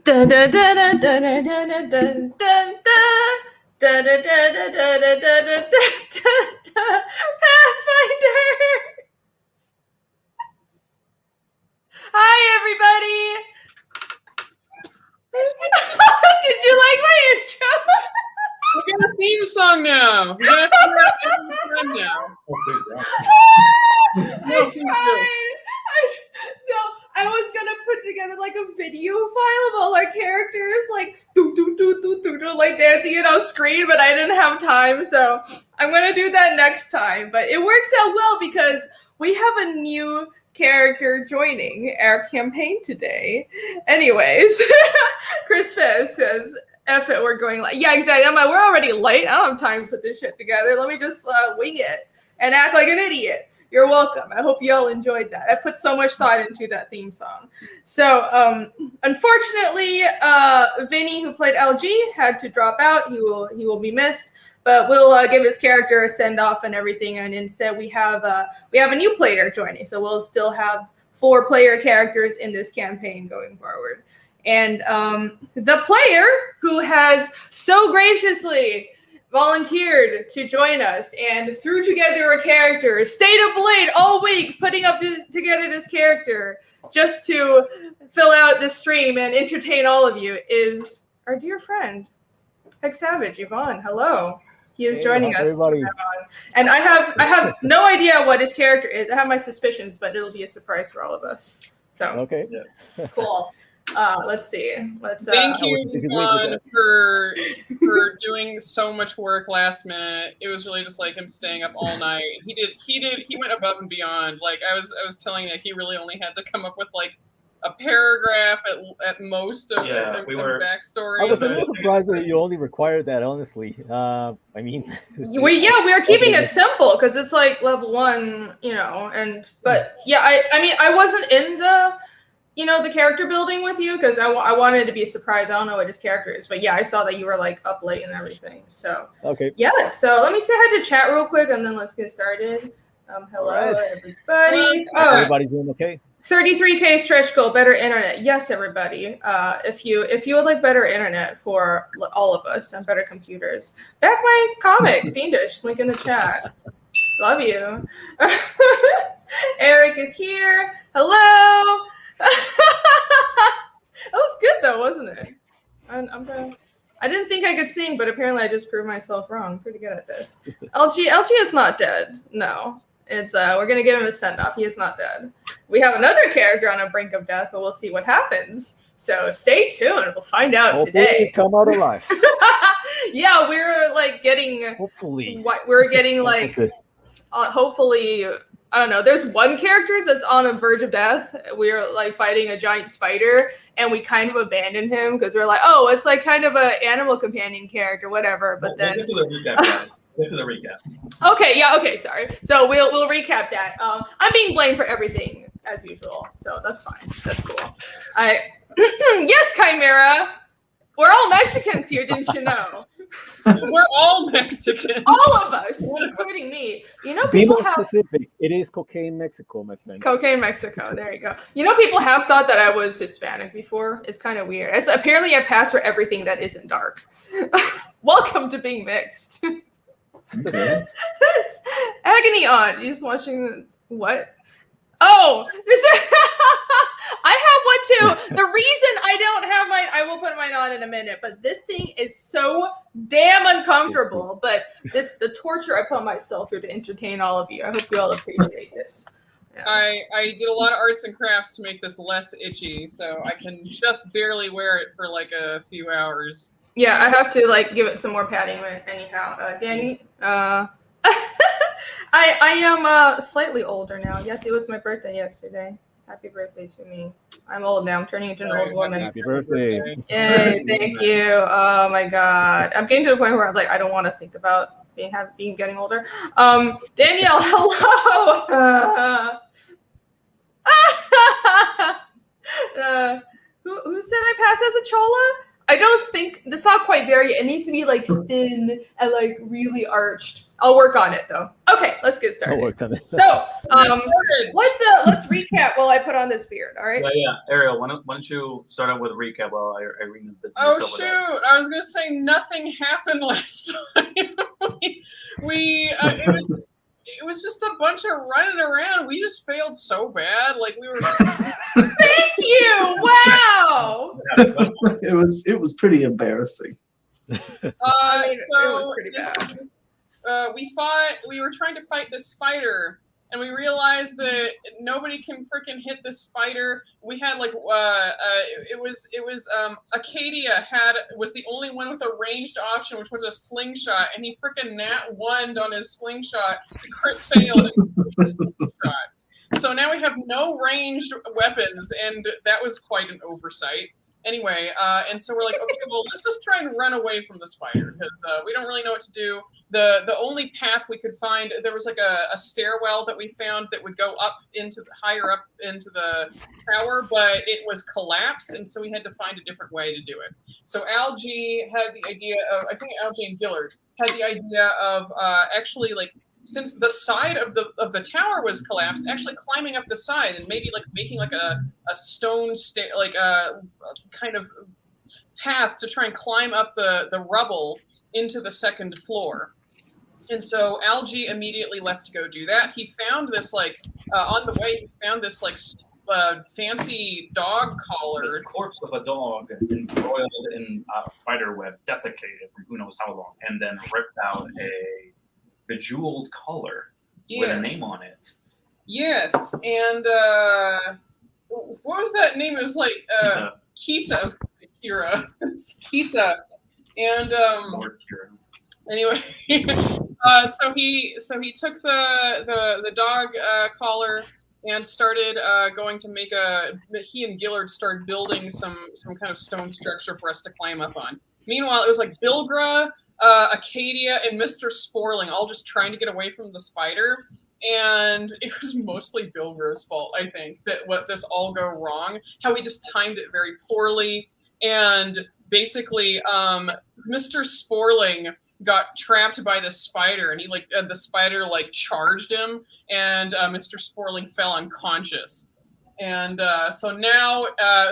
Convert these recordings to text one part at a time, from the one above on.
Hi, everybody. Did you like my intro? We got a theme song now. We got a theme now. I tried. So I was gonna put together like a video file of all our characters, like like dancing it on screen, but I didn't have time, so I'm gonna do that next time. But it works out well because we have a new character joining our campaign today. Anyways, Chris Fez says, F it, we're going late. Yeah, exactly. I'm like, we're already late. I don't have time to put this shit together. Let me just wing it and act like an idiot. You're welcome. I hope you all enjoyed that. I put so much thought into that theme song. So, unfortunately, Vinny, who played LG, had to drop out. He will be missed. But we'll give his character a send off and everything. And instead, we have a new player joining. So we'll still have 4 player characters in this campaign going forward. And the player who has so graciously volunteered to join us and threw together a character, stayed up late all week putting up together this character just to fill out the stream and entertain all of you is our dear friend, Hex Savage, Yvonne. Hello. He is joining us. Everybody. And I have no idea what his character is. I have my suspicions, but it'll be a surprise for all of us. So okay. Cool. Let's see. Thank you, Yvonne, for doing so much work last minute. It was really just like him staying up all night. He went above and beyond. Like I was telling you, he really only had to come up with like a paragraph at most of backstory. I was a little surprised that you only required that, honestly. I mean, we are keeping it simple because it's like level 1, but yeah, I mean, I wasn't in the character building with you because I wanted to be a surprise. I don't know what his character is, but yeah, I saw that you were like up late and everything. So okay, yeah. So let me say hi to chat real quick and then let's get started. Hello, everybody. Everybody's doing okay. 33K stretch goal, better internet. Yes, everybody. If you would like better internet for all of us and better computers, back my comic, Fiendish, link in the chat. Love you. Eric is here. Hello. That was good though, wasn't it? I didn't think I could sing, but apparently I just proved myself wrong. I'm pretty good at this. LG is not dead. No. It's we're gonna give him a send-off. He is not dead. We have another character on the brink of death, but we'll see what happens. So stay tuned. We'll find out today. Come out alive. Yeah, we're like getting. Hopefully. We're getting like. Hopefully, I don't know. There's one character that's on a verge of death. We're like fighting a giant spider, and we kind of abandoned him because we're like, oh, it's like kind of an animal companion character, whatever. But then get to the recap, guys. Get to the recap. Okay, yeah, okay, sorry. So we'll recap that. I'm being blamed for everything as usual, so that's fine. That's cool. Yes, Chimera. We're all Mexicans here, didn't you know? We're all Mexican. All of us, including me. Be more specific. It is Cocaine Mexico, my friend. Cocaine Mexico. There you go. People have thought that I was Hispanic before. It's kind of weird. Apparently, I pass for everything that isn't dark. Welcome to being mixed. It's agony on. You just watching this? What? Oh, this is. I have one too. The reason I don't have mine, I will put mine on in a minute, but this thing is so damn uncomfortable. But the torture I put myself through to entertain all of you. I hope you all appreciate this. Yeah. I did a lot of arts and crafts to make this less itchy, so I can just barely wear it for like a few hours. Yeah, I have to like give it some more padding anyhow. Danny, I am slightly older now. Yes, it was my birthday yesterday. Happy birthday to me. I'm old now. I'm turning into an old woman. Happy birthday. Yay, thank you. Oh my God. I'm getting to the point where I'm like, I don't want to think about getting older. Danielle, hello. Who said I pass as a chola? I don't think it's not quite there yet. It needs to be like thin and like really arched. I'll work on it though. Okay, let's get started. I'll work on it. So, let's recap while I put on this beard. All right. Yeah. Ariel, why don't you start out with a recap while Irene's busy? Oh shoot! I was gonna say nothing happened last time. It was just a bunch of running around. We just failed so bad. Like we were. Thank you. Wow. It was pretty embarrassing. It was pretty bad. We were trying to fight this spider, and we realized that nobody can freaking hit this spider. We had like Acadia was the only one with a ranged option, which was a slingshot, and he freaking nat 1'd on his slingshot. Crit failed. So now we have no ranged weapons, and that was quite an oversight. Anyway, and so we're like, okay, well, let's just try and run away from the spider because we don't really know what to do. The only path we could find, there was like a stairwell that we found that would go higher up into the tower, but it was collapsed, and so we had to find a different way to do it. So Algie had the idea of, I think Algie and Gillard had the idea of actually like, since the side of the tower was collapsed, actually climbing up the side and maybe like making like a stone like a kind of path to try and climb up the rubble into the second floor. And so Algie immediately left to go do that. He found this like on the way. He found this like fancy dog collar. This corpse of a dog embroiled in a spider web, desiccated from who knows how long, and then ripped out a bejeweled collar with a name on it. Yes, and what was that name? It was like Kita. I was going to say Kira. It was Kita. And anyway, so he took the dog collar and started going to make he and Gillard started building some kind of stone structure for us to climb up on. Meanwhile, it was like Bilgra, Acadia, and Mr. Sporling all just trying to get away from the spider. And it was mostly Bilgra's fault, I think, that let this all go wrong. How we just timed it very poorly. And basically, Mr. Sporling got trapped by the spider, and the spider charged him, and Mr. Sporling fell unconscious. And so now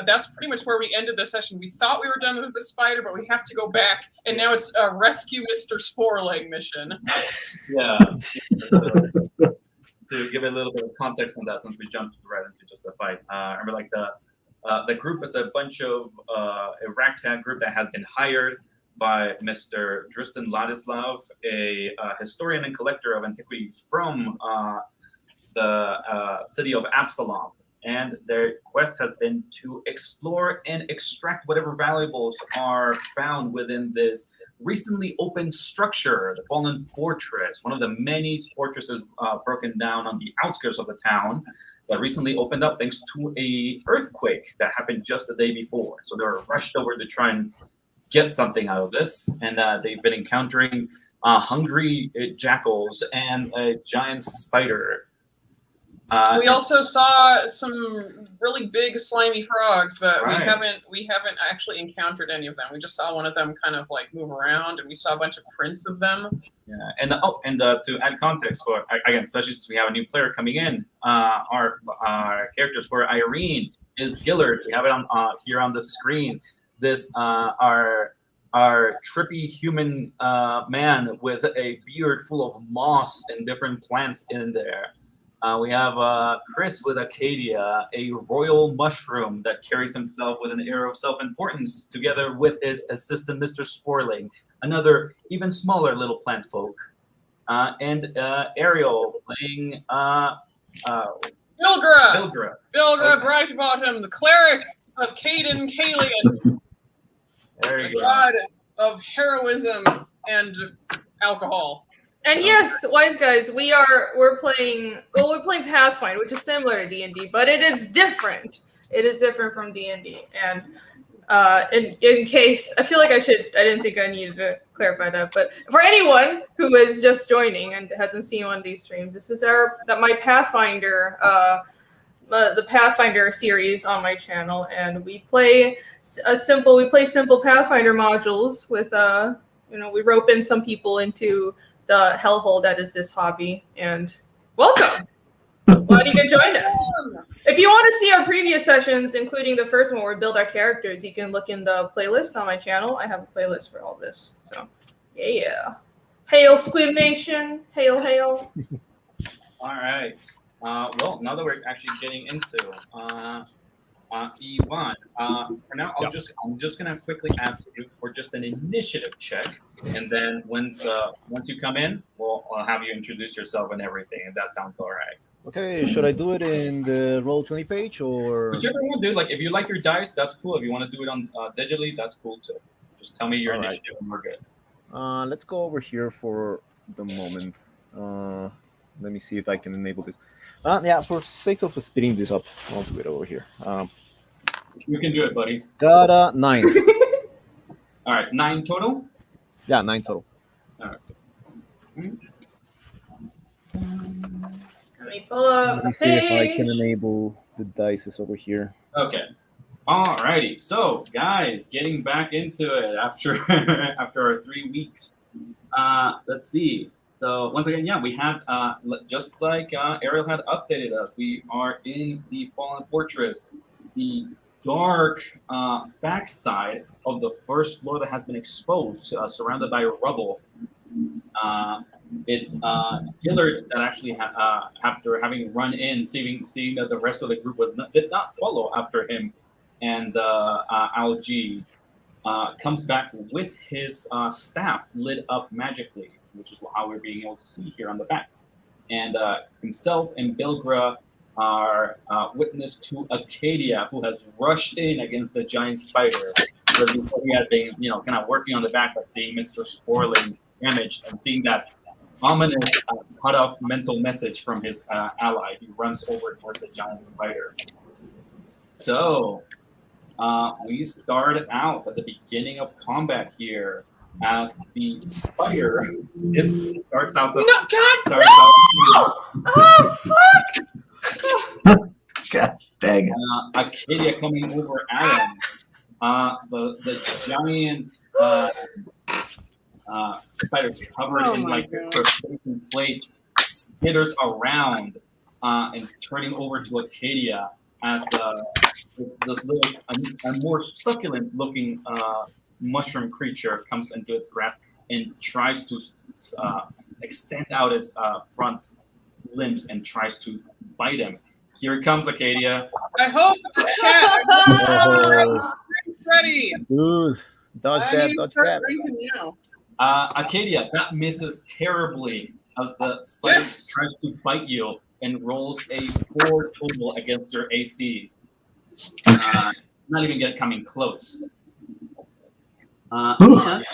that's pretty much where we ended the session. We thought we were done with the spider, but we have to go back, and now it's a rescue Mr. Sporling mission. Yeah. To give a little bit of context on that, since we jumped right into just the fight, remember the group is a bunch of a ragtag group that has been hired by Mr. Dristan Ladislav, a historian and collector of antiquities from the city of Absalom. And their quest has been to explore and extract whatever valuables are found within this recently opened structure, the Fallen Fortress, one of the many fortresses broken down on the outskirts of the town that recently opened up thanks to a earthquake that happened just the day before. So they were rushed over to try and get something out of this, and they've been encountering hungry jackals and a giant spider. We also saw some really big slimy frogs, but right. we haven't actually encountered any of them. We just saw one of them kind of move around, and we saw a bunch of prints of them. Yeah, and to add context for again, especially since we have a new player coming in, our characters for Irene is Gillard. We have it on here on the screen. This our trippy human man with a beard full of moss and different plants in there. We have Chris with Acadia, a royal mushroom that carries himself with an air of self-importance, together with his assistant, Mr. Sporling, another even smaller little plant folk, and Ariel playing Bilgra Brightbottom, the cleric of Caden Kalian, the god of heroism and alcohol. And yes, wise guys, we're playing Pathfinder, which is similar to D&D, but it is different. It is different from D&D. And in case, I feel like I didn't think I needed to clarify that, but for anyone who is just joining and hasn't seen one of these streams, this is my Pathfinder the Pathfinder series on my channel, and we play simple Pathfinder modules with we rope in some people into the hellhole that is this hobby. And welcome. Glad you could join us. If you want to see our previous sessions, including the first one where we build our characters, you can look in the playlist on my channel. I have a playlist for all this. So, yeah. Hail, Squid Nation. Hail, hail. All right. Well, now that we're actually getting into Ivan, for now, I'm just gonna quickly ask you for just an initiative check, and then once you come in, I'll have you introduce yourself and everything. If that sounds all right. Okay, should I do it in the Roll20 page or? Whichever you want to do. Like, if you like your dice, that's cool. If you want to do it on digitally, that's cool too. Just tell me your All right. initiative, and we're good. Let's go over here for the moment. Let me see if I can enable this. Yeah, for sake of speeding this up, I'll do it over here. You can do it, buddy. Got 9. All right, 9 total. Yeah, 9 total. All right. Let me pull up Let the me see if I can page. enable the dices over here. Okay. Alrighty. So, guys, getting back into it after our 3 weeks. Let's see. So once again, yeah, we have just like Ariel had updated us, we are in the Fallen Fortress, the dark backside of the first floor that has been exposed, surrounded by rubble. It's Gillard that actually, after having run in, seeing that the rest of the group did not follow after him, and Algie comes back with his staff lit up magically, which is how we're being able to see here on the back. And himself and Bilgra are witness to Acadia, who has rushed in against the giant spider. Whereas before he had been, kind of working on the back, but seeing Mr. Sporling damaged and seeing that ominous cut-off mental message from his ally, he runs over towards the giant spider. So we start out at the beginning of combat here. As the spider starts out. Oh, fuck! Gosh dang it. Acadia coming over at him. The giant spider covered in like protecting plates skitters around and turning over to Acadia as this little a more succulent looking mushroom creature comes into its grasp and tries to extend out its front limbs and tries to bite him. Here it comes, Acadia. I hope the chat is ready. Dude, dodge I that, need to dodge start that. drinking now. Acadia, that misses terribly as the spider tries to bite you and rolls a 4 total against your AC. Not even coming close. Acadia,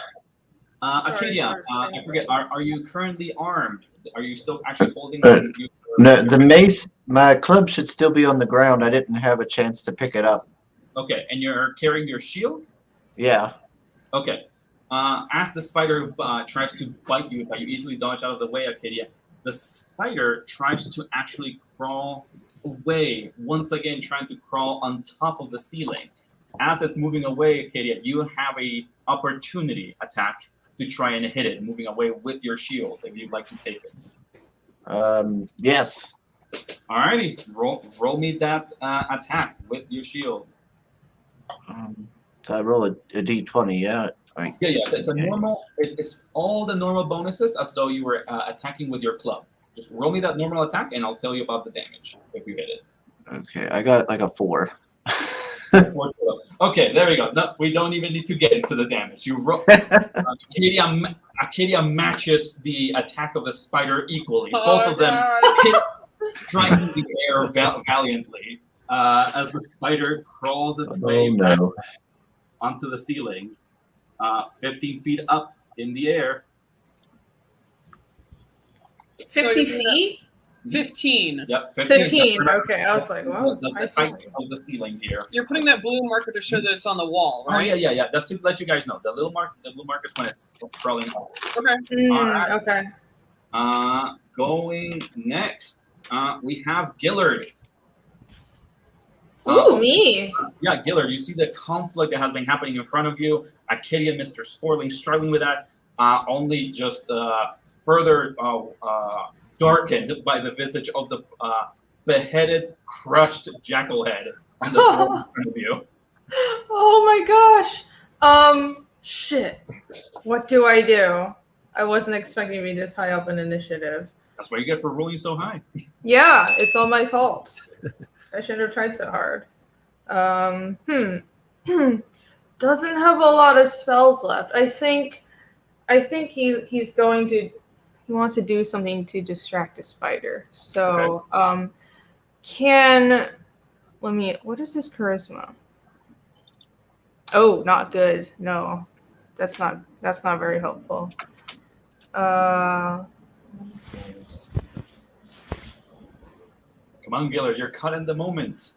I forget. Are you currently armed? Are you still actually holding? No, the mace. My club should still be on the ground. I didn't have a chance to pick it up. Okay, and you're carrying your shield. Yeah. Okay. As the spider tries to bite you, but you easily dodge out of the way, Acadia, the spider tries to actually crawl away. Once again, trying to crawl on top of the ceiling. As it's moving away, Acadia, you have a opportunity attack to try and hit it, moving away with your shield, if you'd like to take it. Yes. Alrighty, roll me that attack with your shield. So I roll a d20, yeah? Right. Yeah, it's a normal, it's all the normal bonuses as though you were attacking with your club. Just roll me that normal attack and I'll tell you about the damage if you hit it. Okay, I got like a 4. Okay, there we go. No, we don't even need to get into the damage. You roll. Acadia matches the attack of the spider equally. Both of them hit, striking the air valiantly as the spider crawls its way onto the ceiling, 15 feet up in the air. 50 feet? 15. Yep, 15. Okay, I was like, wow. That's the height of the ceiling here. You're putting that blue marker to show that it's on the wall, right? Oh yeah. That's to let you guys know. The little mark is when it's crawling up. Okay. All right. Okay. Going next, we have Gillard. Ooh, me. Yeah, Gillard, you see the conflict that has been happening in front of you. Kitty and Mr. Sporling struggling with that, only just further darkened by the visage of the beheaded, crushed jackal head on the floor in front of you. Oh my gosh. Shit. What do I do? I wasn't expecting to be this high up in initiative. That's what you get for rolling so high. Yeah, it's all my fault. I shouldn't have tried so hard. Doesn't have a lot of spells left. I think he's going to. He wants to do something to distract the spider. So, Okay. What is his charisma? Oh, not good. No, that's not very helpful. Come on, Gillard, you're caught in the moment.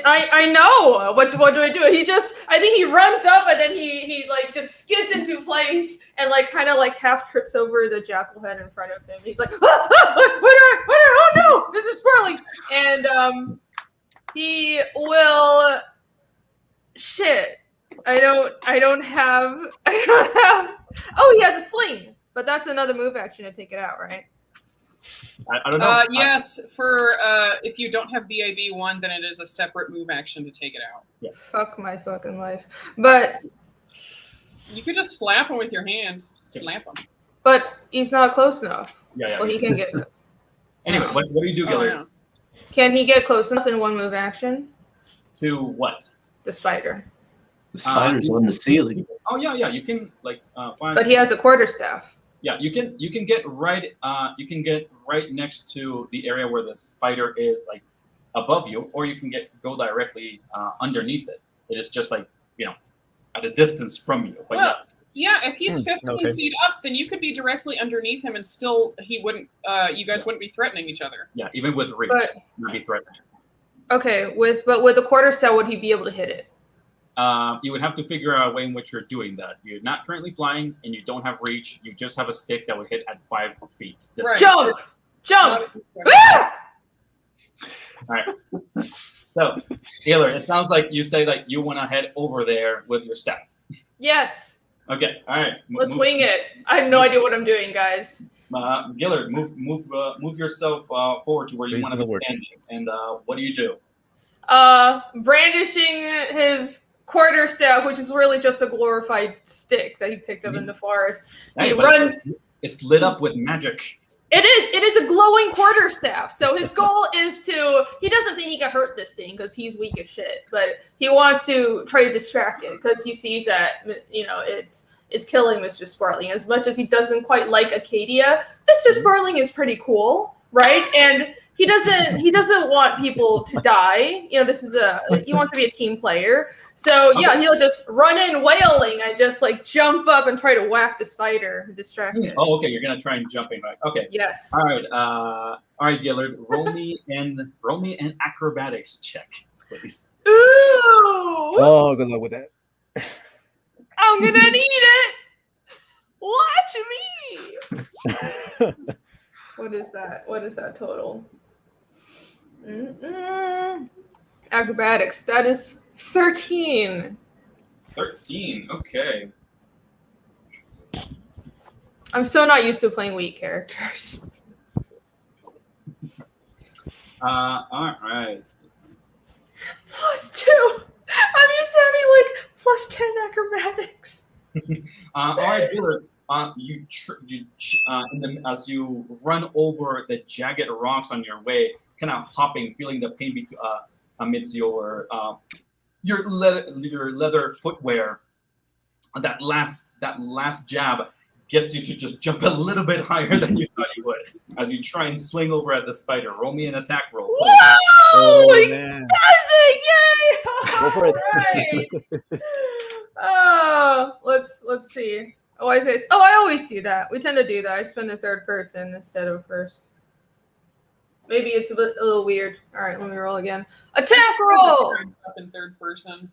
I know. What do I do? I think he runs up and then he like just skids into place and like kind of like half trips over the jackal head in front of him. He's like, oh no, this is swirling. And he will shit. I don't have oh, he has a sling, but that's another move action to take it out, right? I don't know. Yes, for if you don't have BAB1, then it is a separate move action to take it out. Yeah. Fuck my fucking life. But you could just slap him with your hand. Slap him. But he's not close enough. Yeah. Well, he can get close. Anyway, what do you do, Gillard? Yeah. Can he get close enough in one move action? To what? The spider. The spider's on the ceiling. Oh yeah. You can find. But he has a quarterstaff. Yeah, you can get right next to the area where the spider is, like above you, or you can go directly underneath it. It is just like at a distance from you. But Well, yeah, if he's 15 feet up, then you could be directly underneath him, and still he wouldn't. You guys wouldn't be threatening each other. yeah, even with reach, you'd be threatening. Okay, with the quarterstaff, would he be able to hit it? You would have to figure out a way in which you're doing that. You're not currently flying, and you don't have reach. You just have a stick that would hit at 5 feet. Right. Jump! Ah! All right. So, Gillard, it sounds like you say that you want to head over there with your staff. Yes. Okay. All right. Let's wing it. I have no idea what I'm doing, guys. Gillard, move yourself forward to where you want to be standing. And what do you do? Brandishing his quarterstaff, which is really just a glorified stick that he picked up in the forest. He runs. It's lit up with magic. It is a glowing quarterstaff. So his goal is to. He doesn't think he can hurt this thing because he's weak as shit, but he wants to try to distract it because he sees that it's killing Mr. Sparling. As much as he doesn't quite like Acadia, Mr. Sparling is pretty cool, right? And he doesn't want people to die. He wants to be a team player. So yeah, he'll just run in wailing and just like jump up and try to whack the spider, distract it. Oh, okay. You're gonna try and jump in, right? Okay. Yes. All right, Gillard. Roll me an acrobatics check, please. Ooh! Oh, good luck with that. I'm gonna need it. Watch me. What is that? What is that total? Acrobatics. That is 13. 13. Okay. I'm so not used to playing weak characters. All right. +2. I'm used to having like +10 acrobatics. All right, Gillard. As you run over the jagged rocks on your way, kind of hopping, feeling the pain amidst your leather footwear. That last jab gets you to just jump a little bit higher than you thought you would as you try and swing over at the spider. Roll me an attack roll. Whoa! Oh, He man. does it! Yay! Go for it. Right. Oh, let's see. I always do that. We tend to do that. I spend a third person instead of first. Maybe it's a little weird. All right, let me roll again. Attack roll. Up in third person.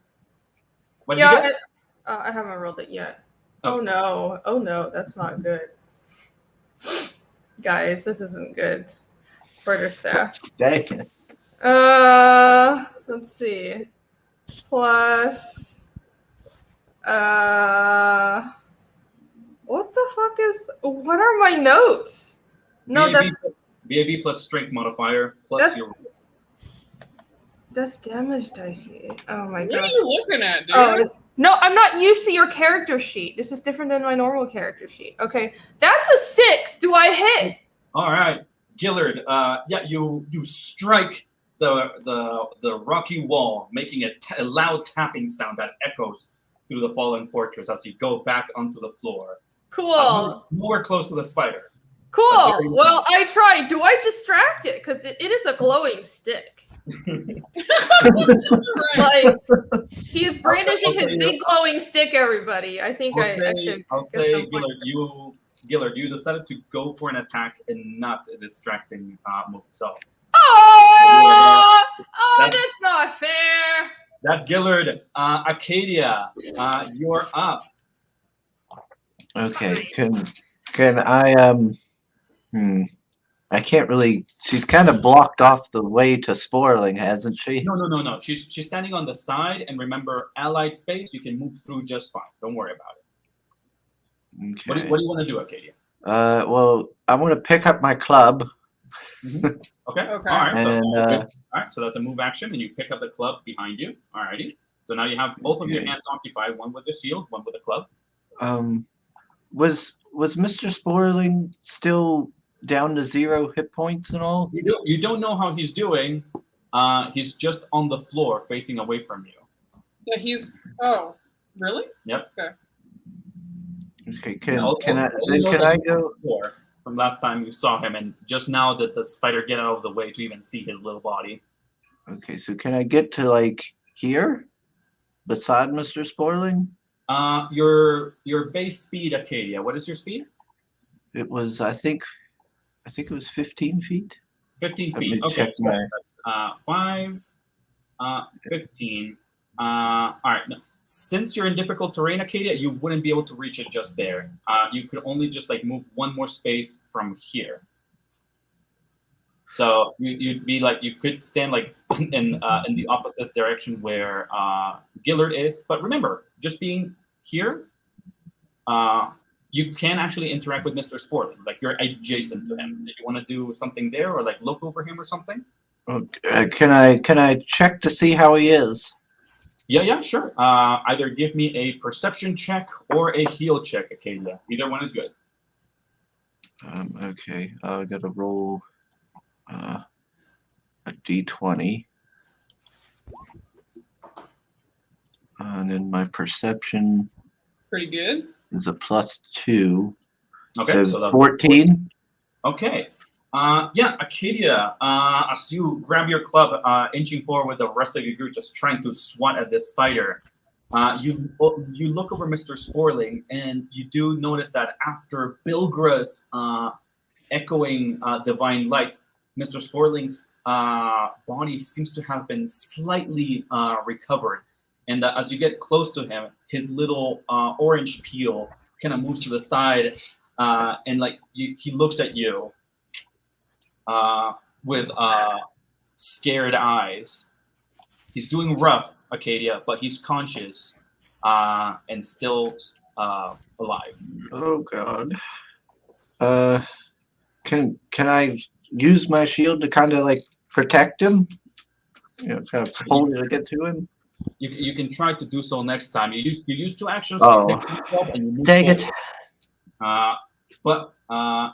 What did you get? I haven't rolled it yet. Oh. Oh no, that's not good. Guys, this isn't good. Quarterstaff. Dang it. let's see. Plus, what the fuck is? What are my notes? No, BAB plus strength modifier plus your. That's damage dice. Oh my What god. are you looking at, dude? Oh, no, I'm not used to your character sheet. This is different than my normal character sheet. Okay, that's a 6. Do I hit? All right, Gillard. Yeah, you strike the rocky wall, making a loud tapping sound that echoes through the fallen fortress as you go back onto the floor. Cool. Nowhere close to the spider. Cool. Well, I tried. Do I distract it? Because it is a glowing stick. Like, he's brandishing his big glowing stick, everybody. I think I should. I'll say, Gillard, you decided to go for an attack and not a distracting move. So. Oh, that's not fair. That's Gillard. Acadia, you're up. Okay. Can I I can't really. She's kind of blocked off the way to Sporling, hasn't she? No. She's standing on the side, and remember, allied space. You can move through just fine. Don't worry about it. Okay. What do you want to do, Acadia? Well, I want to pick up my club. Okay. All right. So that's a move action, and you pick up the club behind you. Alrighty. So now you have both of your hands occupied, one with the shield, one with the club. Was Mr. Sporling still down to 0 hit points and all? You don't know how he's doing. He's just on the floor, facing away from you. Yeah, Oh, really? Yep. Okay. Can I go? From last time you saw him, and just now that the spider get out of the way to even see his little body. Okay, so can I get to like here, beside Mr. Sporling? Your base speed, Acadia. What is your speed? It was, I think it was 15 feet. 15 feet. Okay, so that's 5, 15. All right. No. Since you're in difficult terrain, Acadia, you wouldn't be able to reach it just there. You could only just like move one more space from here. So you'd be like, you could stand like in the opposite direction where Gillard is. But remember, just being here, you can actually interact with Mr. Sporling. Like you're adjacent to him. Did you want to do something there, or like look over him or something? Can I check to see how he is? Yeah, sure. Either give me a perception check or a heal check, Acadia. Either one is good. Okay, I got to roll a d20. And then my perception pretty good is a +2. Okay, so that's 14. Okay. Yeah, Acadia, as you grab your club, inching forward with the rest of your group, just trying to swat at this spider, you look over Mr. Sporling, and you do notice that after Bilgra's echoing divine light, Mr. Sporling's body seems to have been slightly recovered. And as you get close to him, his little orange peel kind of moves to the side, and like he looks at you with scared eyes. He's doing rough, Acadia, but he's conscious and still alive. Oh God. Can I use my shield to kind of like protect him? Kind of hold it to get to him. You can try to do so next time. You use 2 actions. Oh, and you move dang forward. it! But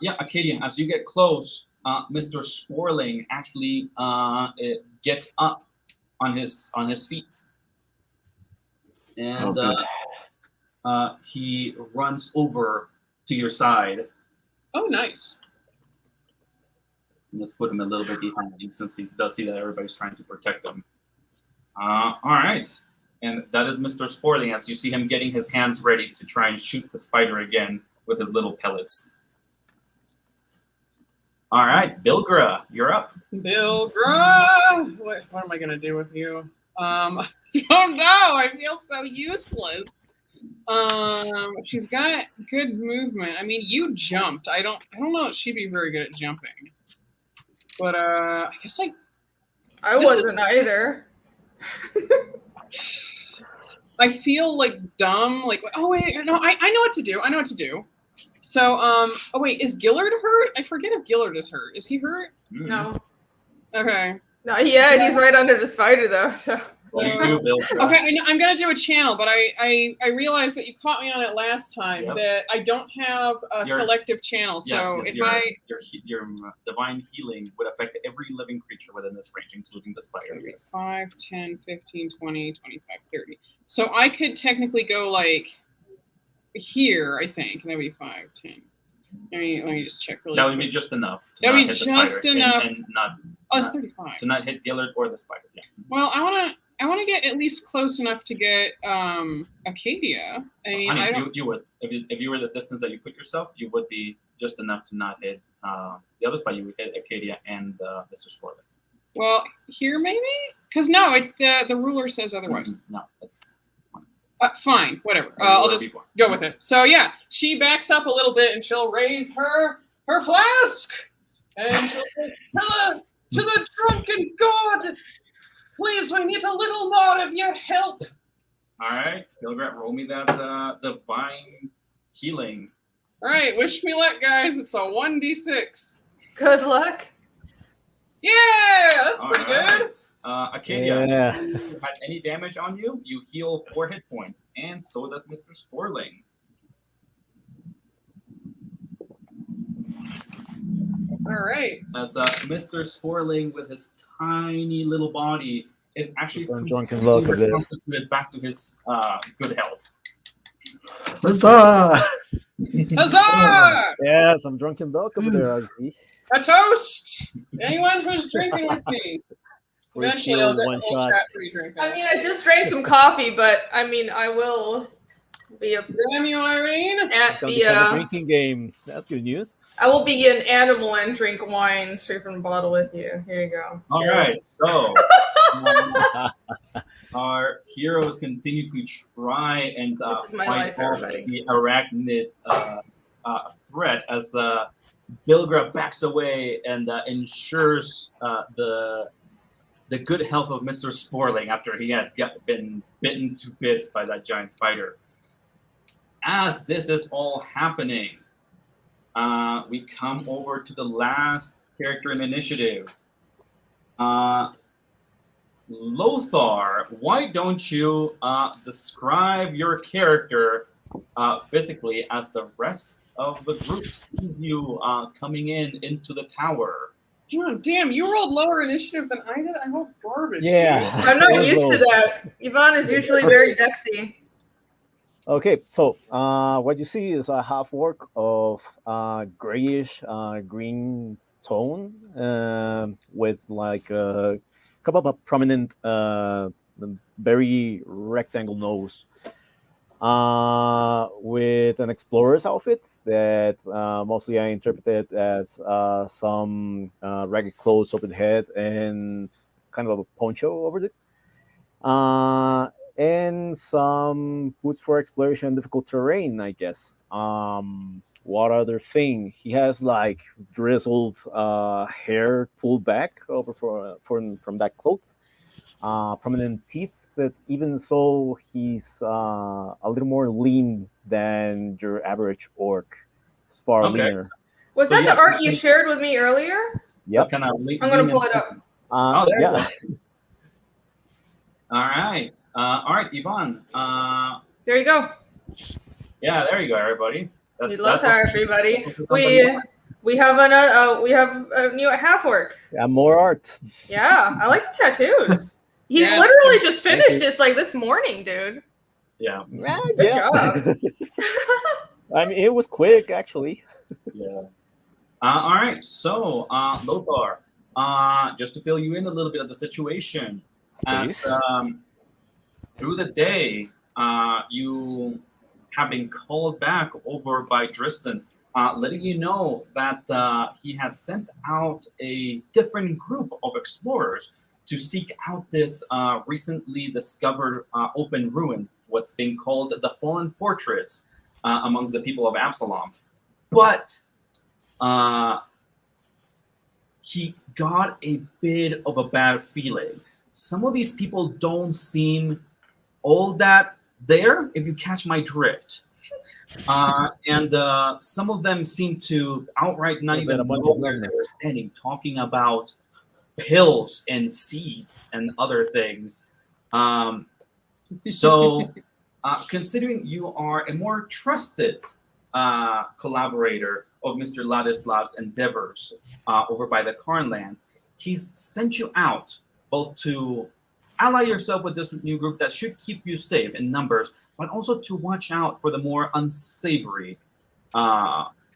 yeah, Acadia, as you get close, Mr. Sporling actually gets up on his feet, and he runs over to your side. Oh, nice. Let's put him a little bit behind him since he does see that everybody's trying to protect him. All right, and that is Mr. Sporling as you see him getting his hands ready to try and shoot the spider again with his little pellets. All right, Bilgra, you're up. Bilgra! What am I going to do with you? I don't know. I feel so useless. She's got good movement. I mean, you jumped. I don't know if she'd be very good at jumping. But I guess I wasn't either. I feel like dumb. Like, oh wait, no, I know what to do. I know what to do. So, oh wait, is Gillard hurt? I forget if Gillard is hurt. Is he hurt? No. Okay. Not yet. He's right under the spider, though. So. What do you do, Bill? Okay, I'm gonna do a channel, but I realized that you caught me on it last time. Yep. That I don't have a selective channel. So if your divine healing would affect every living creature within this range, including the spider. 5, 10, 15, 20, 25, 30. So I could technically go like here, I think, and that would be 5, 10. Let me just check really That quick. would be just enough. That would be hit the just spider enough. and not. Oh, it's 35. To not hit Gillard or the spider. Yeah. Well, I want to get at least close enough to get Acadia. I mean, I don't. You would if you were the distance that you put yourself, you would be just enough to not hit the other spot. You would hit Acadia and Mr. Sporley. Well, here maybe because no, the ruler says otherwise. No, that's fine. Whatever. I'll just go with it. So yeah, she backs up a little bit and she'll raise her flask and she'll say, to the drunken god. Please, we need a little more of your help. All right, Gilgrat, roll me that divine healing. All right, wish me luck, guys. It's a 1d6. Good luck. Yeah, that's pretty good. Acadia, Yeah. if you had any damage on you, you heal 4 hit points, and so does Mr. Sporling. All right. As Mr. Sporling, with his tiny little body, is actually reconstituted back to his good health. Huzzah! Huzzah! Yeah, some drunken milk over there, I see. A toast! Anyone who's drinking with me. Eventually, I'll get the whole chat free drinking. I mean, I just drank some coffee, but I mean, I will be a. Damn you, Irene! At the drinking game. That's good news. I will be an animal and drink wine straight from the bottle with you. Here you go. All right, so our heroes continue to try and fight off the arachnid threat as Bilgra backs away and ensures the good health of Mr. Sporling after he had been bitten to bits by that giant spider. As this is all happening, we come over to the last character in initiative. Lothar, why don't you describe your character physically as the rest of the group sees you coming into the tower? Oh, damn, you rolled lower initiative than I did? I rolled garbage, Yeah. dude. I'm not used to that. Yvonne is usually very dexy. Okay, so what you see is a half orc of grayish green tone with like a couple of prominent very rectangle nose with an explorer's outfit that mostly I interpreted as some ragged clothes over the head and kind of a poncho over it. And some boots for exploration and difficult terrain, I guess. What other thing? He has like drizzled hair pulled back over from that cloak. Prominent teeth, but even so, he's a little more lean than your average orc. It's far leaner. Was that the art you shared with me earlier? Yep. I'm gonna pull it up. Yeah. All right, Yvonne. There you go. Yeah, there you go, everybody. We love her, everybody. We have a new half orc. Yeah, more art. Yeah, I like the tattoos. He literally just finished this like this morning, dude. Yeah. Good job. I mean, it was quick, actually. Yeah. All right, so Lothar, just to fill you in a little bit of the situation. As through the day, you have been called back over by Dristan, letting you know that he has sent out a different group of explorers to seek out this recently discovered open ruin, what's being called the Fallen Fortress amongst the people of Absalom. But he got a bit of a bad feeling. some of these people don't seem all that there, if you catch my drift. And some of them seem to outright not even know where they're standing, talking about pills and seeds and other things. So considering you are a more trusted collaborator of Mr. Ladislav's endeavors over by the Karnlands, he's sent you out both to ally yourself with this new group that should keep you safe in numbers, but also to watch out for the more unsavory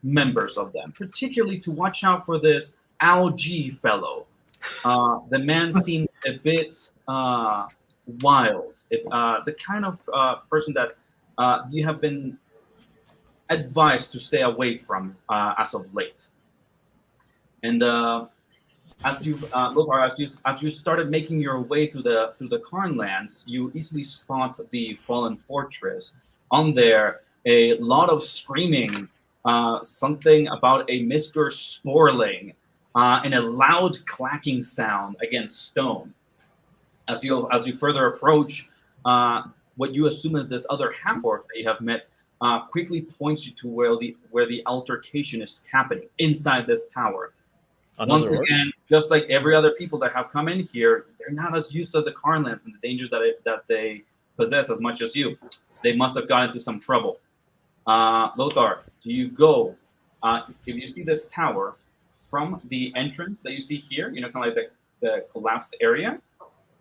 members of them, particularly to watch out for this Algae fellow. The man seems a bit wild. The kind of person that you have been advised to stay away from as of late. And as you started making your way through the Karnlands, you easily spot the fallen fortress. On there, a lot of screaming, something about a Mr. Sporling, and a loud clacking sound against stone. As you further approach, what you assume is this other half-orc that you have met quickly points you to where the altercation is happening inside this tower. Once again, just like every other people that have come in here, they're not as used to the Karnlands and the dangers that they possess as much as you. They must have got into some trouble. Lothar, do you go? If you see this tower from the entrance that you see here, kind of like the collapsed area.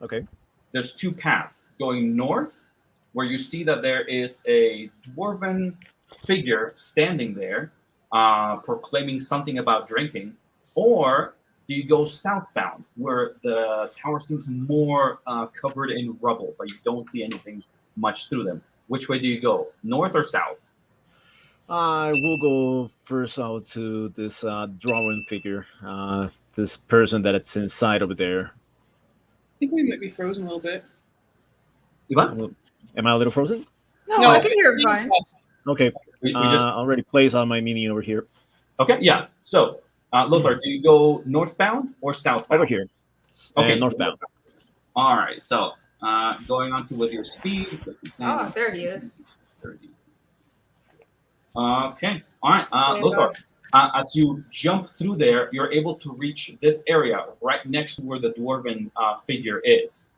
Okay. There's two paths going north, where you see that there is a dwarven figure standing there, proclaiming something about drinking. Or do you go southbound, where the tower seems more covered in rubble, but you don't see anything much through them? Which way do you go, north or south? I will go first out to this drawing figure, this person that's inside over there. I think we might be frozen a little bit. Ivan? Am I a little frozen? No, I can hear it fine. Okay. We just already placed on my mini over here. Okay, yeah. So, Lothar, do you go northbound or southbound? Over here. Okay, northbound. All right, so going on to with your speed. Oh, there he is. 30. Okay, all right, Lothar. As you jump through there, you're able to reach this area right next to where the dwarven figure is.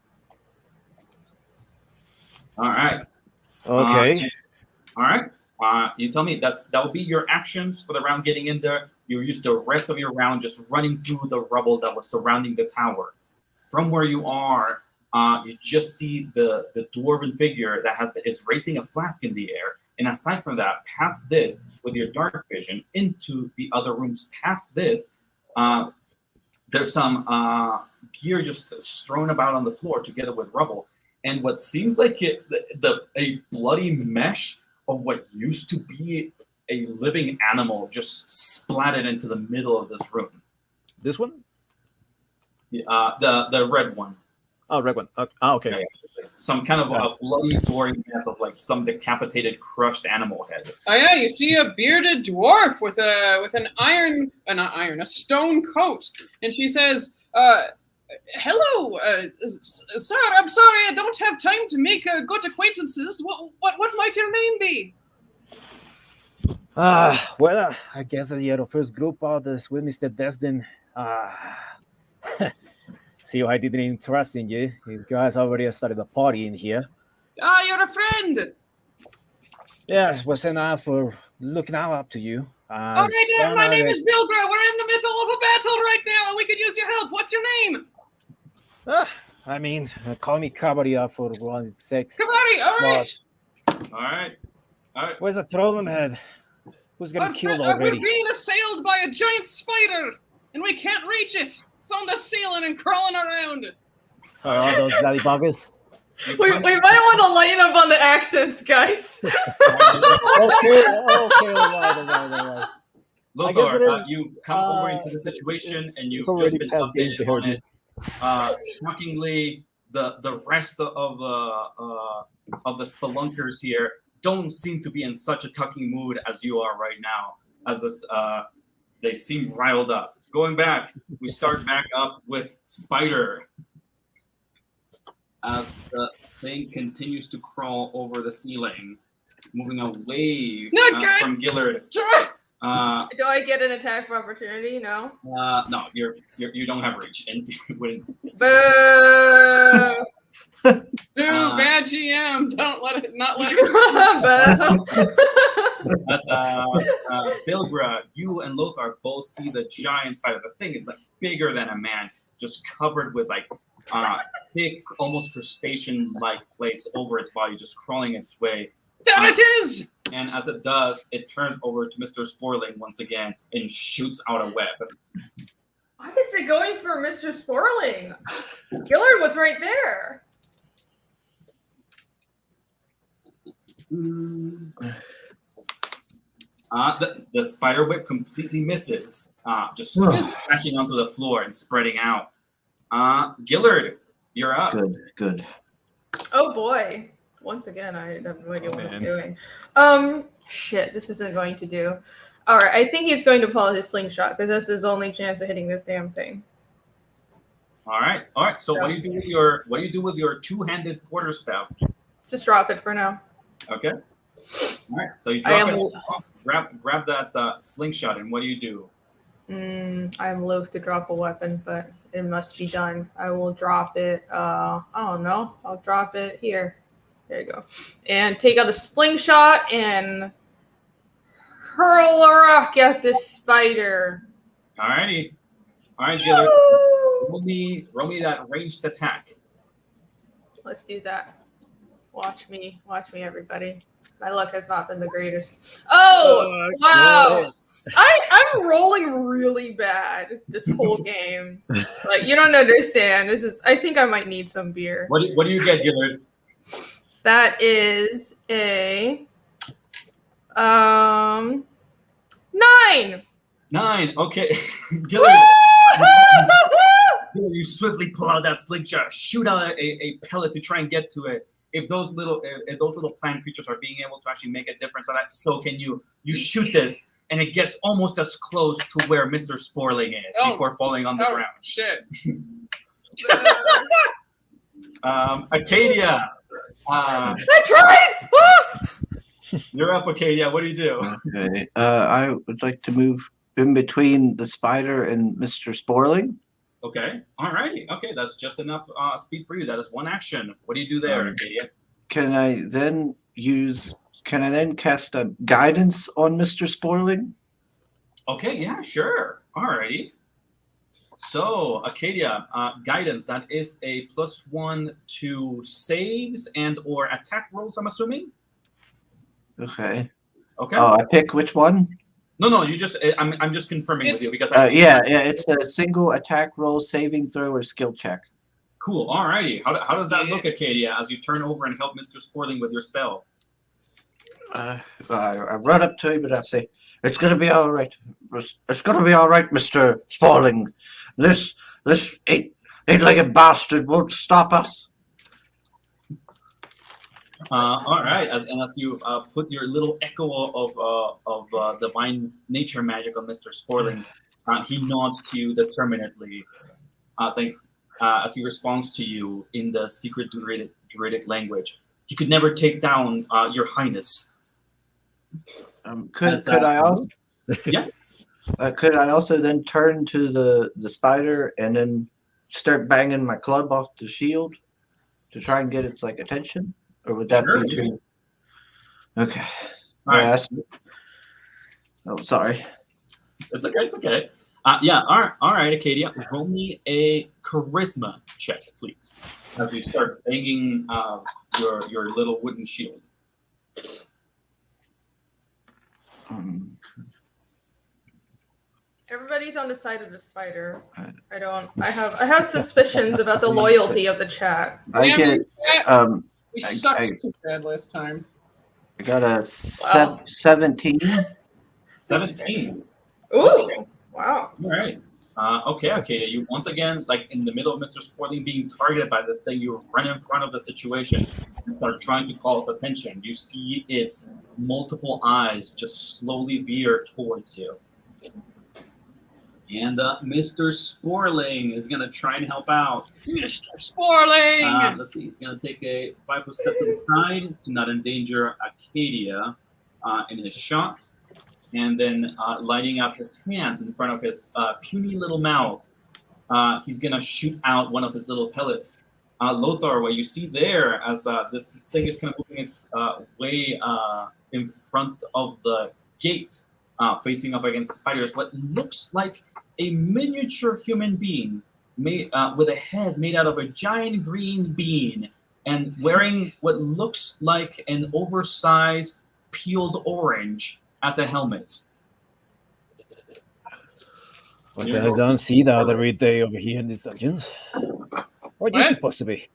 All right. Okay. All right. You tell me that will be your actions for the round getting in there. You use the rest of your round just running through the rubble that was surrounding the tower. From where you are, you just see the dwarven figure that is raising a flask in the air. And aside from that, past this, with your dark vision, into the other rooms past this, there's some gear just strewn about on the floor together with rubble. And what seems like a bloody mesh of what used to be a living animal just splatted into the middle of this room. This one? The red one. Oh, red one. Okay. Yeah. Some kind of a bloody, gory mess of like some decapitated, crushed animal head. Oh yeah, you see a bearded dwarf with a stone coat, and she says, "Hello, sir. I'm sorry, I don't have time to make good acquaintances. What might your name be?" Well, I guess that you're the first group out this with Mr. Destin. See, I didn't trust in you. You guys already started a party in here. You're a friend. Yeah, it was enough for looking up to you. All right, my name is Bilgra. We're in the middle of a battle right now, and we could use your help. What's your name? I mean, call me Cabaria for one sec. Kabari, all right. All right. Where's the problem head? Who's getting killed already? We're being assailed by a giant spider, and we can't reach it. It's on the ceiling and crawling around. Oh, those bloody buggers. We might want to lighten up on the accents, guys. Okay, right. Lothar, you come over into the situation, and you've just been updated on it. Shockingly, the rest of the spelunkers here don't seem to be in such a tucking mood as you are right now. As this, they seem riled up. Going back, we start back up with Spider. as the thing continues to crawl over the ceiling, moving away from Gillard. Do I get an attack of opportunity? No. No, you don't have reach, and when Boo! Bad GM. Don't let it. Not let it. Boo! as Bilgra, you and Lothar both see the giant spider. The thing is like bigger than a man, just covered with like thick, almost crustacean-like plates over its body, just crawling its way. There it is! And as it does, it turns over to Mr. Sporling once again and shoots out a web. Why is it going for Mr. Sporling? Gillard was right there. The spider web completely misses, just smashing onto the floor and spreading out. Gillard, you're up. Good. Oh boy. Once again, I have no idea what I'm doing. Shit, this isn't going to do. Alright, I think he's going to pull out his slingshot, because that's his only chance of hitting this damn thing. Alright. So what do you do with your two-handed quarterstaff? Just drop it for now. Okay. Alright, so you drop it, grab that slingshot, and what do you do? I'm loath to drop a weapon, but it must be done. I will drop it. I don't know. I'll drop it here. There you go. And take out a slingshot and hurl a rock at this spider. Alrighty. Alright, Gillard. Roll me that ranged attack. Let's do that. Watch me, everybody. My luck has not been the greatest. Oh, wow. I'm rolling really bad this whole game. Like, you don't understand. I think I might need some beer. What do you get, Gillard? That is a 9. 9. Okay. Gillard, you swiftly pull out that slingshot, shoot out a pellet to try and get to it. If those little plant creatures are being able to actually make a difference on that, so can you. You shoot this, and it gets almost as close to where Mr. Sporling is before falling on the ground. Shit. Acadia. I tried! You're up, Acadia. What do you do? Okay. I would like to move in between the spider and Mr. Sporling. Okay. Alrighty. Okay, that's just enough speed for you. That is one action. What do you do there, Acadia? Can I then cast a guidance on Mr. Sporling? Okay, yeah, sure. Alrighty. So, Acadia, guidance, that is a +1 to saves and or attack rolls, I'm assuming? Okay. Okay. Oh, I pick which one? No, you just, I'm just confirming with you because yeah, it's a single attack roll, saving throw, or skill check. Cool, alrighty. How does that look, Acadia, as you turn over and help Mr. Sporling with your spell? I run up to him and I say, "It's gonna be all right. It's gonna be all right, Mr. Sporling. This eight-legged bastard won't stop us." All right. As you put your little echo of divine nature magic on Mr. Sporling, he nods to you determinedly, saying, as he responds to you in the secret druidic language, "He could never take down your highness." Could I also? Yeah. Could I also then turn to the spider and then start banging my club off the shield to try and get its attention, or would that be too? Okay. All right. Oh, sorry. It's okay. It's okay. Yeah. All right, Acadia. Roll me a charisma check, please, as you start banging your little wooden shield. Everybody's on the side of the spider. I have suspicions about the loyalty of the chat. I get We sucked too bad last time. I got a 17. 17. Ooh, Okay. wow. All right. Okay. You once again, in the middle of Mr. Sporling being targeted by this thing, you run in front of the situation and start trying to call its attention. You see its multiple eyes just slowly veer towards you. And Mr. Sporling is going to try and help out. Mr. Sporling! Let's see. He's going to take a 5-foot step to the side to not endanger Acadia in his shot. And then lining up his hands in front of his puny little mouth, he's going to shoot out one of his little pellets. Lothar, what you see there as this thing is kind of moving its way in front of the gate, facing up against the spider, is what looks like a miniature human being made with a head made out of a giant green bean and wearing what looks like an oversized peeled orange as a helmet. But I don't see that every day over here in these dungeons. What are you supposed to be?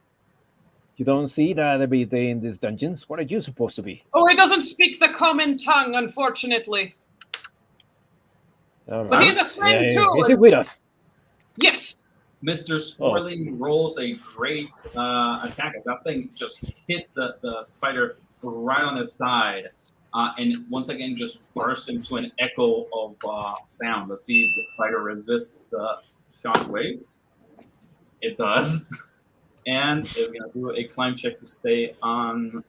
You don't see that every day in these dungeons. What are you supposed to be? Oh, he doesn't speak the common tongue, unfortunately. All But he's a friend too. Is it with us? Yes. Mr. Sporling rolls a great attack. That thing just hits the spider right on its side. And once again, just bursts into an echo of sound. Let's see if the spider resists the shockwave. It does. And is going to do a climb check to stay on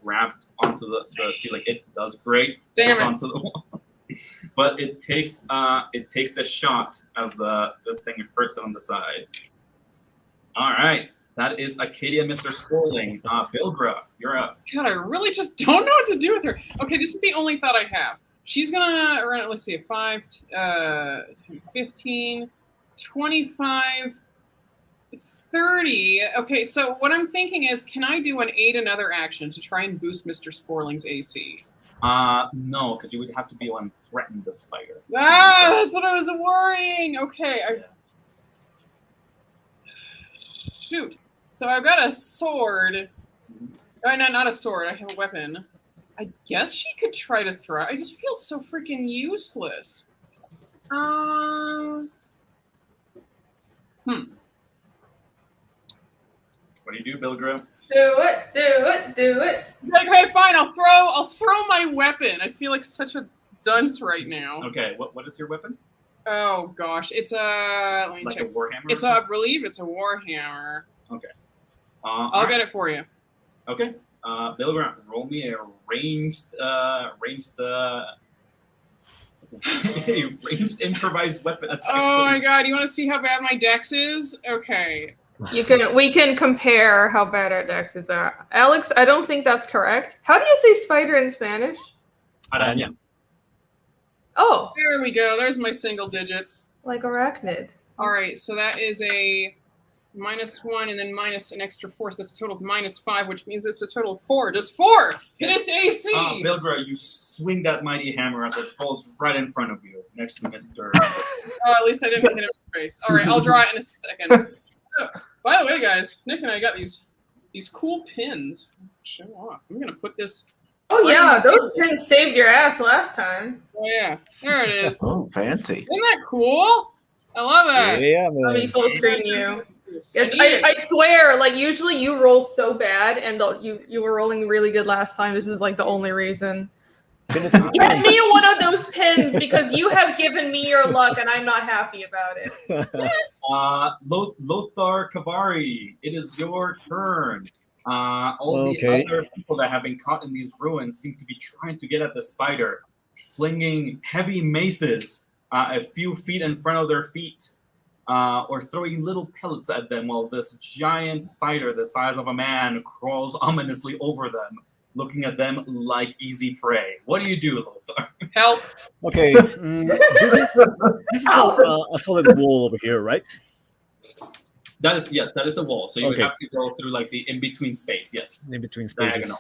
grabbed onto the ceiling. It does great. Damn it's it. onto the wall. But it takes the shot as this thing hurts it on the side. All right. That is Acadia, Mr. Sporling. Bilgra, you're up. God, I really just don't know what to do with her. Okay, this is the only thought I have. She's gonna run, let's see, 5, 15, 25, 30. Okay, so what I'm thinking is, can I do an aid another action to try and boost Mr. Sporling's AC? No, because you would have to be on threaten the spider. That's what I was worrying. Okay, shoot. So I've got a sword. Oh, no, not a sword. I have a weapon. I guess she could try to throw. I just feel so freaking useless. What do you do, Bilgra? Do it. Okay, fine. I'll throw my weapon. I feel like such a dunce right now. Okay, what is your weapon? Oh gosh, it's a. It's like a warhammer. It's I believe it's a warhammer. Okay. I'll get it for you. Okay. Bilgra, roll me a ranged improvised weapon attack. Oh my please. god, you want to see how bad my dex is? Okay. We can compare how bad our dexes are. Alex, I don't think that's correct. How do you say spider in Spanish? Araña. Oh, There we go. There's my single digits. like arachnid. All right, so that is a -1 and then minus an extra 4, so that's a total of -5, which means it's a total of 4. Does 4 hit its AC? Bilgra, you swing that mighty hammer as it falls right in front of you, next to Mr. Oh, at least I didn't hit him in the face. All right, I'll draw it in a second. Oh, by the way, guys, Nick and I got these cool pins. Show off. I'm gonna put this. Oh yeah, those pins saved your ass last time. Oh yeah, there it is. Oh, fancy. Isn't that cool? I love that. Yeah, Let me man. full screen you. I swear, like usually you roll so bad, and you were rolling really good last time. This is like the only reason. Get me one of those pins because you have given me your luck, and I'm not happy about it. Lothar Kavari, it is your turn. All the Okay. other people that have been caught in these ruins seem to be trying to get at the spider, flinging heavy maces a few feet in front of their feet, or throwing little pellets at them while this giant spider the size of a man crawls ominously over them, looking at them like easy prey. What do you do, Lothar? Help. Okay, this is a solid wall over here, right? That is a wall. So you would Okay. have to go through like the in-between space. Yes. In between spaces. Diagonal.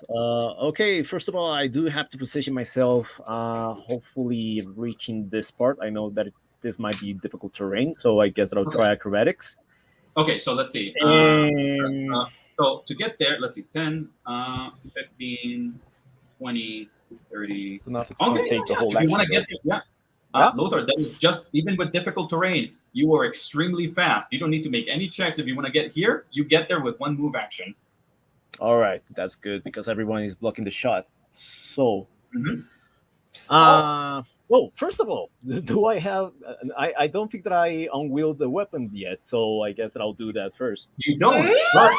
Okay, first of all, I do have to position myself, hopefully reaching this part. I know that this might be difficult terrain, so I guess that I'll try acrobatics. Okay, so let's see. And So to get there, let's see, 10, 15, 20, 30. enough, it's gonna take the whole If you want to action. get there, Yeah. Lothar, that is just, even with difficult terrain, you are extremely fast. You don't need to make any checks. If you want to get here, you get there with one move action. All right, that's good because everyone is blocking the shot. So, Salt. Oh, first of all, do I have? I don't think that I unwield the weapon yet, so I guess that I'll do that first. You don't. But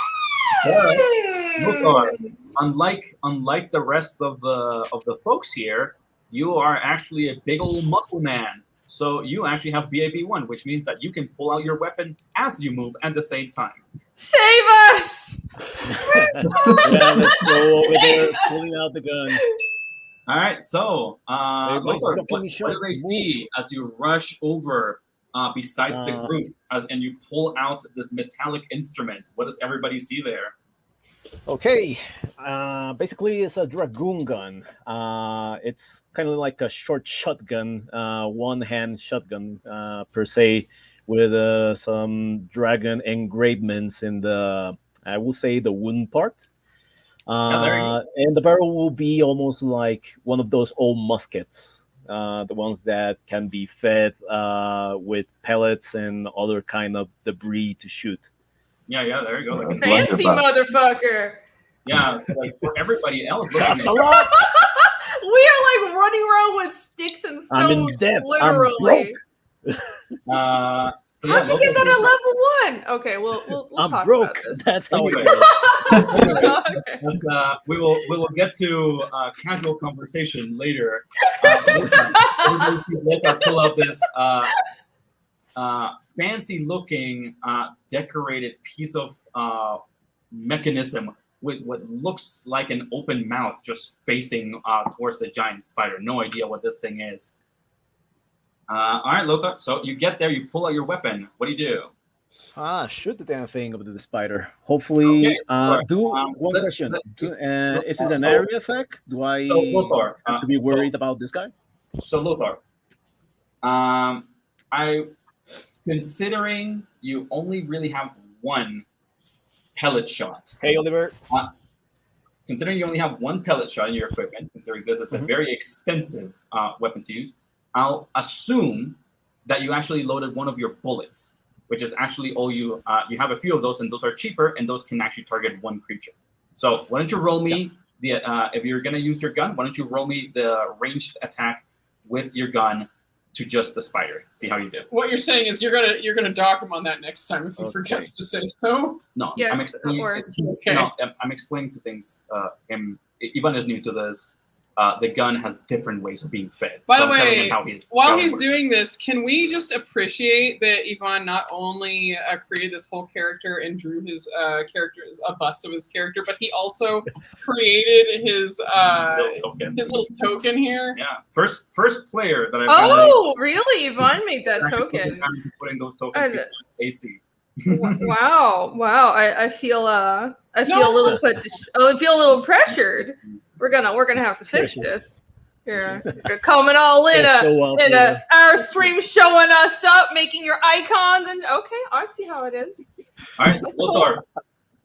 Lothar, unlike the rest of the folks here, you are actually a big old muscle man. So you actually have BAB1, which means that you can pull out your weapon as you move at the same time. Save us! Yeah, let's go over there, pulling out the gun. All right, so Everybody's Lothar, blocking what me do short. they Move. see as you rush over besides the group and you pull out this metallic instrument? What does everybody see there? Okay, basically it's a Dragoon Gun. It's kind of like a short shotgun, one-hand shotgun per se, with some dragon engravements in the, I will say, the wooden part. there you go. And the barrel will be almost like one of those old muskets, the ones that can be fed with pellets and other kind of debris to shoot. Yeah, there you go. Like Fancy motherfucker. yeah, so like for everybody else, That's looking a at lot. We are like running around with sticks and I'm in stones, debt. I'm literally. so How'd you get that at level 1? Okay, we'll I'm talk broke. about this. That's how it Anyway. goes. Okay. we will get to casual conversation later. Lothar pull out this fancy looking decorated piece of mechanism with what looks like an open mouth just facing towards the giant spider. No idea what this thing is. All right, Lothar. So you get there, you pull out your weapon. What do you do? Shoot the damn thing over to the spider. Hopefully, Okay, right. do one question. Is it an so- area effect? Do I So Lothar, have to be worried about this guy? So Lothar, I considering you only really have one pellet shot. Hey, Oliver. Considering you only have one pellet shot in your equipment, considering this is a very expensive weapon to use, I'll assume that you actually loaded one of your bullets, which is actually all you have a few of those, and those are cheaper, and those can actually target one creature. So why don't you roll me if you're gonna use your gun, why don't you roll me the ranged attack with your gun to just the spider? See how you do. What you're saying is you're gonna dock him on that next time if he forgets to say so. No, Yes, I'm don't explaining. worry. Okay. No, I'm explaining to things. Ivan is new to this. The gun has different ways of being fed. By so the I'm telling way, him how while gun he's works. doing this, can we just appreciate that Ivan not only created this whole character and drew his a bust of his character, but he also created his little token here. Yeah, first player that I've Oh, really? Yvonne made that token. Putting those tokens beside AC. Wow. I feel a little I feel a little pressured. We're gonna have to fix this. You're coming all in our stream, showing us up, making your icons, and okay, I see how it is. All right,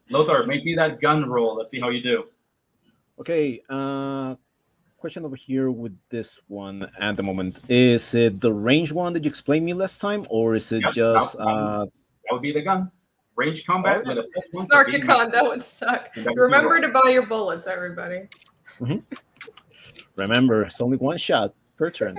Lothar, make me that gun roll. Let's see how you do. Okay. Question over here with this one at the moment. Is it the range one that you explained me last time, or is it just that would be the gun. Range combat with a +1. Snarkticon, that would suck. Remember to buy your bullets, everybody. Remember, it's only one shot per turn.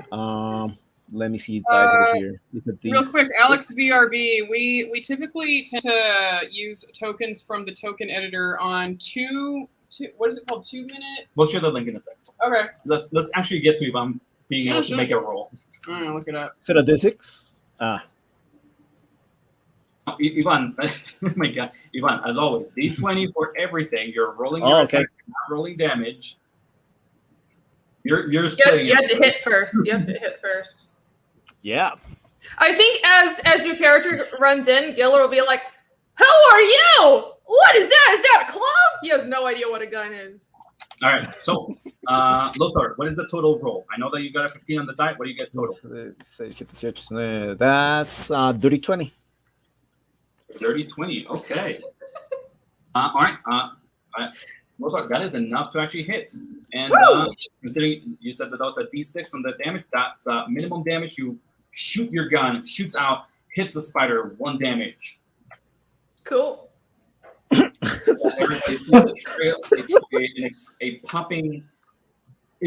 Let me see, guys, over here. Real quick, Alex VRB, we typically tend to use tokens from the token editor on two what is it called? 2 minute? We'll share the link in a second. Okay. Let's actually get to Ivan being able to make a roll. I'm gonna look it up. Is it a D6? Ivan, oh my God, Ivan, as always, D20 for everything. You're rolling your attack, you're not rolling damage. You're splitting You have to hit first. Yeah. I think as your character runs in, Giller will be like, "Who are you? What is that? Is that a club?" He has no idea what a gun is. All right, so Lothar, what is the total roll? I know that you got a 15 on the die. What do you get total? That's dirty 20. Dirty 20. Okay. All right. Lothar, that is enough to actually hit. And considering you said that was a D6 on the damage, that's minimum damage. You shoot your gun, shoots out, hits the spider, 1 damage. Cool. Everybody sees the trail. It's a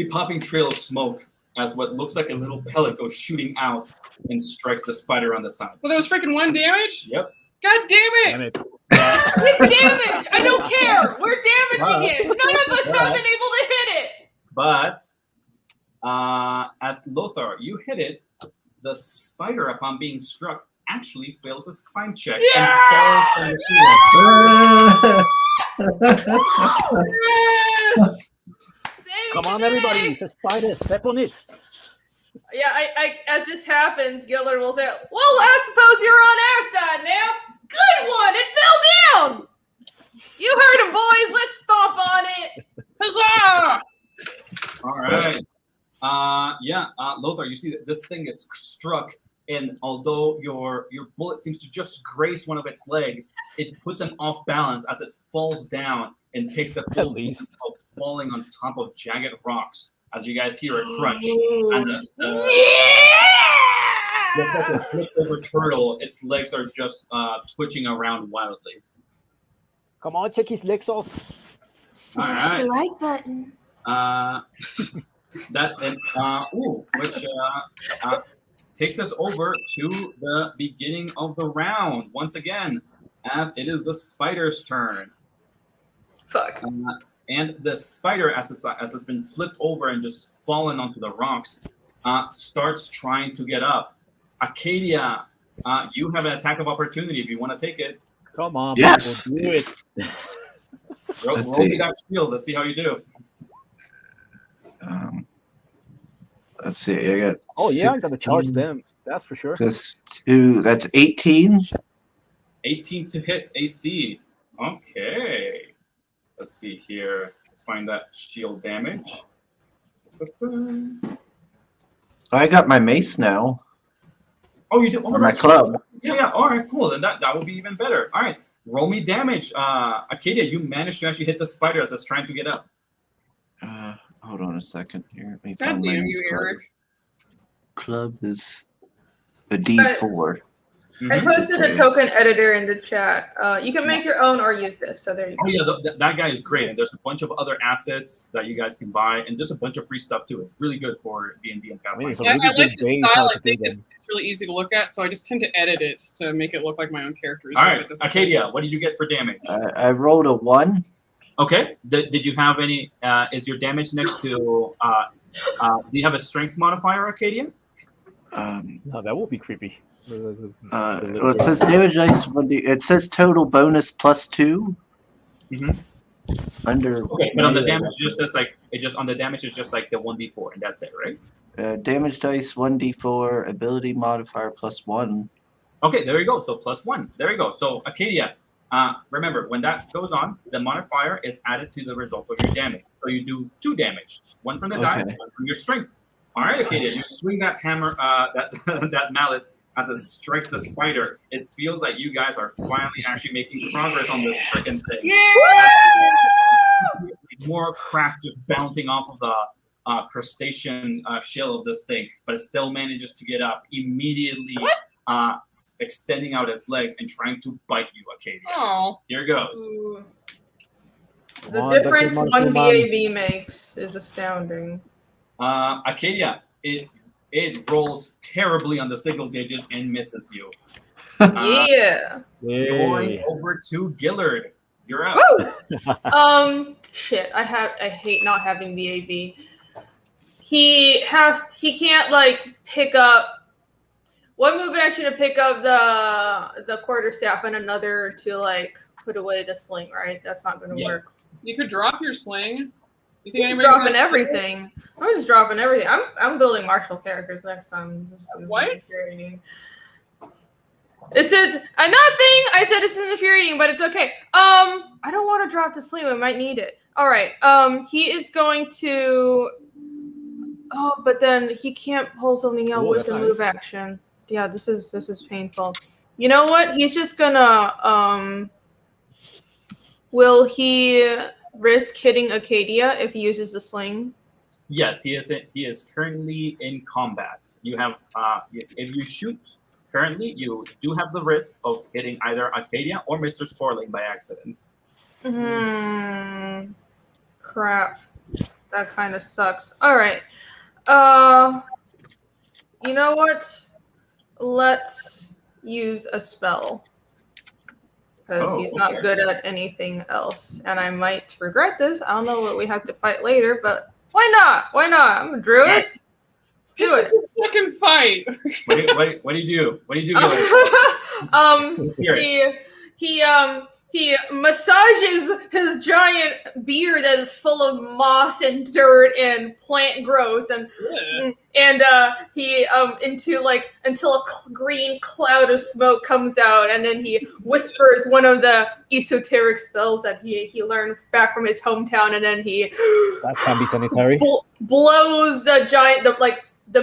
popping trail of smoke as what looks like a little pellet goes shooting out and strikes the spider on the side. Well, that was freaking 1 damage? Yep. God damn Damn it! it. It's damage. I don't care. We're damaging it. None of us have been able to hit it. But as Lothar, you hit it, the spider, upon being struck, actually fails its climb check and falls from the ceiling. Yes! Come on, everybody. It's a spider. Step on it. Yeah, I as this happens, Gillard will say, well, I suppose you're on our side now. Good one. It fell down. You heard him, boys. Let's stomp on it. Huzzah! All right. Lothar, you see that this thing is struck, and although your bullet seems to just grace one of its legs, it puts him off balance as it falls down and takes the full least. of falling on top of jagged rocks. As you guys hear a crunch, Ooh. and looks like a flipped over turtle. Its legs are just twitching around wildly. Come on, take his legs off. Smash the like button. Which takes us over to the beginning of the round once again, as it is the spider's turn. Fuck. And the spider, as it's been flipped over and just fallen onto the rocks, starts trying to get up. Acadia, you have an attack of opportunity if you want to take it. Come on, Yes. people, do it. Roll me that shield. Let's see how you do. Let's see. I got. Oh, yeah, I got to charge 16. them. That's for sure. That's 18. 18 to hit AC. Okay. Let's see here. Let's find that shield damage. I got my mace now. Oh, you do? Oh, Or my that's club. cool. Yeah. All right, cool. Then that will be even better. All right. Roll me damage. Acadia, you managed to actually hit the spider as it's trying to get up. Hold on a second here. Let me God find my damn you, club. Eric. Club is a D4. I Mhm. posted a token editor in the chat. You can make your own or use this. So there you go. Oh yeah, that guy is great, and there's a bunch of other assets that you guys can buy, and there's a bunch of free stuff too. It's really good for D&D and I mean, Pathfinder. it's a Yeah, really I like good the base style. how I to do think them. it's really easy to look at, so I just tend to edit it to make it look like my own characters. All so right, it doesn't- Acadia, what did you get for damage? I rolled a 1. Okay. Did you have any? Is your damage next to? Do you have a strength modifier, Acadia? No, that would be creepy. Well, it says damage dice 1d. It says total bonus +2. Mhm. Under Okay, but on the damage, it just says like it just on the damage is just like the 1d4, and that's it, right? damage dice 1d4, ability modifier +1. Okay, there you go. So +1. There you go. So Acadia, remember when that goes on, the modifier is added to the result of your damage. So you do 2 damage, 1 from the die, Okay. 1 from your strength. All right, Acadia, you swing that hammer, that that mallet as it strikes the spider. It feels like you guys are finally actually making progress on this freaking thing. Yeah! More crap just bouncing off of the crustacean shell of this thing, but it still manages to get up immediately. Extending out its legs and trying to bite you, Acadia. Oh. Here goes. Ooh. The Come on, that's difference your one monster, BAV makes is astounding. Acadia, it rolls terribly on the single digits and misses you. Yeah. Going Yay. over to Gillard. You're up. Woo! Shit. I hate not having BAV. He can't like pick up one move action to pick up the quarterstaff and another to like put away the sling, right? That's not gonna Yeah. work. You could drop your sling. You think I'm just anybody's dropping gonna- everything. I'm just dropping everything. I'm building martial characters next time. This is What? infuriating. This is nothing. I said this is infuriating, but it's okay. I don't want to drop the sleeve. I might need it. All right. He is going to. Oh, but then he can't pull something out Oh, with that's a nice. move action. Yeah, this is painful. You know what? He's just gonna. Will he risk hitting Acadia if he uses the sling? Yes, he is currently in combat. You have if you shoot currently, you do have the risk of hitting either Acadia or Mr. Sporling by accident. Crap. That kind of sucks. All right. You know what? Let's use a spell. Because he's not good at anything else. And I might regret this. I don't know what we have to fight later, but why not? Why not? I'm a druid. Right. Let's do This it. is the second fight. What do you do? What do you do, Gilly? He massages his giant beard that is full of moss and dirt and plant growth, and he until a green cloud of smoke comes out, and then he whispers one of the esoteric spells that he learned back from his hometown, and then he That can be sanitary. blows the giant the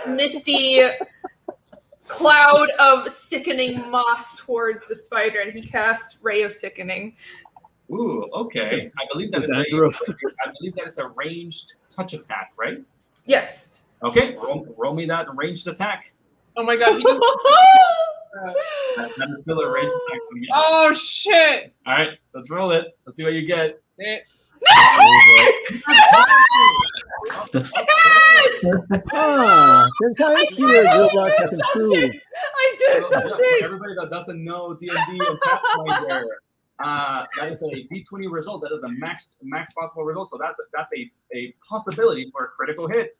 misty cloud of sickening moss towards the spider, and he casts Ray of Sickening. Ooh, okay. I believe that is a ranged touch attack, right? Yes. Okay, roll me that ranged attack. Oh my god, he just That is still a ranged attack. So yes. Oh shit! All right, let's roll it. Let's see what you get. Since I'm here, good luck has improved. I do For something. everybody that doesn't know D&D and Pathfinder, that is a D20 result. That is a max possible result. So that's a possibility for a critical hit.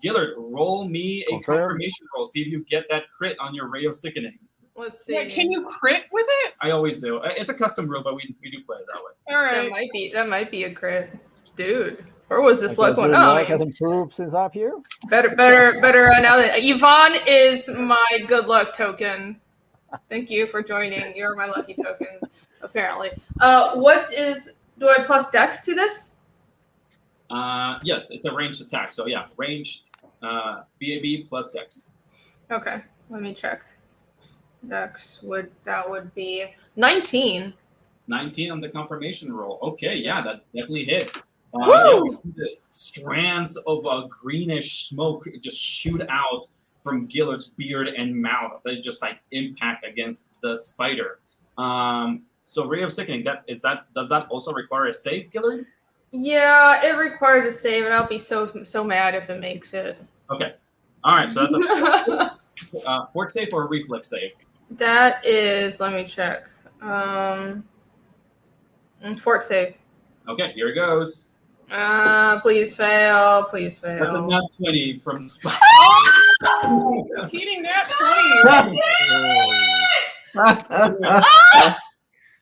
Gillard, roll me a confirmation roll. See if you get that crit on your Ray of Sickening. Let's see. Yeah, can you crit with it? I always do. It's a custom rule, but we do play it that way. All right. That might be a crit, dude. Or was this I luck guess one? your Oh, luck has improved since I'm here. better now that Yvonne is my good luck token. Thank you for joining. You're my lucky token, apparently. Do I plus dex to this? Yes, it's a ranged attack. So yeah, ranged BAB plus dex. Okay, let me check. Dex would be 19. 19 on the confirmation roll. Okay, yeah, that definitely hits. Woo! Yeah, we see this strands of greenish smoke just shoot out from Gillard's beard and mouth. They just impact against the spider. So Ray of Sickening, does that also require a save, Gillard? Yeah, it required a save, and I'll be so mad if it makes it. Okay. All right, so that's a fort save or a reflex save? That is, let me check. Fort save. Okay, here it goes. Please fail. Please fail. That's a nat 20 from the spider. Cheating nat 20.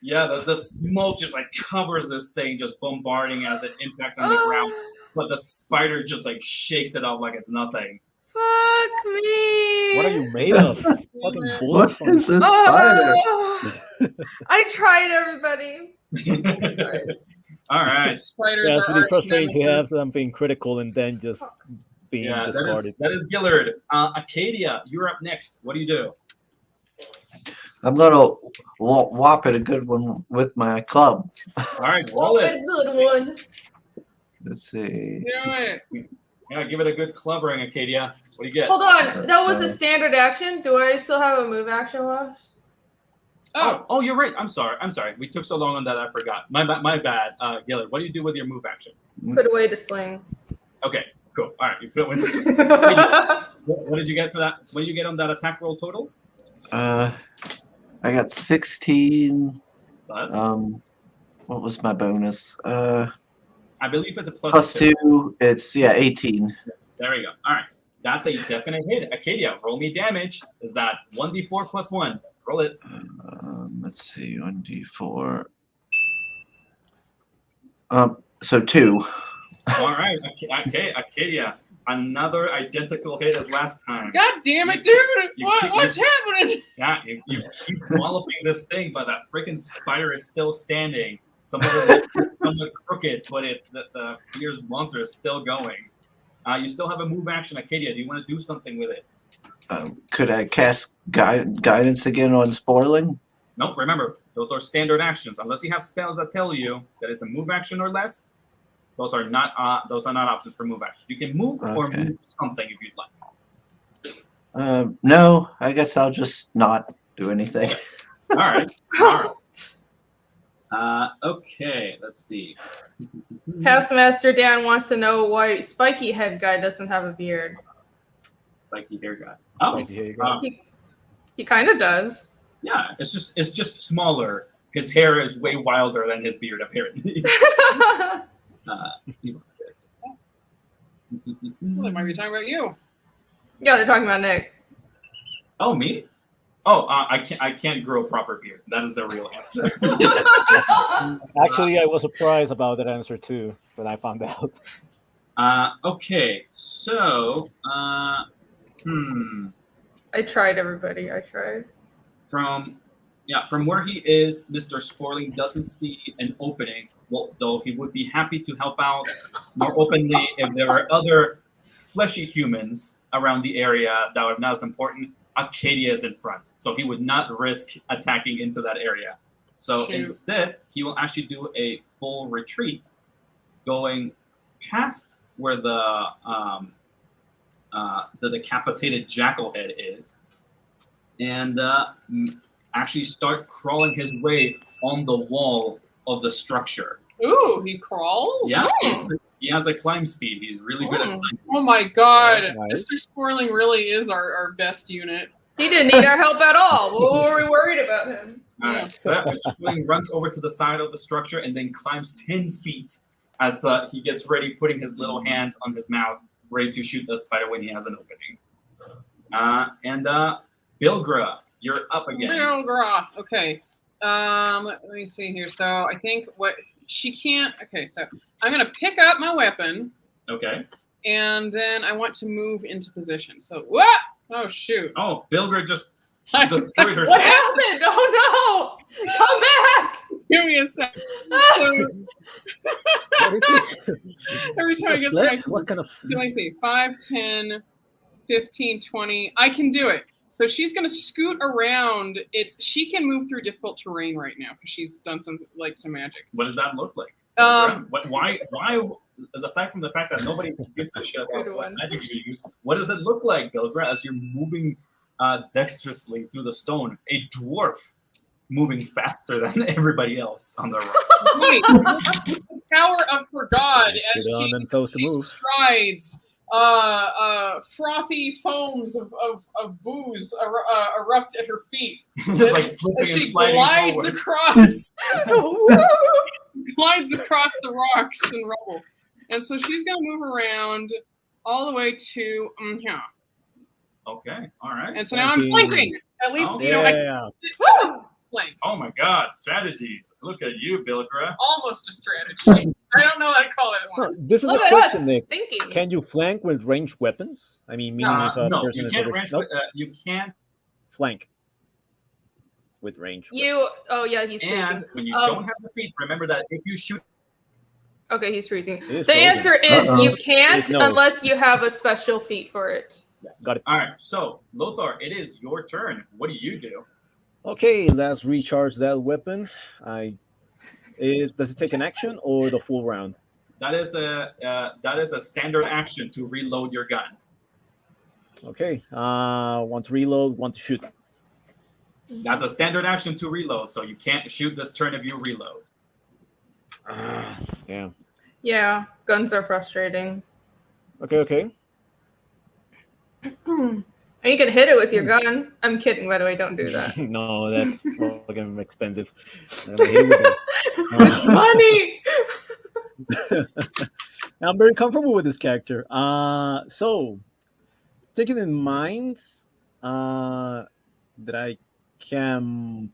Yeah, the smoke just covers this thing, just bombarding as it impacts on the ground. But the spider just shakes it off like it's nothing. Fuck me. What are you made of? Fucking bullets. What is this spider? I tried, everybody. All right. Spiders Yeah, it's are really arch frustrating to have nemesis. something critical and then just being discarded. that is Gillard. Acadia, you're up next. What do you do? I'm gonna whop it a good one with my club. All right, roll it. Good one. Let's see. Do it. Yeah, give it a good clubbering, Acadia. What do you get? Hold on. That was a standard action. Do I still have a move action left? Oh, you're right. I'm sorry. We took so long on that, I forgot. My bad. Gillard, what do you do with your move action? Put away the sling. Okay, cool. All right, you put it with. What did you get for that? What did you get on that attack roll total? I got 16. Plus. What was my bonus? I believe it's a Plus 2. It's 18. There we go. All right, that's a definite hit. Acadia, roll me damage. Is that 1d4 plus 1? Roll it. Let's see, 1d4. So 2. All right, okay, Acadia, another identical hit as last time. God damn it, dude! What's you- happening? Yeah, you keep walloping this thing, but that freaking spider is still standing. Some of it is somewhat crooked, but it's the fierce monster is still going. You still have a move action, Acadia. Do you want to do something with it? Could I cast guidance again on spoiling? No, remember, those are standard actions. Unless you have spells that tell you that it's a move action or less, those are not options for move actions. You can move or Okay. move something if you'd like. No, I guess I'll just not do anything. All right. Okay, let's see. Past Master Dan wants to know why Spiky Head Guy doesn't have a beard. Spiky hair guy. Oh, Like, here you go. He kind of does. yeah. It's just smaller. His hair is way wilder than his beard, apparently. He looks good. Well, they might be talking about you. Yeah, they're talking about Nick. Oh, me? Oh, I can't grow a proper beard. That is the real answer. Actually, I was surprised about that answer too when I found out. Okay, so I tried, everybody. I tried. from where he is, Mr. Sporling doesn't see an opening. Well, though he would be happy to help out more openly if there were other fleshy humans around the area that are not as important. Acadia is in front, so he would not risk attacking into that area. So Shoot. instead, he will actually do a full retreat, going past where the decapitated jackal head is, and actually start crawling his way on the wall of the structure. Ooh, he crawls? Yeah, Hmm. he has a climb speed. He's really good at climbing. Oh my god. That's nice. Mr. Sporling really is our best unit. He didn't need our help at all. What were we worried about him? All right, so Mr. Sporling runs over to the side of the structure and then climbs 10 feet as he gets ready, putting his little hands on his mouth, ready to shoot the spider when he has an opening. And Bilgra, you're up again. Bilgra. Okay. Let me see here. So I think what she can't. Okay, so I'm gonna pick up my weapon, Okay. and then I want to move into position. So what? Oh shoot! Oh, Bilgra just destroyed What herself. happened? Oh no! Come back! Give me a sec. So, What is this? every time I get Flex? some, What kind of? let me see. 5, 10, 15, 20. I can do it. So she's gonna scoot around. She can move through difficult terrain right now because she's done some magic. What does that look like? Why? Aside from the fact that nobody gives a shit about Good what one. magic you use, what does it look like, Bilgra, as you're moving dexterously through the stone? A dwarf moving faster than everybody else on the rock. Wait, the power of her god as Get on themselves to she move. strides. Frothy foams of booze erupt at her feet Just like slipping as and she sliding glides forward. across Woo! glides across the rocks and rubble. And so she's gonna move around all the way to here. Okay, all right. And so now I'm Flanking. flanking. At least Oh. you know I Yeah. can flank. Oh my God, strategies! Look at you, Bilgra. Almost a strategy. I don't know what I call it. Huh, this is Look a at question, us Nick. thinking. Can you flank with ranged weapons? I mean, meaning if a No, person you is can't over, range. nope, You can't. flank with range. Oh yeah, he's freezing. And when you don't have the feet, remember that if you shoot, Okay, he's freezing. It is The frozen. answer is Uh-oh. you can't No. unless you have a special feat for it. Got it. all right. So Lothar, it is your turn. What do you do? Okay, let's recharge that weapon. Does it take an action or the full round? That is a standard action to reload your gun. Okay, want to reload, want to shoot. That's a standard action to reload, so you can't shoot this turn if you reload. Yeah. Yeah, guns are frustrating. Okay. And you can hit it with your gun. I'm kidding, by the way. Don't do that. No, that's fucking expensive. Here we go. It's money. I'm very comfortable with this character. So taking in mind that I can.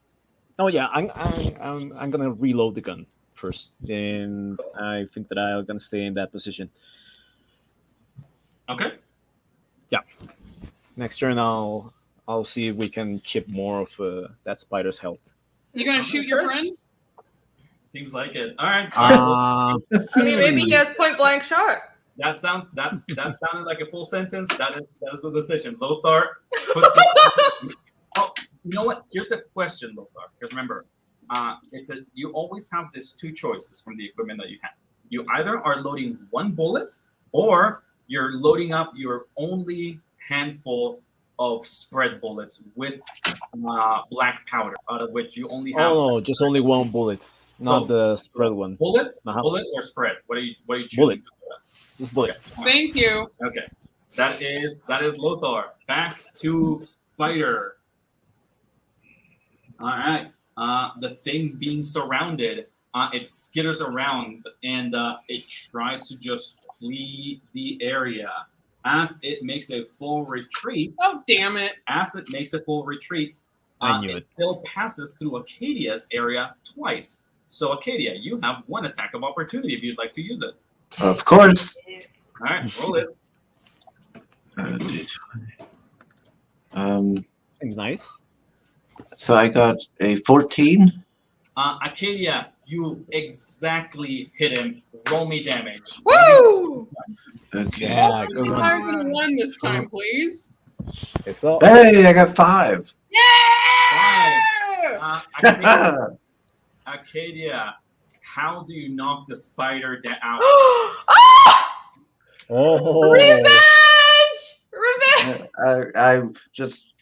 Oh yeah, I'm gonna reload the gun first, and I think that I'm gonna stay in that position. Okay. Next turn, I'll see if we can chip more of that spider's health. You gonna shoot your friends? Seems like it. All right. I mean, maybe he has point blank shot. That sounded like a full sentence. That is the decision. Lothar puts oh, you know what? Here's the question, Lothar. Because remember, you always have these two choices from the equipment that you have. You either are loading one bullet, or you're loading up your only handful of spread bullets with black powder, out of which you only have. Oh, just only one bullet. Not So, the spread one. Bullet, Uh-huh. bullet or spread? What are you choosing? Bullet. Just bullet. Thank you. Okay. That is Lothar. Back to Spider. All right. The thing being surrounded, it skitters around and it tries to just flee the area. As it makes a full retreat, Oh, damn it. I knew it it. still passes through Acadia's area twice. So Acadia, you have one attack of opportunity if you'd like to use it. Of course. All right, roll it. Seems nice. So I got a 14. Acadia, you exactly hit him. Roll me damage. Woo! Okay. Yeah, Also, good one. higher than 1 this time, please. Okay, so Hey, I got 5. Acadia, Acadia, how do you knock the spider out? oh, Revenge! I just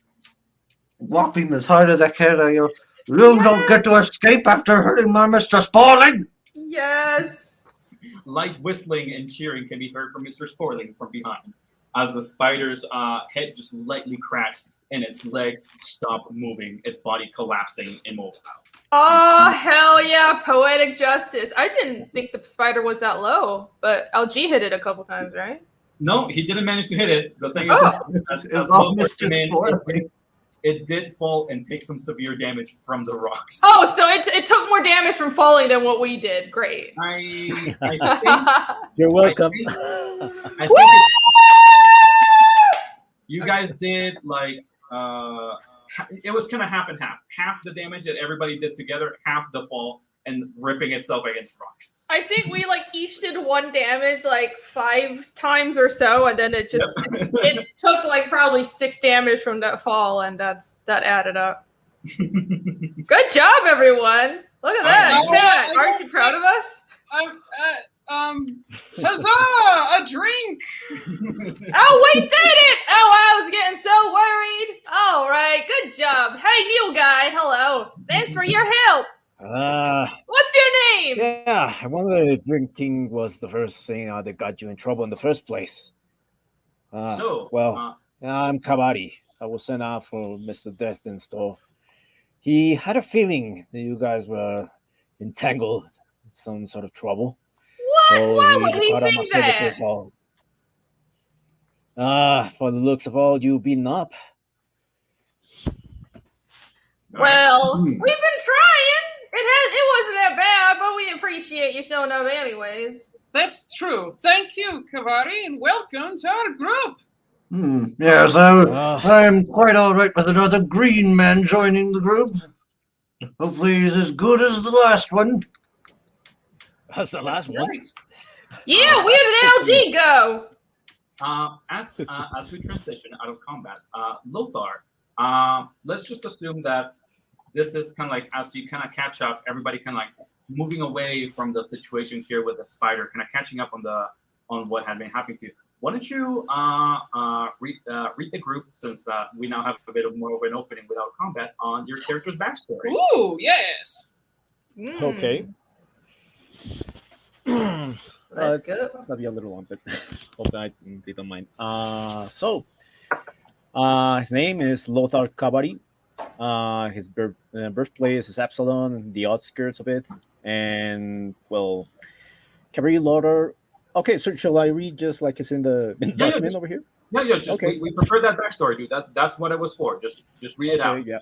whop him as hard as I can. I go, you don't get to escape after hurting my Mr. Spaulding. Yes. Light whistling and cheering can be heard from Mr. Sporling from behind as the spider's head just lightly cracks and its legs stop moving, its body collapsing immobile. Oh, hell yeah. Poetic justice. I didn't think the spider was that low, but LG hit it a couple times, right? No, he didn't manage to hit it. The thing is, It's all Lothar Mr. came in, Sporling. it did fall and take some severe damage from the rocks. Oh, so it took more damage from falling than what we did. Great. I think you're welcome. I think you guys did like it was kind of half and half. Half the damage that everybody did together, half the fall and ripping itself against rocks. I think we like each did 1 damage like 5 times or so, and then it just it took like probably 6 damage from that fall, and that added up. Good job, everyone! Look at that, chat. Aren't you proud of us? Huzzah! A drink! Oh, we did it! Oh, I was getting so worried. All right, good job. Hey, new guy, hello. Thanks for your help. What's your name? Yeah, I wonder if drinking was the first thing that got you in trouble in the first place. I'm Kabari. I was sent out for Mr. Destin's store. He had a feeling that you guys were entangled in some sort of trouble. What? So Why would he caught on my think that? services all. For the looks of all, you beaten up. Well, we've been trying. It wasn't that bad, but we appreciate you showing up anyways. That's true. Thank you, Kavari, and welcome to our group. Yes, I'm quite all right with another green man joining the group. Hopefully he's as good as the last one. That's the last one. Right. Yeah, where did LG go? As we transition out of combat, Lothar, let's just assume that this is kind of like as you kind of catch up, everybody kind of like moving away from the situation here with the spider, kind of catching up on what had been happening to you. Why don't you read the group, since we now have a bit more of an opening without combat, on your character's backstory. Ooh, yes. Okay. That's good. That'll be a little long, but hope that they don't mind. His name is Lothar Kabari. His birthplace is Absalon, the outskirts of it. And, well, Kabari Lothar. Okay, so shall I read just like it's in the document over here? Yeah, just Okay. we prefer that backstory, dude. That's what it was for. Just read it out. Yeah.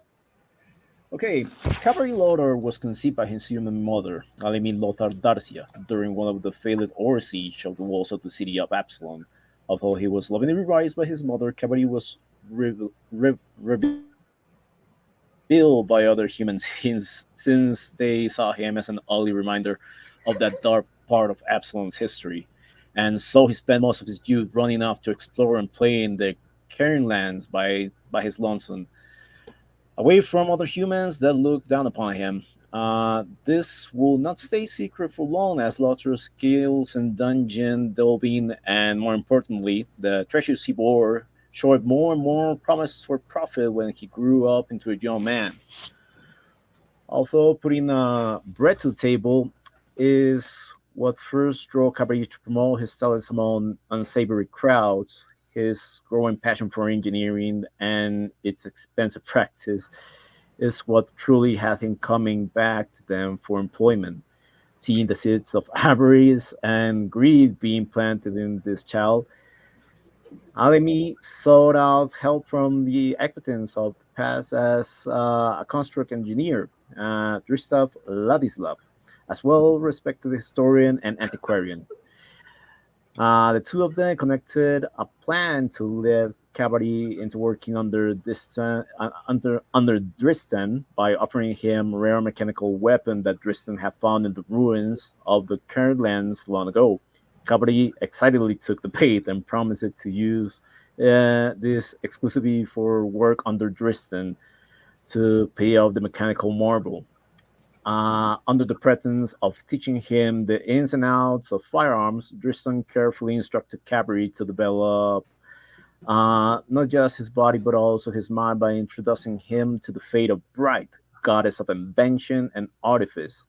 Okay, Kabari Lothar was conceived by his human mother, Alimi Lothar Darcia, during one of the failed Ore siege of the walls of the city of Absalon. Although he was lovingly raised by his mother, Kabari was revealed by other humans since they saw him as an ugly reminder of that dark part of Absalon's history. And so he spent most of his youth running off to explore and play in the Cairn lands by his lonesome, away from other humans that looked down upon him. This will not stay secret for long, as Lothar's skills in dungeon delving and, more importantly, the treasures he bore showed more and more promise for profit when he grew up into a young man. Although putting bread to the table is what first drove Cabrera to promote his talents among unsavory crowds, his growing passion for engineering and its expensive practice is what truly had him coming back to them for employment. Seeing the seeds of avarice and greed being planted in this child, Alemi sought out help from the acquaintance of the past as a construct engineer, Dristav Ladislav, as well respected historian and antiquarian. The two of them connected a plan to lift Cavalry into working under Dristan by offering him a rare mechanical weapon that Dristan had found in the ruins of the current lands long ago. Cavalry excitedly took the bait and promised it to use this exclusively for work under Dristan to pay off the mechanical marble under the pretense of teaching him the ins and outs of firearms, Driston carefully instructed Cabri to develop not just his body but also his mind by introducing him to the fate of Bright, goddess of invention and artifice.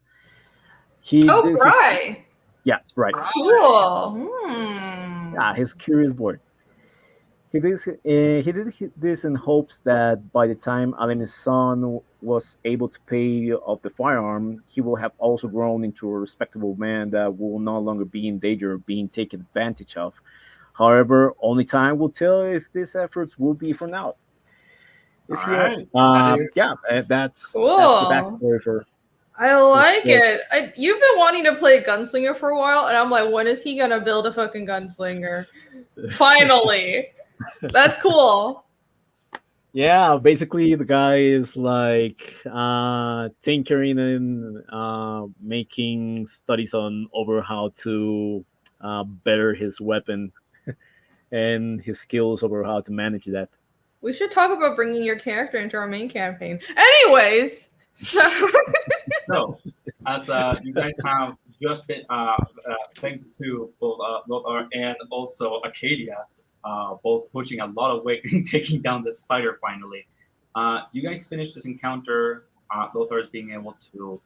He Oh, did his, right. yeah, right. Cool. His curious boy. He did this in hopes that by the time Alemi's son was able to pay off the firearm, he will have also grown into a respectable man that will no longer be in danger of being taken advantage of. However, only time will tell if these efforts will be for now. Is All here? right. That is- That's the Cool. backstory for. I like It's, it. You've been wanting to play gunslinger for a while, and I'm like, when is he gonna build a fucking gunslinger? Finally. That's cool. Yeah, basically the guy is like tinkering and making studies on over how to better his weapon and his skills over how to manage that. We should talk about bringing your character into our main campaign. Anyways, so So, as you guys have just been, thanks to both Lothar and also Acadia, both pushing a lot of weight and taking down the spider finally. You guys finished this encounter. Lothar is being able to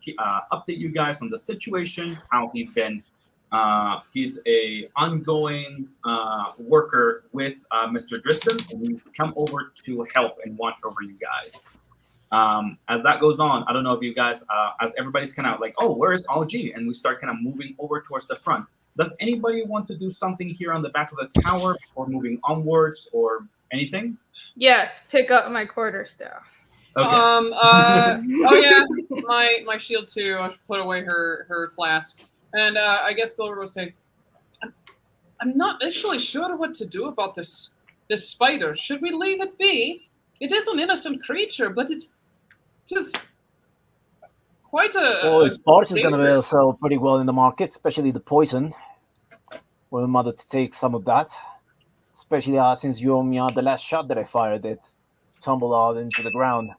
update you guys on the situation, how he's been. He's a ongoing worker with Mr. Driston, and he's come over to help and watch over you guys. As that goes on, I don't know if you guys, as everybody's kind of like, oh, where is OG? And we start kind of moving over towards the front. Does anybody want to do something here on the back of the tower before moving onwards or anything? yes, pick up my quarterstaff. Okay. Oh yeah, my shield too. I should put away her flask. And I guess Bill will say, I'm not actually sure what to do about this spider. Should we leave it be? It is an innocent creature, but it is quite a. Well, his parts is danger. going to sell pretty well in the market, especially the poison. We're mother to take some of that, especially since you owe me out the last shot that I fired that tumbled out into the ground.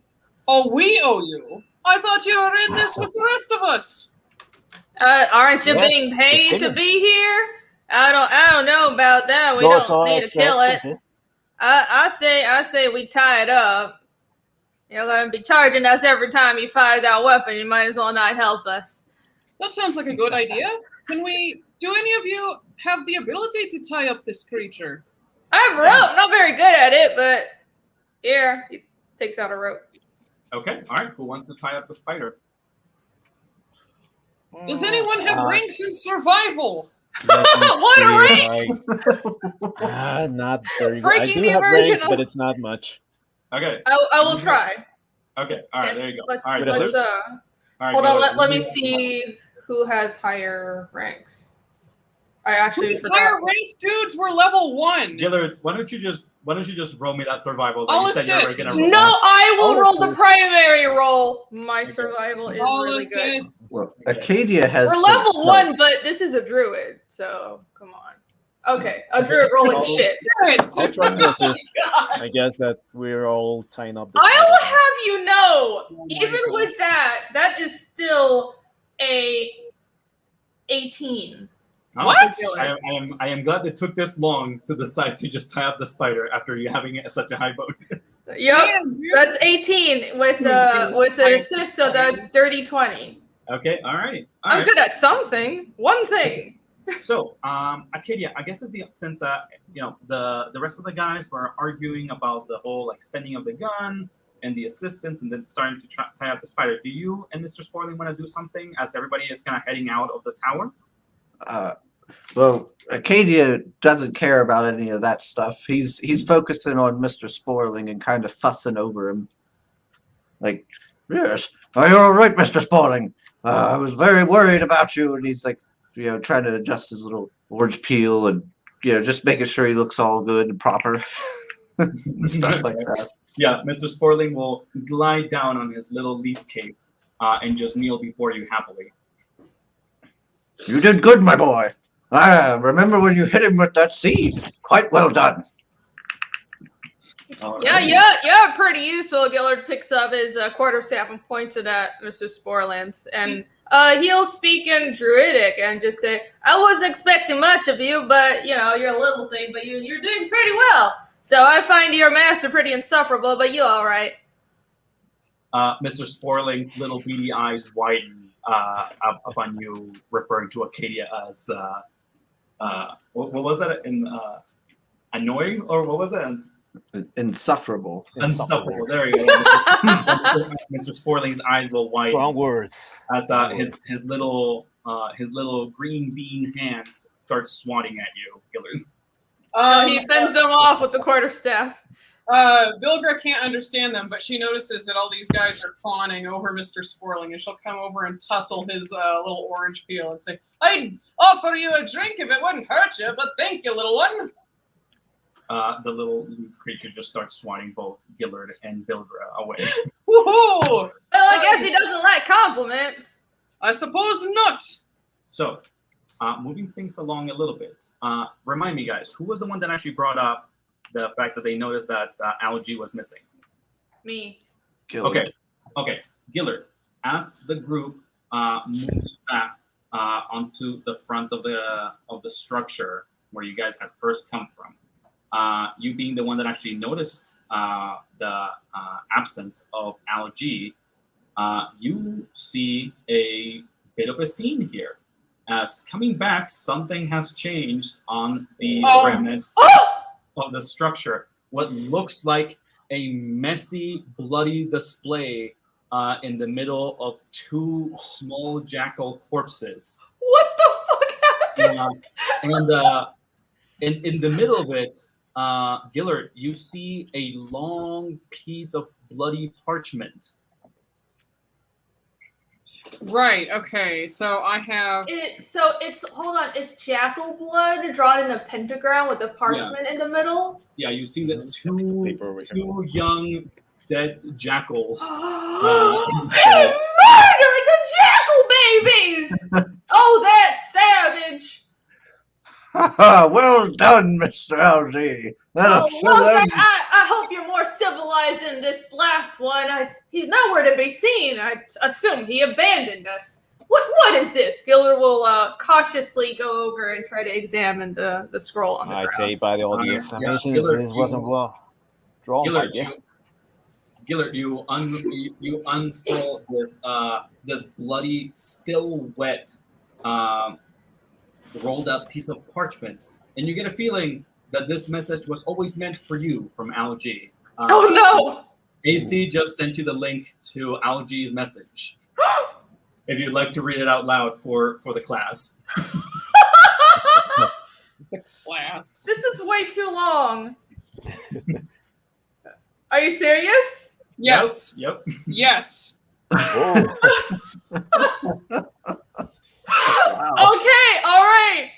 Oh, we owe you. I thought you were in this with the rest of us. Aren't you Yes, being paid to continue. be here? I don't know about that. We Those don't are need to extra kill it. expenses. I say we tie it up. You're gonna be charging us every time you fire that weapon. You might as well not help us. That sounds like a good idea. Can we? Do any of you have the ability to tie up this creature? I have a rope. Not very good at it, but here he takes out a rope. Okay. All right. Who wants to tie up the spider? Does anyone have ranks in survival? What a rank! Not very good. I Breaking do the have immersion ranks, of- but it's not much. Okay. I will try. Okay. All right. There you go. Let's All right. let's All right, hold on. go. Let me see who has higher ranks. I actually These forgot. higher ranked dudes were level 1. Gillard, why don't you just roll me that survival that I'll you said you were assist. gonna roll? No, I will Oh, roll the please. primary roll. My survival is I'll really good. assist. Well, Acadia has. We're some- level no, 1, but this is a druid, so come on. Okay, a druid rolling I'll- shit. I'll try to assist. God. I guess that we're all tying up. The I'll spider. have you know, Oh my even God. with that is still a 18. What? I am glad it took this long to decide to just tie up the spider after you having such a high bonus. Yep, Damn, dude. that's 18 with an assist, so that's dirty 20. Okay, all right. I'm good at something. One thing. So, Acadia, I guess since the rest of the guys were arguing about the whole like spending of the gun and the assistance, and then starting to tie up the spider. Do you and Mr. Spoiling want to do something as everybody is kind of heading out of the tower? Well, Acadia doesn't care about any of that stuff. He's focusing on Mr. Spoiling and kind of fussing over him. Like, yes, are you all right, Mr. Spoiling? I was very worried about you. And he's like, trying to adjust his little orange peel and, just making sure he looks all good and proper. Stuff like that. Yeah, Mr. Spoiling will glide down on his little leaf cape and just kneel before you happily. You did good, my boy. Remember when you hit him with that seed? Quite well done. Yeah, pretty useful. Gillard picks up his quarterstaff and points it at Mr. Sporlance, and he'll speak in Druidic and just say, I wasn't expecting much of you, but, you're a little thing, but you're doing pretty well. So I find your master pretty insufferable, but you all right. Mr. Sporling's little beady eyes widen upon you referring to Acadia as, what was that? Annoying? Or what was that? Insufferable. Insufferable. There you go. Mr. Sporling's eyes will widen. Wrong words. As his little green bean hands start swatting at you, Gillard. He fends them off with the quarterstaff. Bilgra can't understand them, but she notices that all these guys are fawning over Mr. Sporling, and she'll come over and tussle his little orange peel and say, I'd offer you a drink if it wouldn't hurt you, but thank you, little one. The little leaf creature just starts swatting both Gillard and Bilgra away. Woohoo! Well, I guess he doesn't like compliments. I suppose not. So, moving things along a little bit. Remind me, guys, who was the one that actually brought up the fact that they noticed that Algae was missing? Me. Gillard. Okay. Gillard, as the group moves back onto the front of the structure where you guys had first come from, you being the one that actually noticed the absence of Algae, you see a bit of a scene here. As coming back, something has changed on the remnants of the structure. What looks like a messy, bloody display in the middle of two small jackal corpses. What the fuck happened? And in the middle of it, Gillard, you see a long piece of bloody parchment. Right, okay, so I have... It's jackal blood drawn in a pentagram with a parchment in the middle? Yeah, you see that two young dead jackals. He murdered the jackal babies! Oh, that savage! Well done, Mr. Algae. I hope you're more civilized than this last one. He's nowhere to be seen. I assume he abandoned us. What is this? Gillard will cautiously go over and try to examine the scroll on the ground. I say by all the explanations, Gillard, this wasn't well drawn. Gillard, you unfold this bloody, still wet, rolled up piece of parchment, and you get a feeling that this message was always meant for you from Algae. Oh no! AC just sent you the link to Algae's message. If you'd like to read it out loud for the class. The class. This is way too long. Are you serious? Yes. Yep. Yes. Oh. Wow. Okay, all right.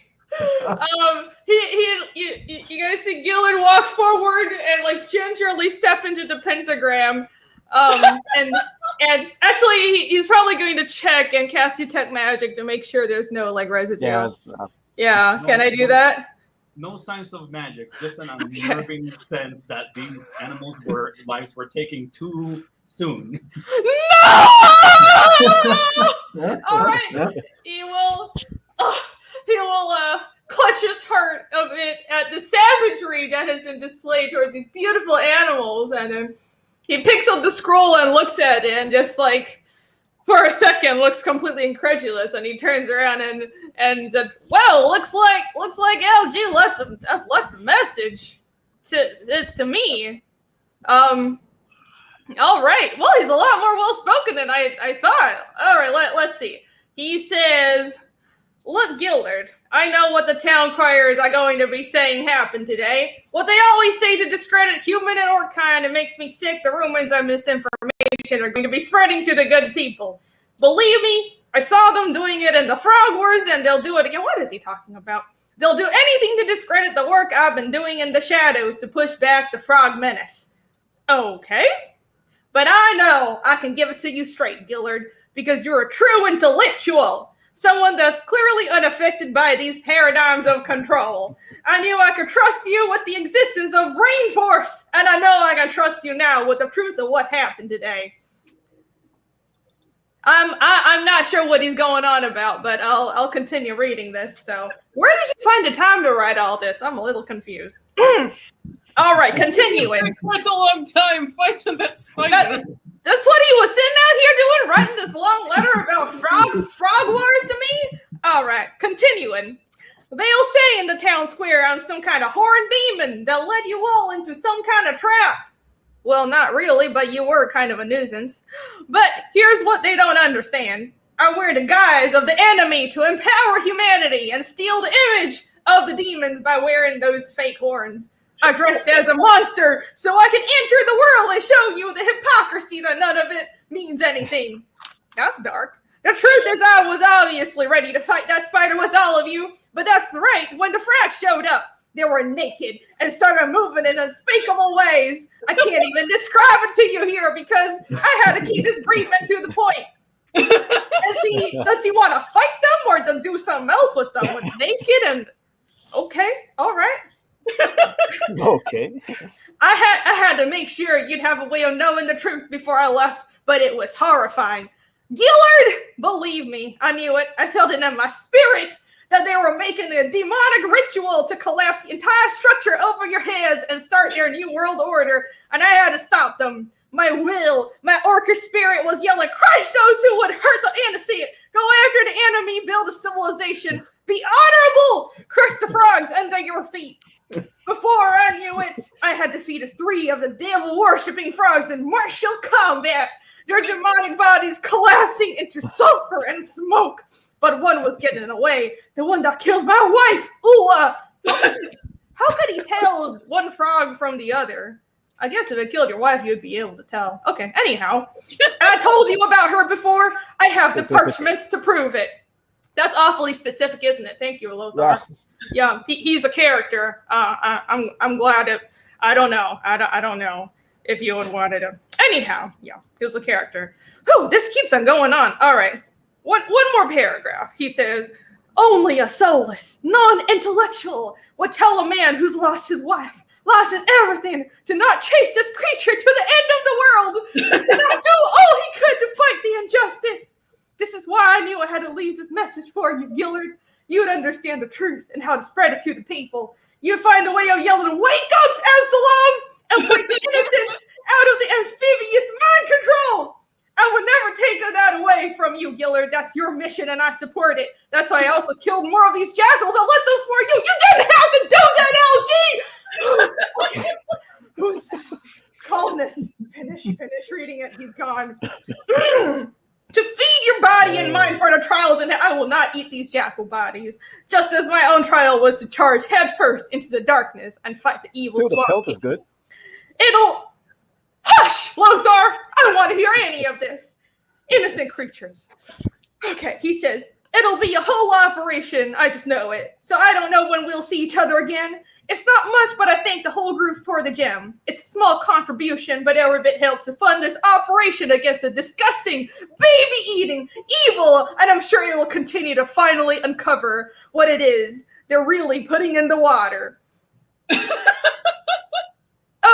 You guys see Gillard walk forward and like gingerly step into the pentagram. And actually he's probably going to check and cast detect magic to make sure there's no like residue. Yeah, can I do that? No signs of magic, just an unnerving sense that these animals' lives were taking too soon. No! All right. He will will clutch his heart a bit at the savagery that has been displayed towards these beautiful animals, and he picks up the scroll and looks at it, and just like for a second looks completely incredulous, and he turns around and said, "Well, looks like LG left a message to me. All right. Well, he's a lot more well-spoken than I thought. All right, let's see. He says, look, Gillard, I know what the town criers are going to be saying happened today. What they always say to discredit human and orc kind, it makes me sick. The rumors of misinformation are going to be spreading to the good people. Believe me, I saw them doing it in the Frog Wars, and they'll do it again." What is he talking about? "They'll do anything to discredit the work I've been doing in the shadows to push back the frog menace." Okay. But I know I can give it to you straight, Gillard, because you're a true intellectual. Someone that's clearly unaffected by these paradigms of control. I knew I could trust you with the existence of brain force, and I know I can trust you now with the truth of what happened today. I'm not sure what he's going on about, but I'll continue reading this. So, where did you find the time to write all this? I'm a little confused. All right, continuing. That's a long time fighting that spider. That's what he was sitting out here doing, writing this long letter about frog wars to me? All right, continuing. They'll say in the town square I'm some kind of horned demon that led you all into some kind of trap. Well, not really, but you were kind of a nuisance. But here's what they don't understand. I wear the guise of the enemy to empower humanity and steal the image of the demons by wearing those fake horns. I dress as a monster so I can enter the world and show you the hypocrisy that none of it means anything. That's dark. The truth is I was obviously ready to fight that spider with all of you, but that's right, when the frags showed up, they were naked and started moving in unspeakable ways. I can't even describe it to you here because I had to keep this brief and to the point. Does he want to fight them or to do something else with them? With naked and okay, all right. Okay. I had to make sure you'd have a way of knowing the truth before I left, but it was horrifying. Gillard, believe me, I knew it. I felt it in my spirit that they were making a demonic ritual to collapse the entire structure over your heads and start their new world order, and I had to stop them. My orcish spirit was yelling, crush those who would hurt the innocent, go after the enemy, build a civilization, be honorable, crush the frogs under your feet. Before I knew it, I had defeated 3 of the devil-worshipping frogs in martial combat, their demonic bodies collapsing into sulfur and smoke. But one was getting away, the one that killed my wife, Ula. How could he tell one frog from the other? I guess if it killed your wife, you'd be able to tell. Okay, anyhow, I told you about her before. I have the parchments to prove it. That's awfully specific, isn't it? Thank you, Lothar. Yeah, he's a character. I'm glad it. I don't know. I don't know if you would wanted him. Anyhow, yeah, he was a character. Whew, this keeps on going on. All right, one more paragraph. He says, only a soulless, non-intellectual would tell a man who's lost his wife, lost his everything, to not chase this creature to the end of the world, to not do all he could to fight the injustice. This is why I knew I had to leave this message for you, Gillard. You'd understand the truth and how to spread it to the people. You'd find a way of yelling, wake up, Absalom, and break the innocents out of the amphibious mind control. I would never take that away from you, Gillard. That's your mission, and I support it. That's why I also killed more of these jackals. I let them for you. You didn't have to do that, LG. Who's calmness? Finish reading it. He's gone. To feed your body and mind for the trials, and I will not eat these jackal bodies. Just as my own trial was to charge headfirst into the darkness and fight the evil swamp. The health is good. Hush, Lothar! I don't want to hear any of this. Innocent creatures. Okay, he says, it'll be a whole operation, I just know it. So I don't know when we'll see each other again. It's not much, but I thank the whole group for the gem. It's a small contribution, but every bit helps to fund this operation against a disgusting, baby-eating evil, and I'm sure it will continue to finally uncover what it is they're really putting in the water.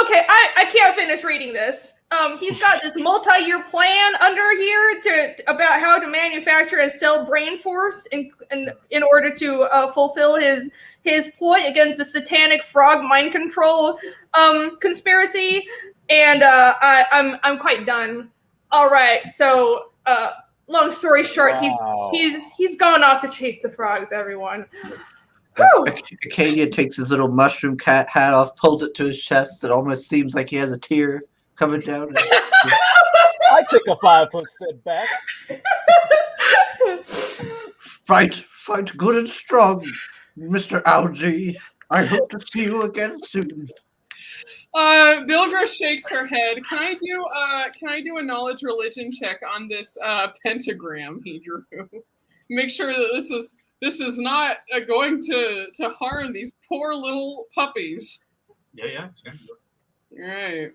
Okay, I can't finish reading this. he's got this multi-year plan under here about how to manufacture and sell brain force in order to fulfill his ploy against the satanic frog mind control conspiracy. And I'm quite done. All right, so long story short, he's gone off to chase the frogs. Everyone. Acadia takes his little mushroom cat hat off, pulls it to his chest. It almost seems like he has a tear coming down. I take a 5-foot step back. Fight good and strong, Mr. Algae. I hope to see you again soon. Bilgra shakes her head. Can I do a knowledge religion check on this pentagram he drew? Make sure that this is not going to harm these poor little puppies. Yeah, sure. All right.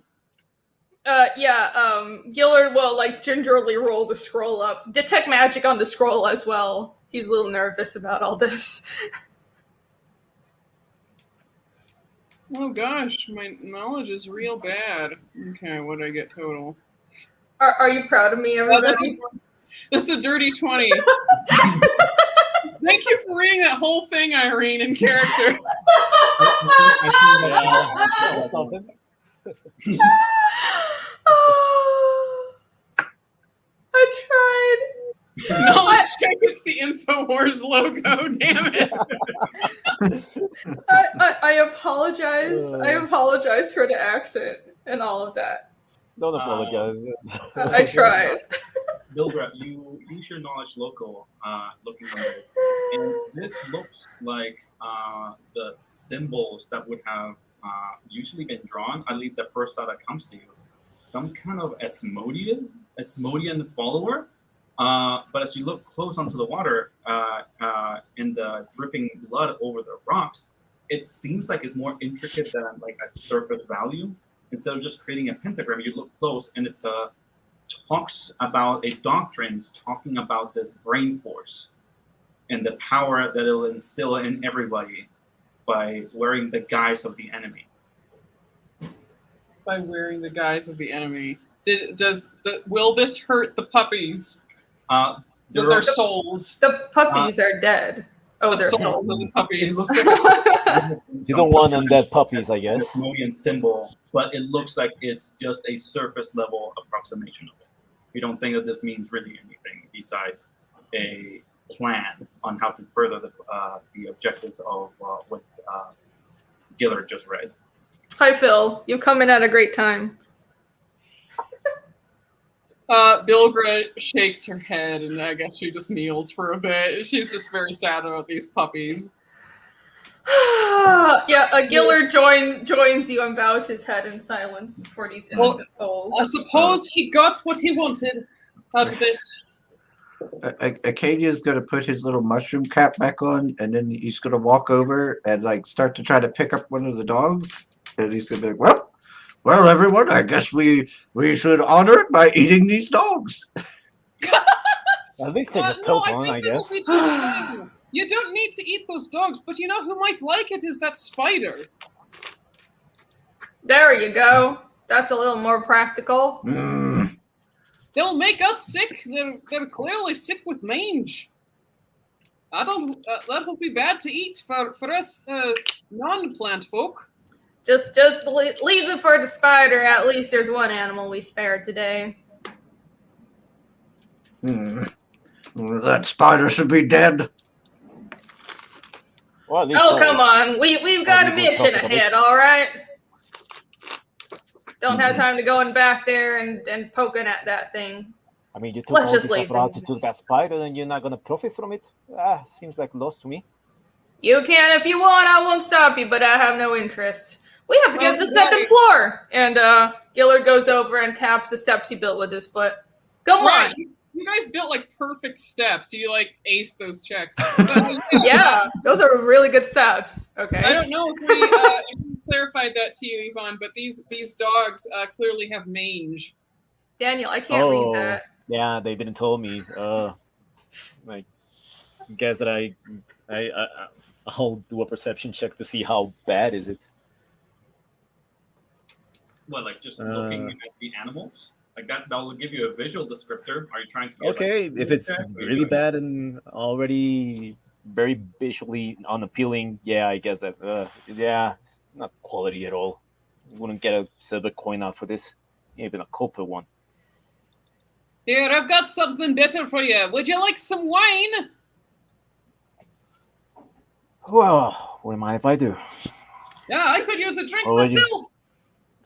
Gillard will gingerly roll the scroll up. Detect magic on the scroll as well. He's a little nervous about all this. Oh gosh, my knowledge is real bad. Okay, what did I get total? Are you proud of me, everybody? That's a dirty 20. Thank you for reading that whole thing, Irene, in character. Something. I tried. Knowledge check is the InfoWars logo, damn it. I apologize. I apologize for the accent and all of that. Don't apologize. I tried. Bilgra, you use your knowledge local looking on this. And this looks like the symbols that would have usually been drawn. I believe the first thought that comes to you. Some kind of Asmodean follower. But as you look close onto the water and the dripping blood over the rocks, it seems like it's more intricate than like a surface value. Instead of just creating a pentagram, you look close and it talks about a doctrine, talking about this brain force and the power that it'll instill in everybody by wearing the guise of the enemy. By wearing the guise of the enemy. Will this hurt the puppies? With their souls. The puppies are dead. Oh, their souls. The puppies. You don't want undead puppies, I guess. Asmodean symbol, but it looks like it's just a surface level approximation of it. We don't think that this means really anything besides a plan on how to further the objectives of what Gillard just read. Hi, Phil. You come in at a great time. Bilgra shakes her head, and I guess she just kneels for a bit. She's just very sad about these puppies. Gillard joins you and bows his head in silence for these innocent souls. I suppose he got what he wanted out of this. Acadia's going to put his little mushroom cap back on, and then he's going to walk over and start to try to pick up one of the dogs. And he's going to be like, well, everyone, I guess we should honor it by eating these dogs. At least take a coat on, I guess. You don't need to eat those dogs, but you know who might like it is that spider. There you go. That's a little more practical. They'll make us sick. They're clearly sick with mange. That will be bad to eat for us non-plant folk. Just leave it for the spider. At least there's one animal we spared today. That spider should be dead. Well, come on. We've got a mission ahead, all right? Don't have time to go in back there and poking at that thing. I mean, you took Let's all just this leave effort out to took that spider, and you're not going to profit from it? Seems like loss to me. You can if you want. I won't stop you, but I have no interest. We have to get to the second floor. And Gillard goes over and taps the steps he built with his foot. Come on. You guys built perfect steps. You aced those checks. Yeah, those are really good steps. Okay. I don't know if we clarified that to you, Yvonne, but these dogs clearly have mange. Daniel, I can't read that. Yeah, they didn't tell me. I guess that I'll do a perception check to see how bad is it. What, like just looking at the animals? Like that will give you a visual descriptor. Are you trying to get, Okay, like, if it's check, or are you really doing- bad and already very visually unappealing, yeah, I guess that, yeah, it's not quality at all. Wouldn't get a silver coin out for this, even a copper one. Here, I've got something better for you. Would you like some wine? Well, what mind if I do? Yeah, I could use a drink What would you- myself.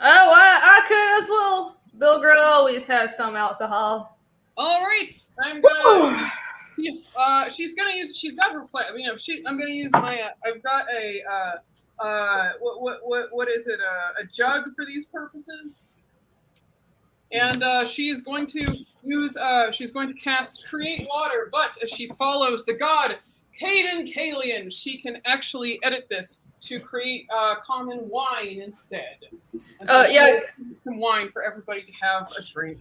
Oh, I could as well. Bill Grill always has some alcohol. All right, I'm gonna. She's gonna use. She's got her. I'm gonna use my. I've got a. What is it? A jug for these purposes. And she's going to use. She's going to cast Create Water, but as she follows the god Caden Kalian, she can actually edit this to create common wine instead. And so Yeah. some wine for everybody to have a drink.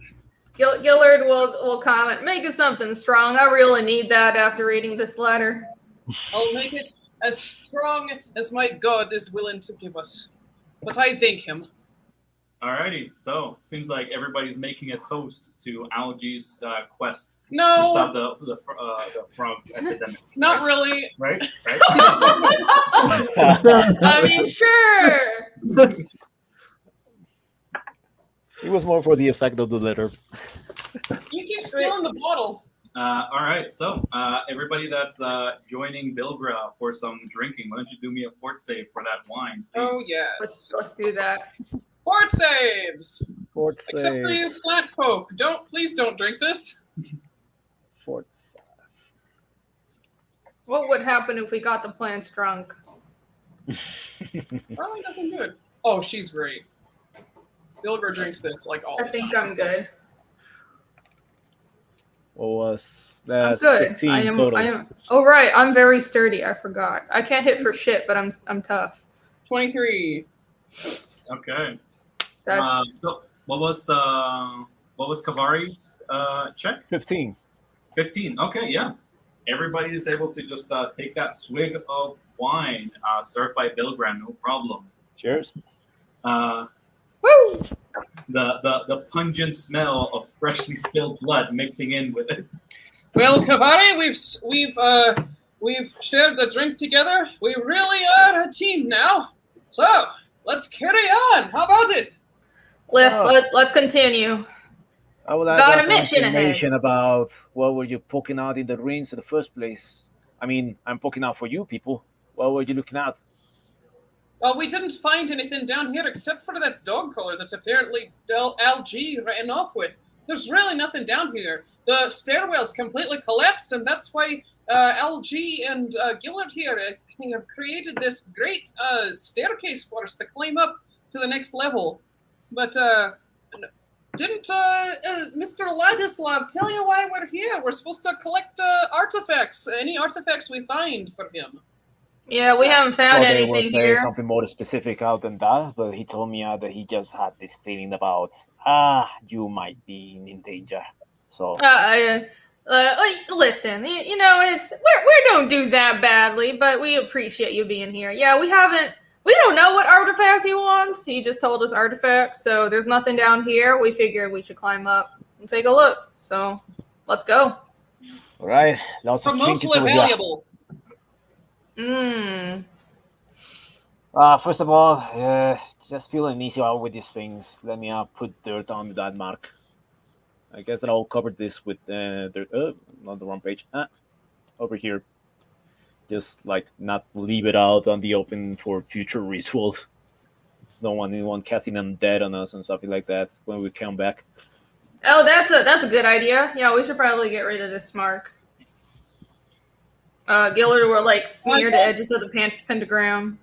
Gillard will comment, make it something strong. I really need that after reading this letter. I'll make it as strong as my god is willing to give us. But I thank him. Alrighty, so it seems like everybody's making a toast to Algae's quest to No, stop the frog epidemic. not really. Right? Right? I mean, sure. It was more for the effect of the letter. You keep stealing the bottle. All right, so everybody that's joining Bilgra for some drinking, why don't you do me a fort save for that wine, please? Oh yes. Let's do that. Fort saves. Fort Except for you flat folk. Please don't drink this. Fort. What would happen if we got the plants drunk? Probably nothing good. Oh, she's great. Bilger drinks this like all I the think time. I'm good. What was I'm that? good. 15 I am. total. I am. Oh right, I'm very sturdy. I forgot. I can't hit for shit, but I'm tough. 23. Okay. That's So what was Kavari's check? 15. 15. Okay, yeah. Everybody is able to just take that swig of wine served by Bilgran, no problem. Cheers. woo. The pungent smell of freshly spilled blood mixing in with it. Well, Kavari, we've shared the drink together. We really are a team now. So let's carry on. How about it? Let's continue. I would like Got to a have mission some ahead. information about what were you poking out in the rings in the first place. I mean, I'm poking out for you people. What were you looking at? Well, we didn't find anything down here except for that dog collar that's apparently LG ran off with. There's really nothing down here. The stairwell's completely collapsed, and that's why LG and Gillard here I think have created this great staircase for us to climb up to the next level. But didn't Mr. Ladislav tell you why we're here? We're supposed to collect artifacts, any artifacts we find for him. Yeah, we haven't found Thought they were anything saying here. something more specific out than that, but he told me that he just had this feeling about, you might be in danger. So Listen, you know, we don't do that badly, but we appreciate you being here. Yeah, we don't know what artifacts he wants. He just told us artifacts, so there's nothing down here. We figured we should climb up and take a look. So let's go. all right, lots of trinkets Mostly over here. valuable. First of all, just feeling easy out with these things. Let me put dirt on that mark. I guess that I'll cover this with dirt. Not the wrong page. Over here. Just like not leave it out on the open for future rituals. Don't want anyone casting undead on us and stuff like that when we come back. Oh, that's a good idea. Yeah, we should probably get rid of this mark. Gillard will smear the edges of the pentagram.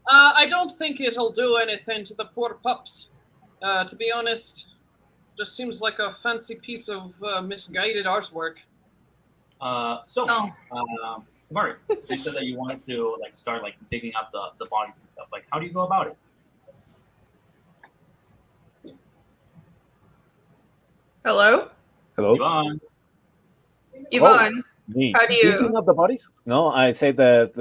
I don't think it'll do anything to the poor pups. To be honest, just seems like a fancy piece of misguided artwork. Murray, you said that you wanted to start digging up the bodies and stuff. How do you go about it? Hello? Yvonne. Yvonne, Me. how do you- Digging up the bodies? No, I say that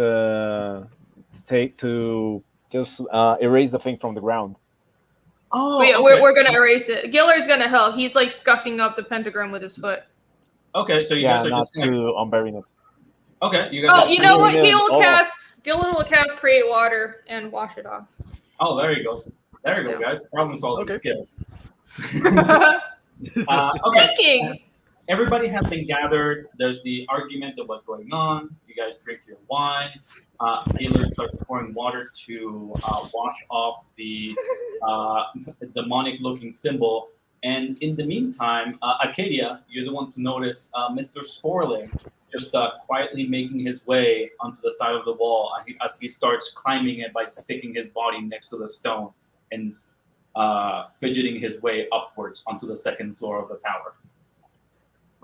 to just erase the thing from the ground. Oh, We're gonna erase it. Gillard's gonna help. He's like scuffing up the pentagram with his foot. Okay, so you Yeah, guys are not just like, to unbury it. okay, you guys. Oh, are you know what? Bring He it will all. cast. Gillard will cast create water and wash it off. Oh, there you go. There you go, guys. Problem solving Okay. skills. Thinking. Okay. Everybody has been gathered. There's the argument of what's going on. You guys drink your wine. Gaylord starts pouring water to wash off the demonic-looking symbol. And in the meantime, Acadia, you're the one to notice Mr. Sporling just quietly making his way onto the side of the wall as he starts climbing it by sticking his body next to the stone and fidgeting his way upwards onto the second floor of the tower.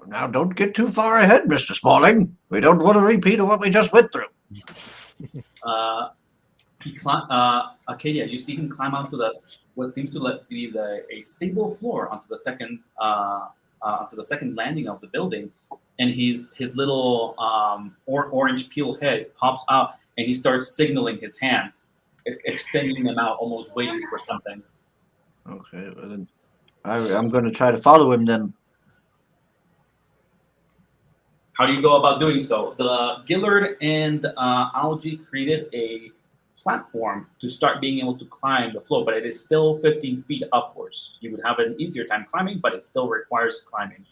Now, don't get too far ahead, Mr. Spaulding. We don't want a repeat of what we just went through. Acadia, you see him climb onto what seems to be a stable floor onto the second landing of the building, and his little orange peel head pops out, and he starts signaling his hands, extending them out, almost waiting for something. Okay, well then I'm going to try to follow him then. How do you go about doing so? The Gillard and Algae created a platform to start being able to climb the floor, but it is still 15 feet upwards. You would have an easier time climbing, but it still requires climbing.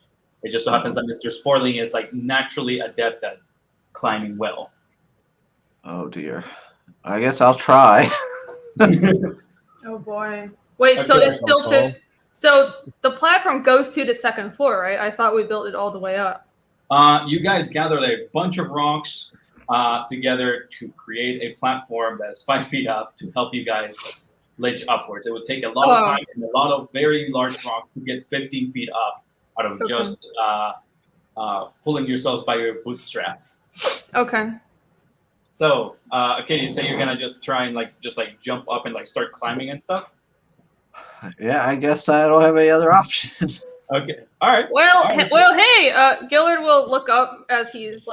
It just so happens that Mr. Sporling is like naturally adept at climbing well. Oh dear. I guess I'll try. Oh boy. Wait, so Okay. it's still 50. So the platform goes to the second floor, right? I thought we built it all the way up. You guys gathered a bunch of rocks together to create a platform that is 5 feet up to help you guys ledge upwards. It would take a lot of time and a lot of very large rocks to get 15 feet up out of just pulling yourselves by your bootstraps. Okay. So, okay, you say you're gonna just try and just jump up and start climbing and stuff? Yeah, I guess I don't have any other option. Okay, all right. Well, All right. hey, Gillard will look up as he's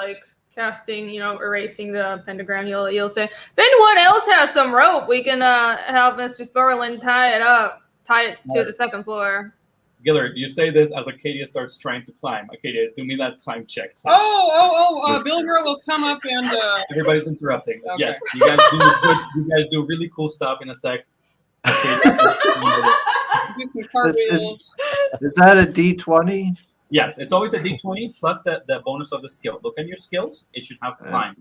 casting, erasing the pentagram. You'll say, if anyone else has some rope, we can have Mr. Sporling tie it to the second floor. Gillard, you say this as Acadia starts trying to climb. Acadia, do me that climb check, please. Bilger will come up and Everybody's interrupting. Okay. Yes, you guys do really cool stuff in a sec. do some cartwheels. Is that a D20? Yes, it's always a D20 plus the bonus of the skill. Look at your skills. It should have climb.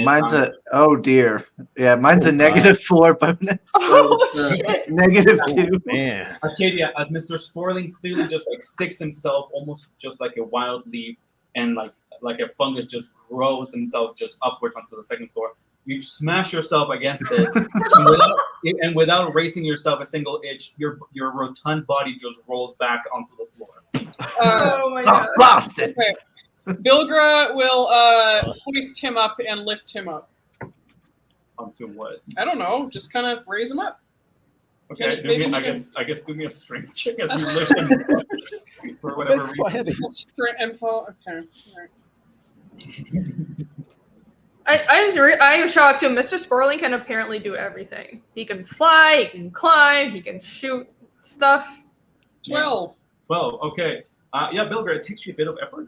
Mine's oh dear. Yeah, mine's a -4 bonus. Oh, So shit. -2. Man. Arcadia, as Mr. Sporling clearly just sticks himself almost just like a wild leaf, and like a fungus just grows himself just upwards onto the second floor. You smash yourself against it, and without raising yourself a single inch, your rotund body just rolls back onto the floor. Oh my god. Lost it. Okay. Bilgra will hoist him up and lift him up. Onto what? I don't know, just kind of raise him up. Okay, Maybe I we guess do me a strength check as you lift him up for whatever reason. Okay. All right. I'm shocked too. Mr. Sporling can apparently do everything. He can fly, he can climb, he can shoot stuff. 12. 12. Okay. Yeah, Bilger, it takes you a bit of effort.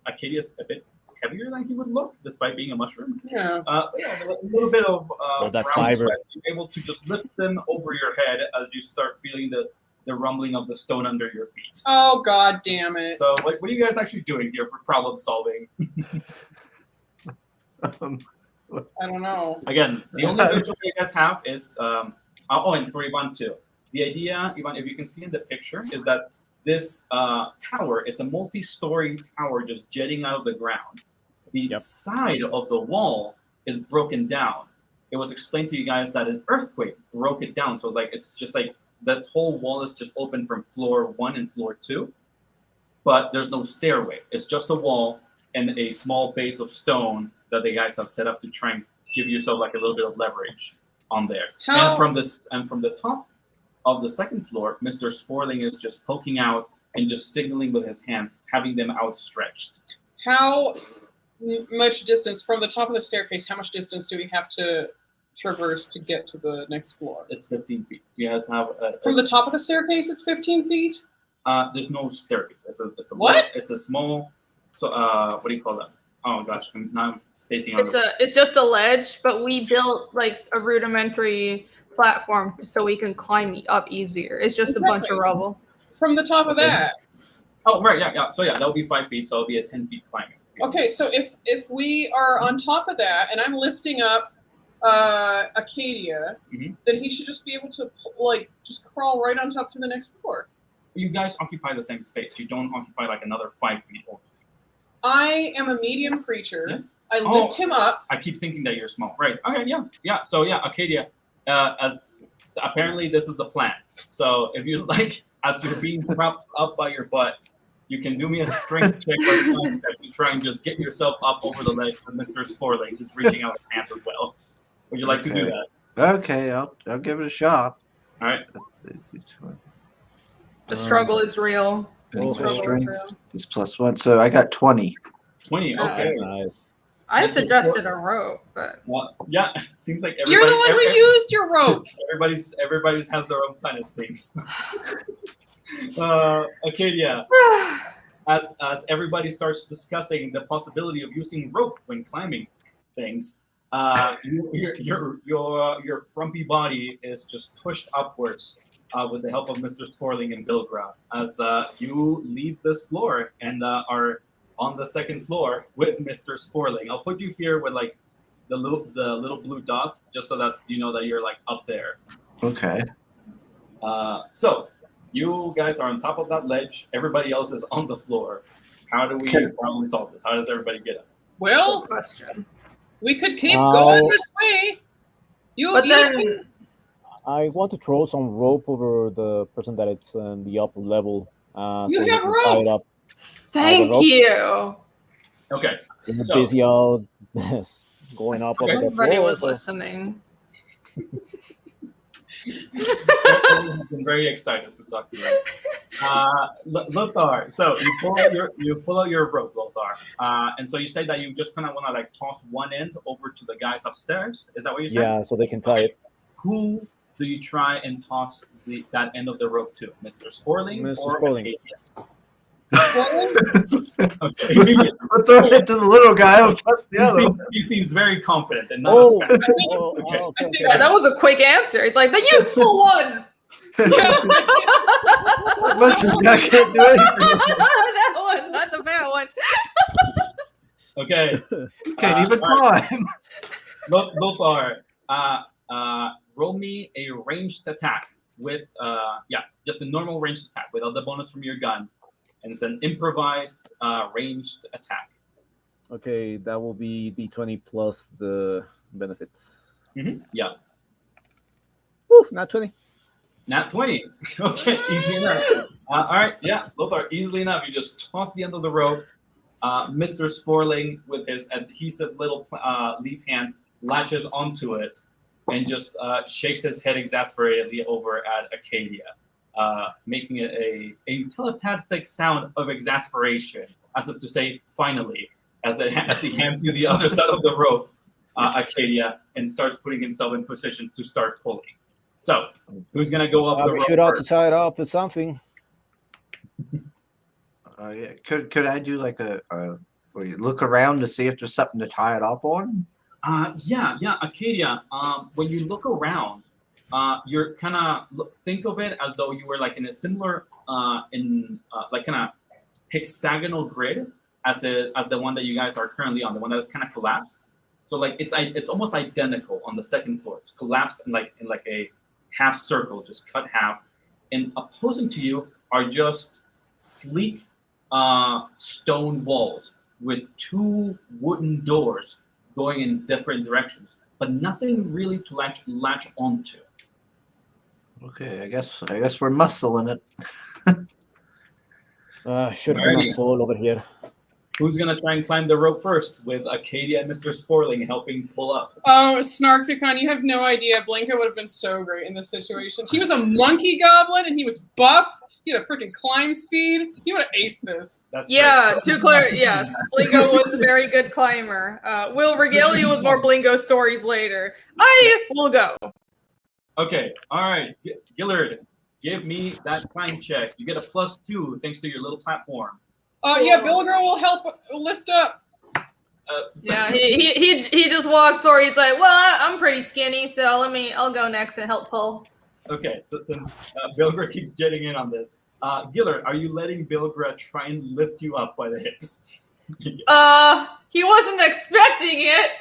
Acadia's a bit heavier than he would look, despite being a mushroom. Yeah. A little bit of that brown fiber. sweat. You're able to just lift them over your head as you start feeling the rumbling of the stone under your feet. Oh, god damn it. So, what are you guys actually doing here for problem solving? I don't know. Again, the only visual you guys have is and for Ivan too. The idea, Ivan, if you can see in the picture, is that this tower, it's a multi-story tower just jetting out of the ground. The side of the wall is broken down. It was explained to you guys that an earthquake broke it down. So it's just like that whole wall is just open from floor 1 and floor 2, but there's no stairway. It's just a wall and a small base of stone that the guys have set up to try and give yourself a little bit of leverage on there. And from the top of the second floor, Mr. Sporling is just poking out and just signaling with his hands, having them outstretched. How much distance from the top of the staircase? How much distance do we have to traverse to get to the next floor? It's 15 feet. You guys have From the top of the staircase, it's 15 feet? there's no staircase. It's a What? It's a small. So what do you call that? Oh gosh, I'm now spacing on. It's just a ledge, but we built like a rudimentary platform so we can climb up easier. It's just a bunch of rubble. From the top of that. Oh right, yeah. So yeah, that'll be 5 feet. So it'll be a 10 feet climbing. Okay, so if we are on top of that and I'm lifting up Acadia, Mhm. then he should just be able to like just crawl right on top to the next floor. You guys occupy the same space. You don't occupy like another 5 feet over. I am a medium creature. Yeah. I lift him up. I keep thinking that you're small. Right. Okay. Yeah. So yeah, Acadia. So apparently this is the plan. So if you like, as you're being propped up by your butt, you can do me a strength check to try and just get yourself up over the ledge for Mr. Sporling, who's reaching out his hands as well. Would you like to do that? Okay, I'll give it a shot. All right. The struggle is real. And struggle is strength real. is +1, so I got 20. 20. Oh, Okay. Nice. I This is suggested a rope, but Well, yeah. It seems like You're the one who used your rope. everybody's has their own plan. It seems. Acadia. As everybody starts discussing the possibility of using rope when climbing things, your frumpy body is just pushed upwards with the help of Mr. Sporling and Bilgra as you leave this floor and are on the second floor with Mr. Sporling. I'll put you here with like the little blue dot just so that you know that you're like up there. Okay. So you guys are on top of that ledge. Everybody else is on the floor. How do we probably solve this? How does everybody get up? Well, question. we could keep going this way. But then can- I want to throw some rope over the person that it's in the upper level. You so they have can tie rope. it up. thank rope. you. Okay. You're So- busy out going up over the Everybody floor. was so- listening. I've been very excited to talk to you. Lothar, so you pull out your rope, Lothar, and so you say that you just kind of want to like toss one end over to the guys upstairs. Is that what you said? Yeah, so they can tie it. Who do you try and toss that end of the rope to, Mr. Sporling Mr. or Sporling. Acadia? Okay. I'll throw it to the little guy. I'll trust the other. He seems very confident and not Oh, as fast. okay. Yeah, that was a quick answer. It's like the useful one. I can't do anything. That one, not the bad one. Okay. Can't even all right. climb. Lothar, roll me a ranged attack with, just a normal ranged attack without the bonus from your gun. And it's an improvised ranged attack. Okay, that will be D20 plus the benefits. Yeah. Woo, not 20. Nat 20. Okay, easy enough. All right, yeah, Lothar, easily enough. You just toss the end of the rope. Mr. Sporling, with his adhesive little leaf hands, latches onto it and just shakes his head exasperatedly over at Acadia, making it a telepathic sound of exasperation, as if to say, finally, as he hands you the other side of the rope, Acadia, and starts putting himself in position to start pulling. So, who's going to go up the We rope should have to first? tie it up with something. Yeah. Could I do like where you look around to see if there's something to tie it off on? Yeah, Acadia. When you look around, you're kind of think of it as though you were like in a similar, like kind of hexagonal grid as the one that you guys are currently on, the one that is kind of collapsed. So like it's almost identical on the second floor. It's collapsed in like a half circle, just cut half. And opposing to you are just sleek stone walls with two wooden doors going in different directions, but nothing really to latch onto. Okay, I guess we're muscling it. Should have Alrighty. been a fall over here. Who's gonna try and climb the rope first? With Acadia and Mr. Sporling helping pull up. Oh, Snarkticon, you have no idea. Blinka would have been so great in this situation. He was a monkey goblin and he was buff. He had a freaking climb speed. He would have aced this. That's Yeah, great. too clear. Yes, Blingo was a very good climber. We'll regale you with more Blingo stories later. I will go. Okay, all right, Gillard, give me that climb check. You get a +2 thanks to your little platform. Yeah, Bilger will help lift up. Yeah, he just walks forward. He's like, well, I'm pretty skinny, so I'll go next and help pull. Okay, so since Bilger keeps jetting in on this, Gillard, are you letting Bilger try and lift you up by the hips? He wasn't expecting it.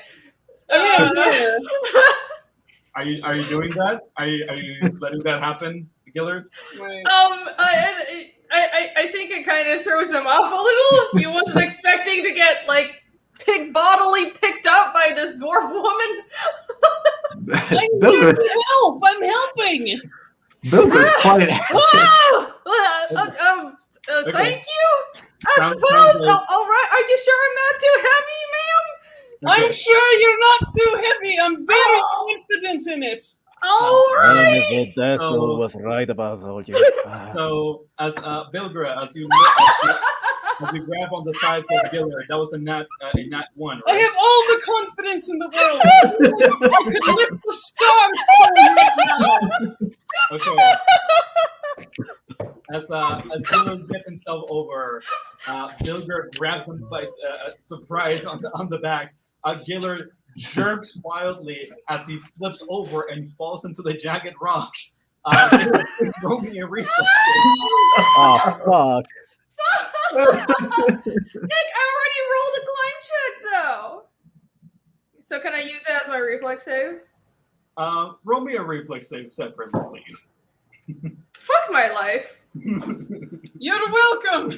Are you doing that? Are you letting that happen, Gillard? Wait. I think it kind of throws him off a little. He wasn't expecting to get bodily picked up by this dwarf woman. I'm here to help. I'm helping. Bilger's quite happy. Okay. Thank you. I Sounds suppose. good. All right. Are you sure I'm not too heavy, ma'am? I'm sure you're not too heavy. I'm very confident in it. All right. Miss Odessa So- was right about all you. So, as Bilger, as you grab on the sides of Gillard, that was a nat 1, I right? have all the confidence in the world. I could lift the stars right now. Okay. As Gillard gets himself over, Bilger grabs him by surprise on the back. Gillard jerks wildly as he flips over and falls into the jagged rocks. Throw me a reflex. Oh, fuck. Nick, I already rolled a climb check though. So can I use that as my reflex save? Roll me a reflex save separately, please. Fuck my life. You're welcome.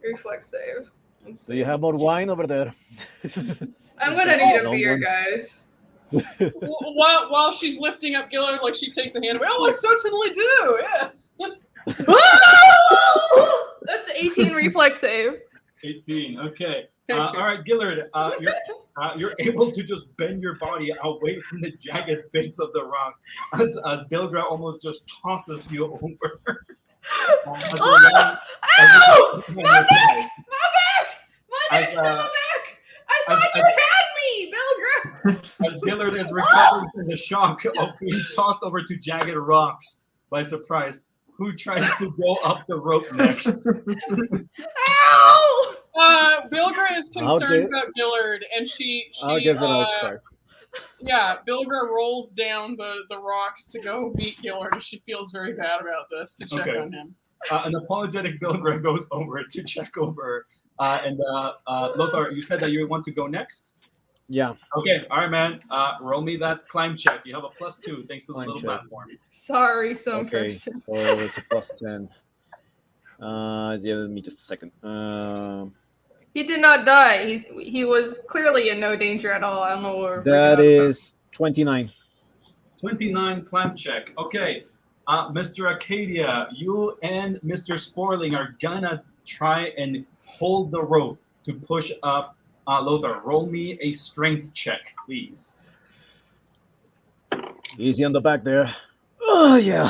Reflex save. Let's Do see. you have more wine over there? I'm gonna need a No beer, one- guys. While she's lifting up Gillard, she takes the hand away. Oh, I certainly do. Yes. That's 18 reflex save. 18. Okay. All right, Gillard. You're able to just bend your body away from the jagged bits of the rock as Bilgra almost just tosses you over. Ow! My back! My back! I thought you had me, Bilgra! As Gillard is recovering from the shock of being tossed over to jagged rocks by surprise, who tries to go up the rope next? Ow! Bilger is concerned about Gillard, and she I'll give it a try. yeah, Bilger rolls down the rocks to go meet Gillard, and she feels very bad about this to check Okay. on him. An apologetic Bilger goes over to check over. And Lothar, you said that you want to go next? Yeah. Okay, all right, man. Roll me that climb check. You have a +2 thanks to the Climb little check. platform. Sorry, some Okay. person. So it's a +10. Give me just a second. He did not die. He was clearly in no danger at all. I don't know what we're That freaking out is 29. 29 climb check. Okay, Mr. Acadia, you and Mr. Sporling are gonna try and hold the rope to push up Lothar. Roll me a strength check, please. Easy on the back there. Oh, yeah.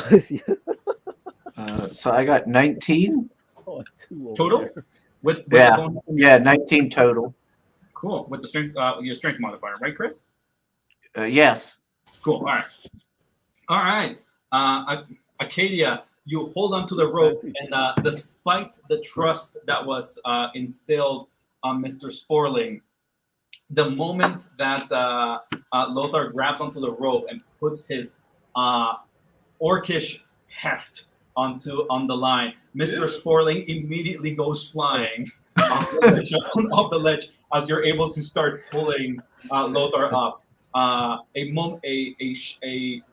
So I got 19. Oh, 2 over Total? there. With Yeah. the bonus from Yeah, 19 total. Cool. With the strength, your strength modifier, right, Chris? Yes. Cool. All right. Acadia, you hold on to the rope, and despite the trust that was instilled on Mr. Sporling, the moment that Lothar grabs onto the rope and puts his orcish heft on the line, Mr. Sporling immediately goes flying off the ledge as you're able to start pulling Lothar up. A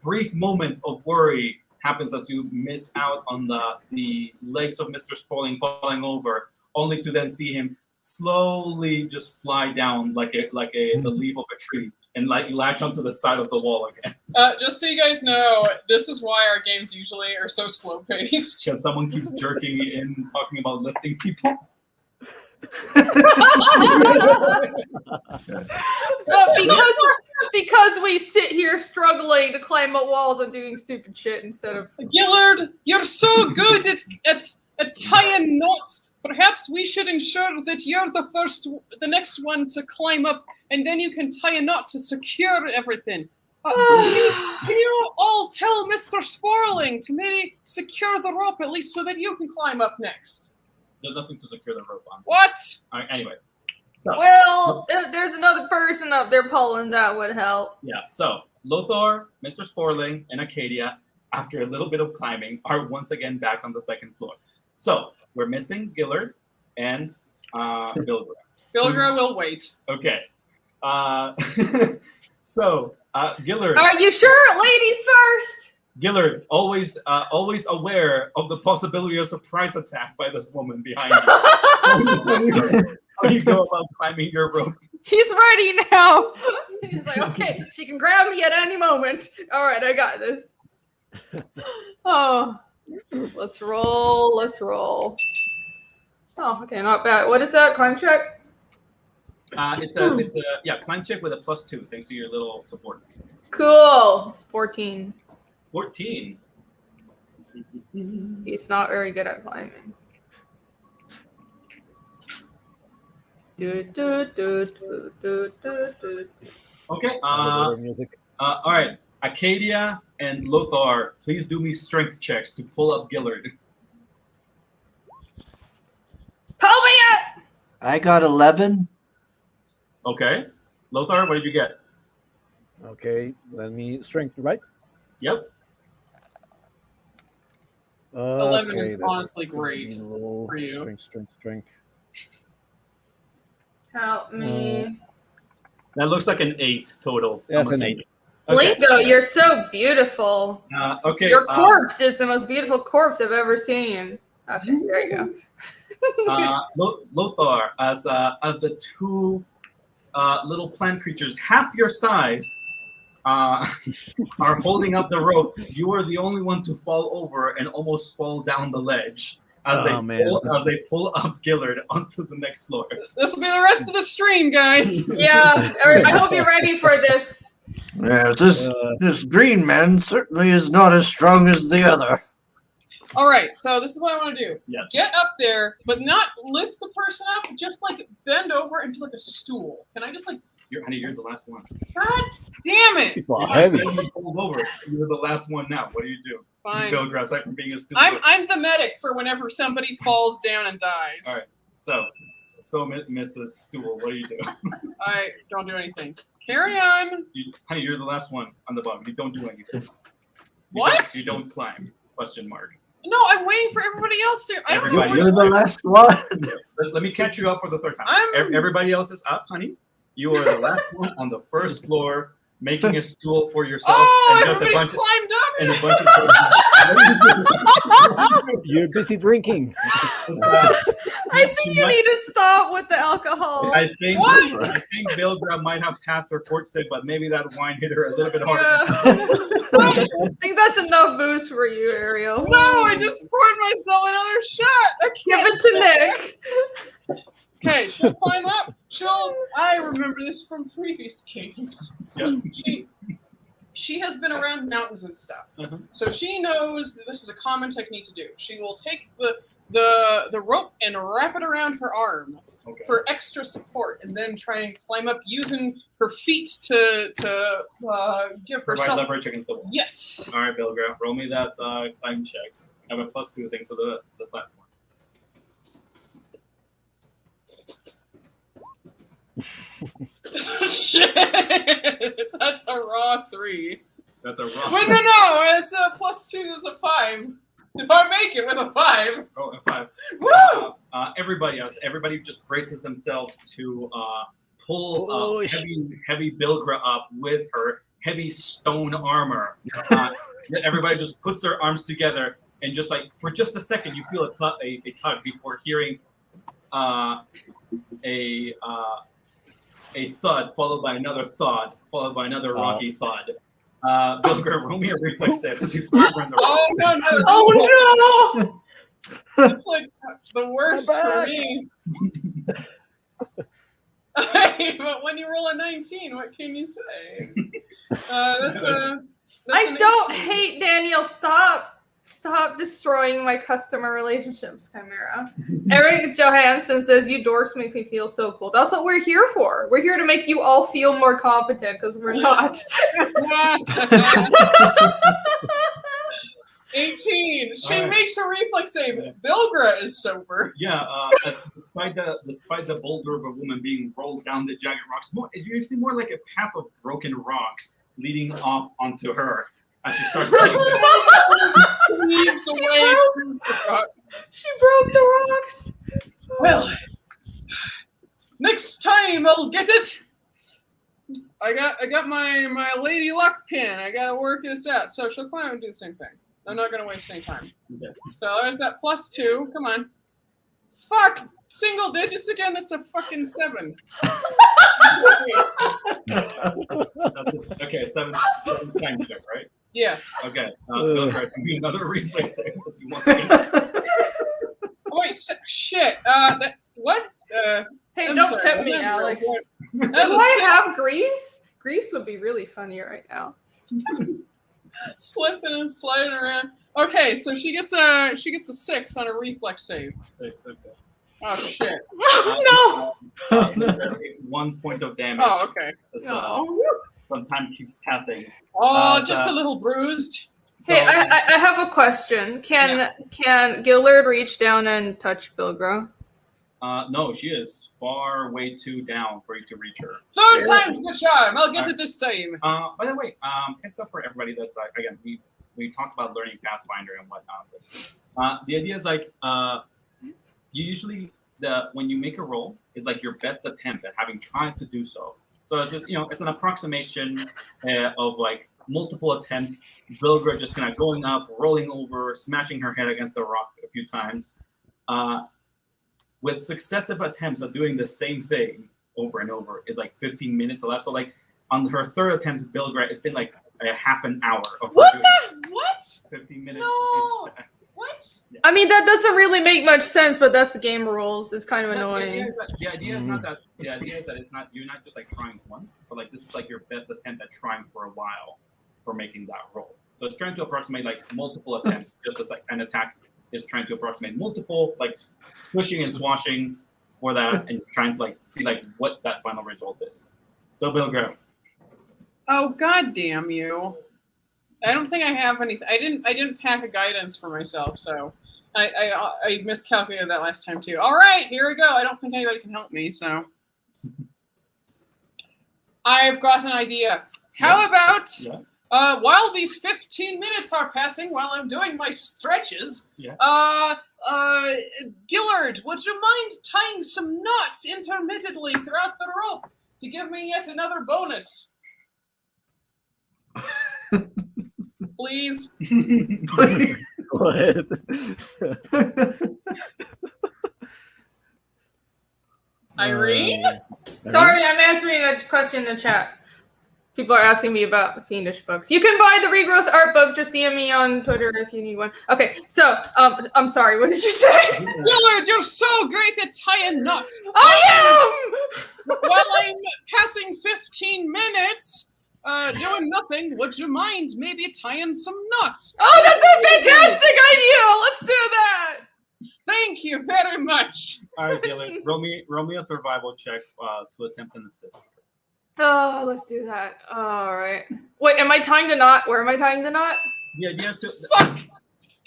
brief moment of worry happens as you miss out on the legs of Mr. Sporling falling over, only to then see him slowly just fly down like the leaf of a tree and latch onto the side of the wall again. Just so you guys know, this is why our games usually are so slow paced. Because someone keeps jerking me in talking about lifting people. Well, because we sit here struggling to climb up walls and doing stupid shit instead of. Gillard, you're so good at tying knots. Perhaps we should ensure that you're the next one to climb up, and then you can tie a knot to secure everything. Can you all tell Mr. Sparling to maybe secure the rope at least so that you can climb up next? There's nothing to secure the rope on. What? All right, anyway. So, Well, if there's another person up there pulling, that would help. yeah, so Lothar, Mr. Sporling, and Acadia, after a little bit of climbing, are once again back on the second floor. So we're missing Gillard and Bilgra. Bilgra will wait. Okay. So Gillard. Are you sure? Ladies first. Gillard, always aware of the possibility of a surprise attack by this woman behind you. How do you go about climbing your rope? He's ready now. He's like, okay, she can grab me at any moment. All right, I got this. Oh, let's roll. Oh, okay, not bad. What is that? Climb check? It's a climb check with a +2 thanks to your little support. Cool. 14. 14. He's not very good at climbing. Okay. Music. All right. Acadia and Lothar, please do me strength checks to pull up Gillard. Pull me up! I got 11. Okay. Lothar, what did you get? Okay, let me strength, right? Yep. 11 is that's honestly great low. for you. Strength. Help me. That looks like an 8 total. That's I'm an assuming. 8. Okay. Blingo, you're so beautiful. Okay. Your corpse is the most beautiful corpse I've ever seen. Okay, there you go. Lothar, as the two little plant creatures half your size are holding up the rope, you are the only one to fall over and almost fall down the ledge as they pull up Gillard onto the next floor. This will be the rest of the stream, guys. Yeah, I hope you're ready for this. Yeah, this green man certainly is not as strong as the other. All right, so this is what I want to do. Yes. Get up there, but not lift the person up. Just like bend over into like a stool. Can I just like? You're the last one. God damn it! Wow, You heavy. pulled over. You're the last one now. What do you do? Fine. You go aside from being a stupid. I'm the medic for whenever somebody falls down and dies. All right. So Mrs. Stool, what do you do? I don't do anything. Carry on. Honey, you're the last one on the bottom. You don't do anything. What? You don't climb? Question mark. No, I'm waiting for everybody else to. I don't know. Everybody. You're the last one. Let me catch you up for the third time. I'm- Everybody else is up, honey. You are the last one on the first floor, making a stool for yourself Oh, and just everybody's climbed up. and a bunch of. You're busy drinking. I think you need to stop with the alcohol. I think What? Bilgra might have passed her port sip, but maybe that wine hit her a little bit harder. Yeah. I think that's enough booze for you, Ariel. No, I just poured myself another shot. I Give can't it to Nick. Okay, she'll climb up. I remember this from previous games. She has been around mountains and stuff, so she knows that this is a common technique to do. She will take the rope and wrap it around her arm for extra support, and then try and climb up using her feet to give Provide herself leverage against the wall. Yes. All right, Bilgra, roll me that climb check. I have a +2 thanks to the platform. Shit! That's a raw 3. That's a rough. Wait, no, it's a +2. There's a 5. If I make it with a 5, Oh, a 5. woo! Everybody just braces themselves to pull heavy Bilgra up with her heavy stone armor. Everybody just puts their arms together, and just like for just a second, you feel a tug before hearing a thud followed by another thud followed by another rocky thud. Bilgra, roll me a reflex save as you run the Oh no! Oh It's like the worst for me. But when you roll a 19, what can you say? That's I an don't 18. hate Daniel. Stop destroying my customer relationships, Chimera. Eric Johansson says, you dorks make me feel so cool. That's what we're here for. We're here to make you all feel more competent, because we're not. 18. She All right. makes a reflex save. Bilgra is sober. Yeah, despite the boulder of a woman being rolled down the jagged rocks, you see more like a path of broken rocks leading off onto her as she starts Leaps away. She broke the rocks. Well, next time I'll get it. I got my lady luck pin. I gotta work this out. So she'll climb and do the same thing. I'm not gonna waste any time. Okay. So there's that +2. Come on. Fuck! Single digits again. That's a fucking 7. Okay, seven time check, right? Yes. Okay. Go for it. Give me another reflex save as you want to. Oh, wait. Shit. What? Hey, I'm don't sorry, tempt me, remember, Alex. That Do was I have grease? Grease would be really funny right now. slipping and sliding around. Okay, so she gets a 6 on a reflex save. 6. Okay. Oh shit. Oh, no. 1 point of damage. Oh, okay. As, No. some time keeps passing. Oh, so- just a little bruised. Hey, I have a question. Can Gillard reach down and touch Bilgra? No, she is far way too down for you to reach her. Third time's the charm. I'll get it this time. By the way, heads up for everybody that's like, again, we talked about learning Pathfinder and whatnot. The idea is like, you usually, when you make a roll, is like your best attempt at having tried to do so. So it's just, it's an approximation of like multiple attempts. Bilgra just kind of going up, rolling over, smashing her head against the rock a few times. With successive attempts of doing the same thing over and over is like 15 minutes left. So like on her third attempt, Bilgra, it's been like a half an hour of What her doing the? What? 15 minutes. No. Each time. What? I mean, that doesn't really make much sense, but that's the game rules. It's kind of The idea annoying. is that the idea is not that the idea is that it's not, you're not just like trying once, but like this is like your best attempt at trying for a while for making that roll. So it's trying to approximate like multiple attempts, just as like an attack is trying to approximate multiple, like swishing and swashing for that, and trying to like see like what that final result is. So Bilgra. Oh, god damn you. I don't think I have anything. I didn't pack a guidance for myself, so I miscalculated that last time too. All right, here we go. I don't think anybody can help me, so I've got an idea. How about while these 15 minutes are passing, while I'm doing my stretches, Gillard, would you mind tying some knots intermittently throughout the rope to give me yet another bonus? Please. Go ahead. Irene? Sorry, I'm answering a question in the chat. People are asking me about Fiendish books. You can buy the Regrowth art book. Just DM me on Twitter if you need one. Okay, so I'm sorry. What did you say? Gillard, you're so great at tying knots. I am. While I'm passing 15 minutes doing nothing, would you mind maybe tying some knots? Oh, that's a fantastic idea. Let's do that. Thank you very much. All right, Gillard, roll me a survival check to attempt an assist. Oh, let's do that. All right. Wait, am I tying the knot? Where am I tying the knot? The idea is to Fuck.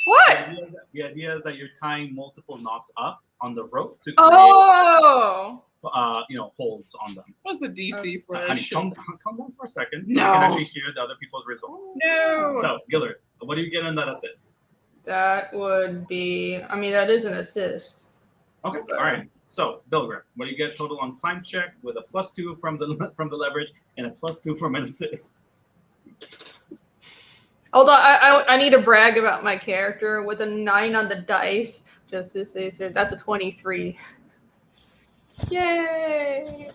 What? The idea is that you're tying multiple knots up on the rope to create, Oh. holds on them. What's the DC for Honey, this shit? calm down for a second so you No. can actually hear the other people's results. No. So, Gillard, what do you get on that assist? That would be. I mean, that is an assist. Okay, all right. So, Bilgra, what do you get total on climb check with a +2 from the leverage and a +2 from an assist? Hold on, I need to brag about my character with a 9 on the dice. Just to say, so that's a 23. Yay!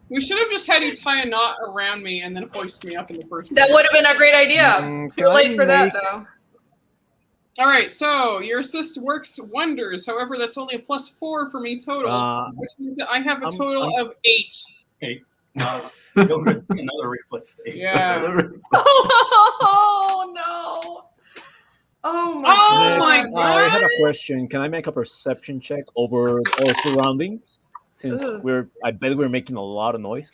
We should have just had you tie a knot around me and then hoist me up in the first place. That would have been a great idea. Can Too late I for that, make- though. All right, so your assist works wonders. However, that's only a +4 for me total, which means that I have a total of 8. 8. Another reflex save. Yeah. Oh no! Oh my Oh god! my I have god! a question. Can I make a perception check over our surroundings? Since Ugh. I bet we're making a lot of noise.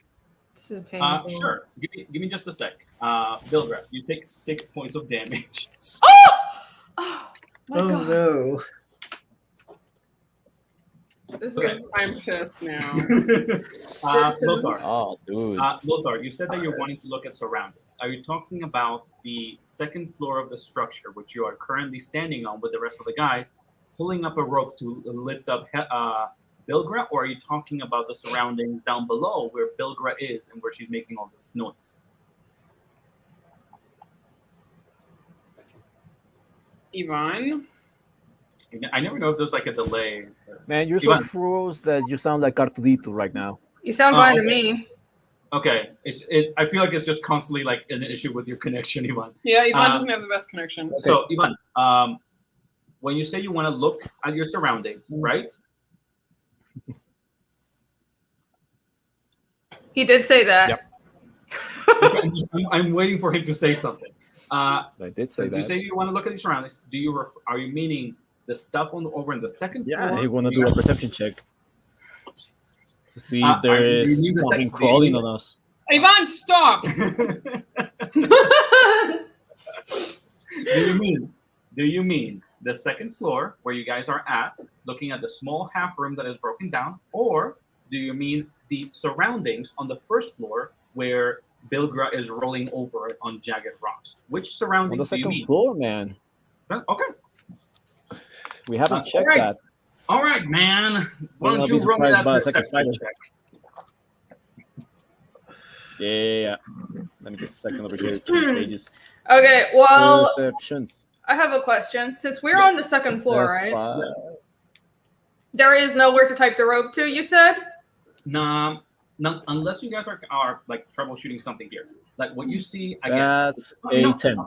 This is painful. Sure. Give me just a sec. Bilgraf, you take 6 points of damage. Oh my Oh god! no. This Okay. is I'm pissed now. This is- Lothar, Oh, dude. Lothar, you said that you're wanting to look at surroundings. Are you talking about the second floor of the structure, which you are currently standing on with the rest of the guys, pulling up a rope to lift up Bilgra, or are you talking about the surroundings down below where Bilgra is and where she's making all this noise? Ivan? I never know if there's like a delay. Man, you're so Ivan. froze that you sound like Artudito right now. You sound Oh, fine to okay. me. Okay, I feel like it's just constantly like an issue with your connection, Ivan. Yeah, Ivan Um, doesn't have the best connection. Okay. So, Ivan, when you say you want to look at your surroundings, right? He did say that. Yep. Okay, I'm waiting for him to say something. I did say Since you that. say you want to look at your surroundings, are you meaning the stuff over in the second floor? Yeah, you want to do a perception check to see if do there you is need the something second- crawling on us. Ivan, stop! Do you mean the second floor where you guys are at, looking at the small half room that is broken down, or do you mean the surroundings on the first floor where Bilgra is rolling over on jagged rocks? Which On the surroundings do you second mean? floor, man. Okay. We haven't checked alright. that. All right, man. Why Will don't not you be roll me surprised that by a second perception spider. check? Yeah. Let me just a second over here to change pages. Okay, well, Perception. I have a question. Since we're on the second floor, That's right? five. Yes. There is nowhere to type the rope to, you said? No, unless you guys are like troubleshooting something here. Like what you see again. That's a 10.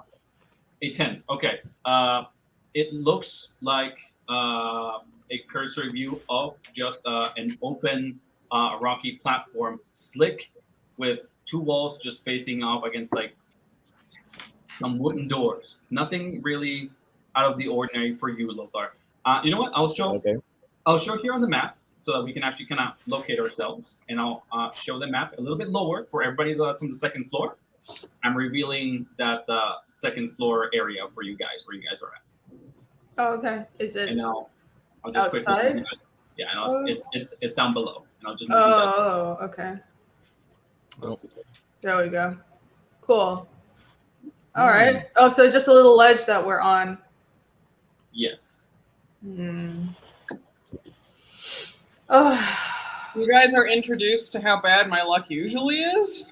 A 10. Okay. It looks like a cursory view of just an open rocky platform, slick, with 2 walls just facing off against like some wooden doors. Nothing really out of the ordinary for you, Lothar. You know what? I'll show here on the map so that we can actually kind of locate ourselves, and I'll show the map a little bit lower for everybody that's on the second floor. I'm revealing that second floor area for you guys, where you guys are at. Oh, okay. Is it? And I'll just Outside? quickly. Yeah, no, it's down below. And I'll just Oh, okay. Oh. There we go. Cool. All right. Oh, so just a little ledge that we're on. Yes. Hmm. Oh. You guys are introduced to how bad my luck usually is?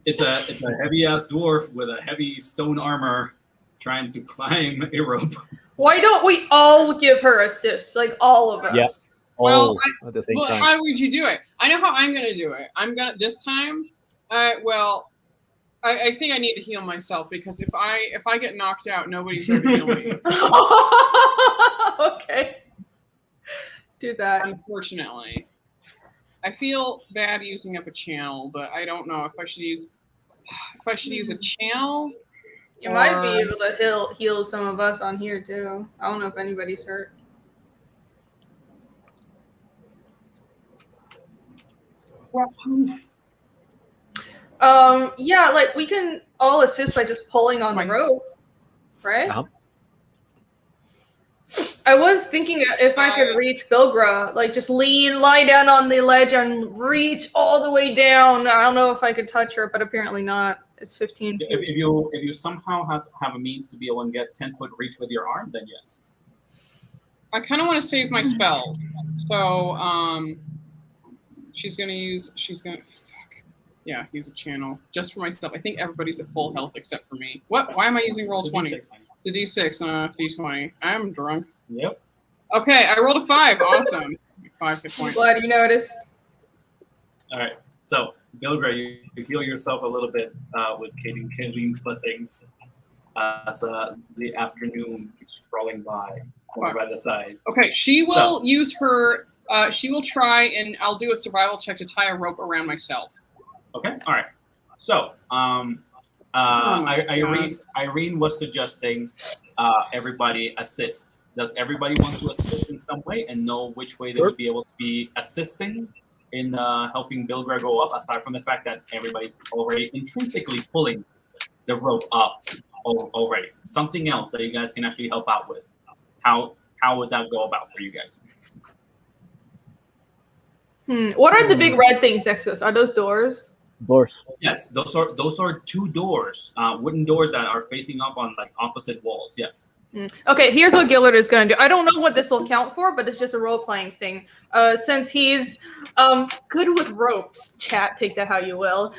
It's a heavy ass dwarf with a heavy stone armor trying to climb a rope. Why don't we all give her assists? Like all of us. Yeah. Well, Oh, at the same Well, time. how would you do it? I know how I'm going to do it. I'm going to, this time, I think I need to heal myself, because if I get knocked out, nobody's there to heal me. Okay. Do that. Unfortunately. I feel bad using up a channel, but I don't know if I should use a channel. You might be able to heal some of us on here too. I don't know if anybody's hurt. Yeah, like we can all assist by just pulling on the rope, right? Uh-huh. I was thinking if I could reach Bilgra, like just lie down on the ledge and reach all the way down. I don't know if I could touch her, but apparently not. It's 15 feet. If you somehow have a means to be able to get 10-foot reach with your arm, then yes. I kind of want to save my spell. So, she's going to use a channel just for myself. I think everybody's at full health except for me. What? Why am I using roll 20? The D6, D20. I'm drunk. Yep. Okay, I rolled a 5. Awesome. 5 hit I'm points. glad you noticed. All right. So, Bilgra, you heal yourself a little bit with Kayleen's blessings. as the afternoon keeps crawling by over by the side. Okay, she will use her. She will try, and I'll do a survival check to tie a rope around myself. Okay, all right. So, Irene was suggesting everybody assist. Does everybody want to assist in some way and know which way they would be able to be assisting in helping Bilgra go up, aside from the fact that everybody's already intrinsically pulling the rope up already? Something else that you guys can actually help out with. How would that go about for you guys? What are the big red things next to us? Are those doors? Doors. Yes, those are two doors, wooden doors that are facing up on like opposite walls. Yes. Okay, here's what Gillard is going to do. I don't know what this will count for, but it's just a role-playing thing. Since he's good with ropes, chat, take that how you will.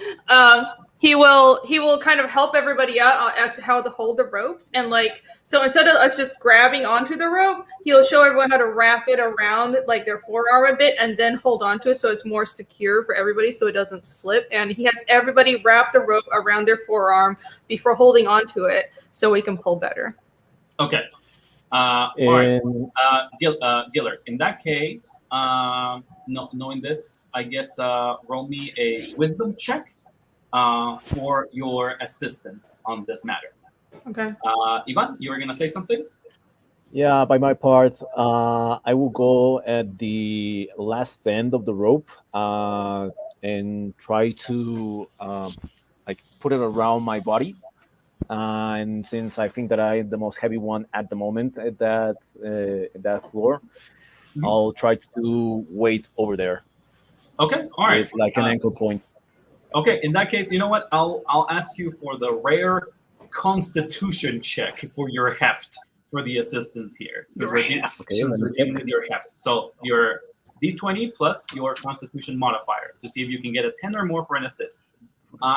He will kind of help everybody out as to how to hold the ropes, and like, so instead of us just grabbing onto the rope, he'll show everyone how to wrap it around like their forearm a bit and then hold onto it so it's more secure for everybody so it doesn't slip. And he has everybody wrap the rope around their forearm before holding onto it so we can pull better. Okay. All right. Gillard, in that case, knowing this, I guess roll me a wisdom check for your assistance on this matter. Okay. Ivan, you were going to say something? Yeah, by my part, I will go at the last end of the rope and try to like put it around my body. And since I think that I'm the most heavy one at the moment at that floor, I'll try to wait over there. Okay, all right. With like an anchor point. Okay, in that case, you know what? I'll ask you for the rare Constitution check for your heft for the assistance here. Since we're dealing with your heft. So your D20 plus your Constitution modifier to see if you can get a 10 or more for an assist.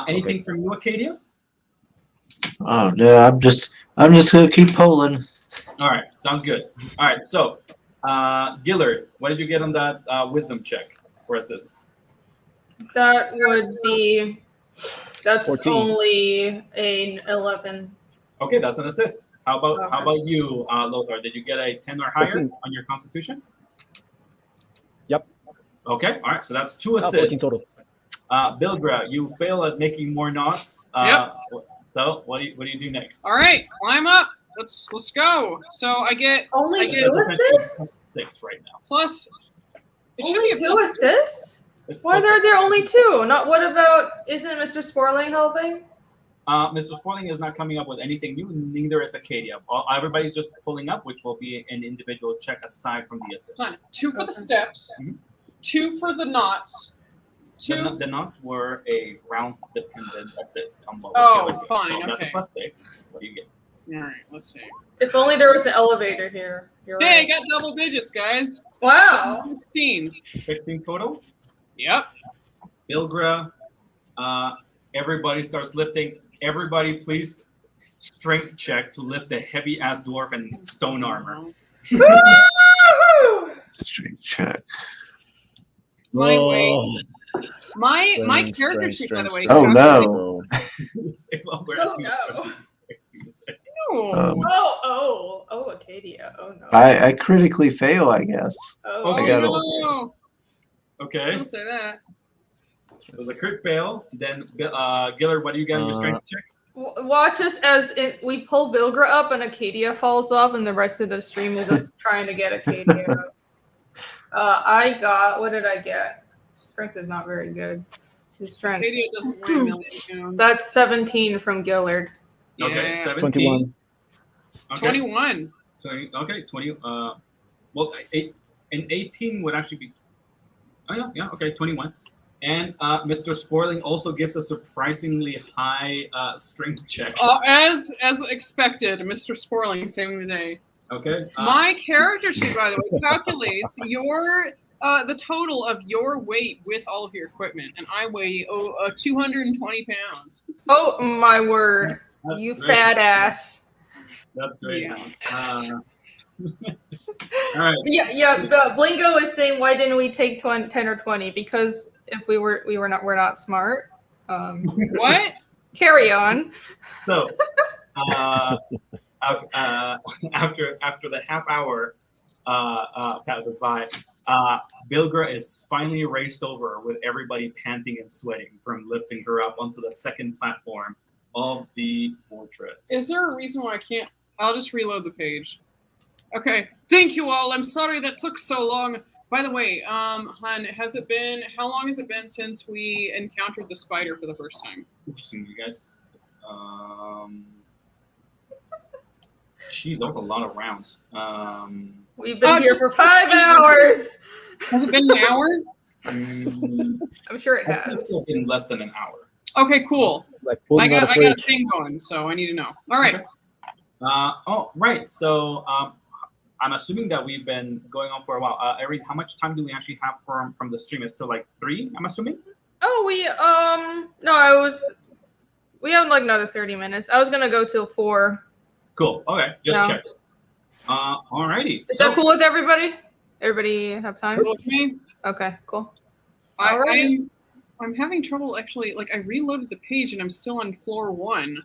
Anything from you, Acadia? Oh no, I'm just gonna keep pulling. All right, sounds good. All right, so Gillard, what did you get on that wisdom check for assist? That would be. That's 14. only an 11. Okay, that's an assist. How about you, Lothar? Did you get a 10 or higher 14. on your Constitution? Yep. Okay, all right, so that's 2 assists. 14 total. Bilgra, you fail at making more knots. Yep. So what do you do next? All right, climb up. Let's go. So I get Only 2 It's essentially assists? 6 right now. plus. It should Only be a 2 plus. assists? It's Why plus are there only 2? Not what about? Isn't Mr. Sporling helping? Mr. Sporling is not coming up with anything new. Neither is Acadia. Everybody's just pulling up, which will be an individual check aside from the assist. Fine. 2 for the steps. Mhm. 2 for the knots. 2. The knots were a round-dependent assist on what Oh, was fine, So that's a okay. plus 6. What do you get? All right, let's see. If only there was an elevator here. You're Hey, I right. got double digits, guys. Wow. 16. 16 total. Yep. Bilgra, everybody starts lifting. Everybody, please, strength check to lift a heavy-ass dwarf in stone armor. Woo! Strength check. My weight. Oh, My strength, character strength, sheet, by the way. Oh, calculates- no. We're Oh, asking no. questions. No. Oh, Acadia. Oh no. I critically fail, I guess. Oh, I I got no. Okay, Don't say that. it was a crit fail. Then, Gillard, what do you got in your strength check? Watch us as we pull Bilgra up and Acadia falls off, and the rest of the stream is us trying to get Acadia up. I got. What did I get? Strength is not very good. His strength. Acadia doesn't weigh a million pounds. That's 17 from Gillard. Okay, Yeah. 17. 21. Okay. 21. 20, okay, 20. Well, 18 would actually be. Oh yeah, okay, 21. And Mr. Sporling also gives a surprisingly high strength check. As expected, Mr. Sporling saving the day. Okay. My character sheet, by the way, calculates your the total of your weight with all of your equipment, and I weigh 220 pounds. Oh my word! That's You great. fat ass. That's great. Yeah. All right. Yeah. The Blingo is saying, why didn't we take 10 or 20? Because if we're not smart. What? Carry on. So, after the half hour passes by, Bilgra is finally raced over with everybody panting and sweating from lifting her up onto the second platform of the fortress. Is there a reason why I can't? I'll just reload the page. Okay. Thank you all. I'm sorry that took so long. By the way, Hun, how long has it been since we encountered the spider for the first time? You guys, geez, that was a lot of rounds. We've been here for 5 hours. Has it been an hour? I'm sure it has. It's been less than an hour. Okay, cool. Like I got a thing going, so I need to know. All right. Okay. Right. So I'm assuming that we've been going on for a while. Erin, how much time do we actually have from the stream? It's still like 3, I'm assuming? Oh, we have like another 30 minutes. I was going to go till 4. Cool. Okay. Just check. Alrighty. Is that cool with everybody? Everybody have time? Cool with me? Okay, cool. I'm having trouble actually. Like I reloaded the page and I'm still on floor 1.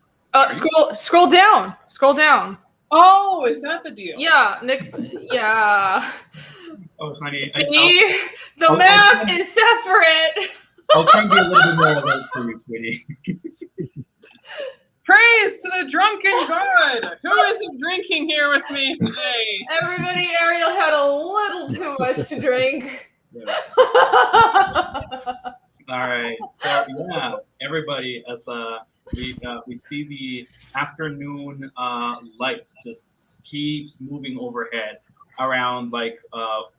Scroll down. Scroll down. Oh, is that the deal? Yeah, Nick. Yeah. Oh, honey. See, the map is separate. I'll try and be a little bit more alert for you, sweetie. Praise to the drunken god! Who isn't drinking here with me today? Everybody, Ariel had a little too much to drink. Yeah. All right. So yeah, everybody, as we see the afternoon light just keeps moving overhead around like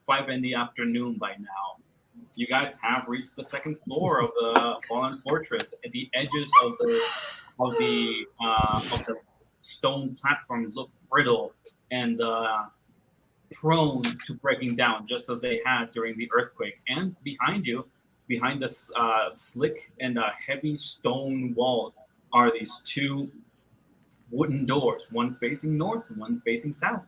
5 in the afternoon by now. You guys have reached the second floor of the fallen fortress. At the edges of the stone platform look brittle and prone to breaking down, just as they had during the earthquake. And behind you, behind this slick and heavy stone walls, are these 2 wooden doors, one facing north, one facing south.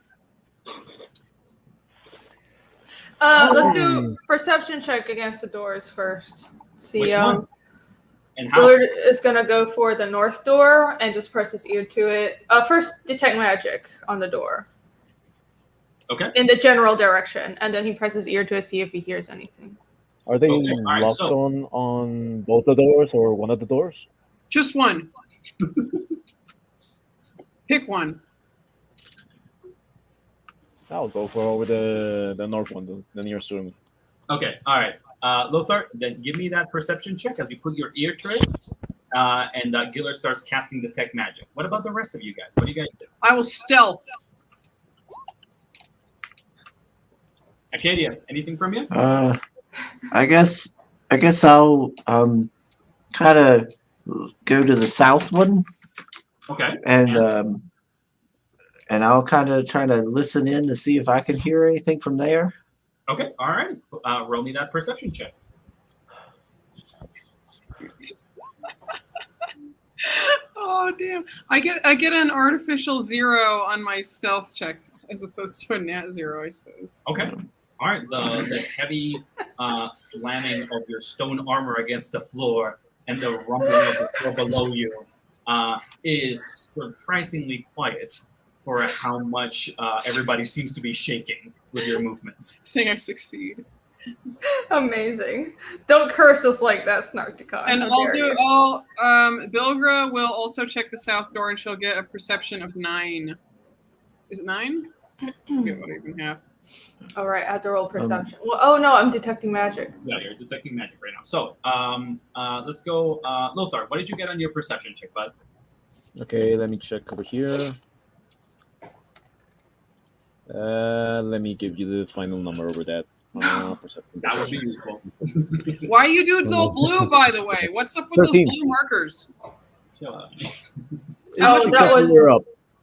Let's do perception check against the doors first. See, Which one? And how? Willard is gonna go for the north door and just press his ear to it. First, detect magic on the door. Okay. In the general direction, and then he presses his ear to it, see if he hears anything. Are they Okay, all right, locked on both the doors or one of the doors? Just one. Pick one. I'll go for over the north one, the nearest room. Okay, all right. Lothar, then give me that perception check as you put your ear to it, and Giller starts casting detect magic. What about the rest of you guys? What do you guys do? I will stealth. Acadia, anything from you? I guess I'll kind of go to the south one. Okay. And I'll kind of try to listen in to see if I can hear anything from there. Okay, all right. Roll me that perception check. Oh damn! I get an artificial 0 on my stealth check as opposed to a nat 0, I suppose. Okay. All right. The heavy slamming of your stone armor against the floor and the rumbling of the floor below you is surprisingly quiet for how much everybody seems to be shaking with your movements. Saying I succeed. Amazing. Don't curse us like that, Snarkticon. And Bilgra will also check the south door and she'll get a perception of 9. Is it 9? I forget what I even have. All right, I have to roll perception. Oh no, I'm detecting magic. Yeah, you're detecting magic right now. So let's go. Lothar, what did you get on your perception check, bud? Okay, let me check over here. Let me give you the final number over that. Perception. That would be useful. Why are you dudes all blue, by the way? What's up with 13. those blue markers? Oh, that was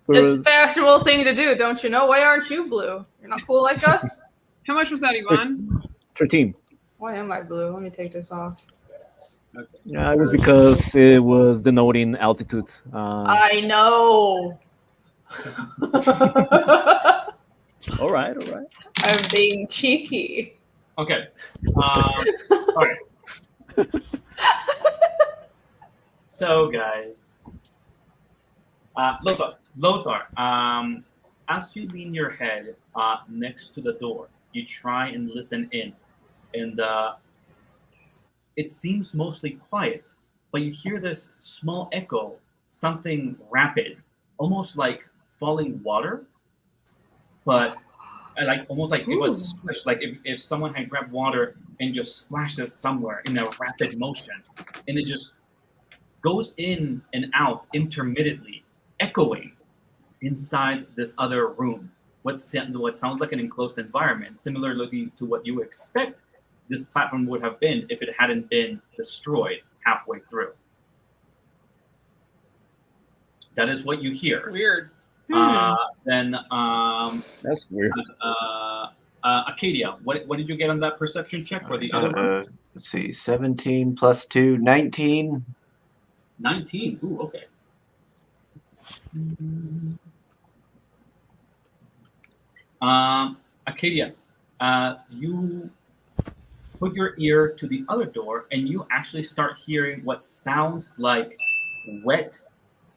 it's a factual thing to do, don't you know? Why aren't you blue? You're not cool like us? How much was that, Yvonne? 13. Why am I blue? Let me take this off. Okay. Yeah, it was because it was denoting altitude. I know. All right. I'm being cheeky. Okay. All right. So, guys, Lothar. As you lean your head next to the door, you try and listen in, and it seems mostly quiet, but you hear this small echo, something rapid, almost like falling water, but like almost like it was swished, like if someone had grabbed water and just splashed it somewhere in a rapid motion, and it just goes in and out intermittently, echoing inside this other room. What sounds like an enclosed environment, similar looking to what you expect this platform would have been if it hadn't been destroyed halfway through. That is what you hear. Weird. Then That's weird. Acadia, what did you get on that perception check for the other one? Let's see, 17 plus 2, 19. 19. Ooh, okay. Acadia, you put your ear to the other door and you actually start hearing what sounds like wet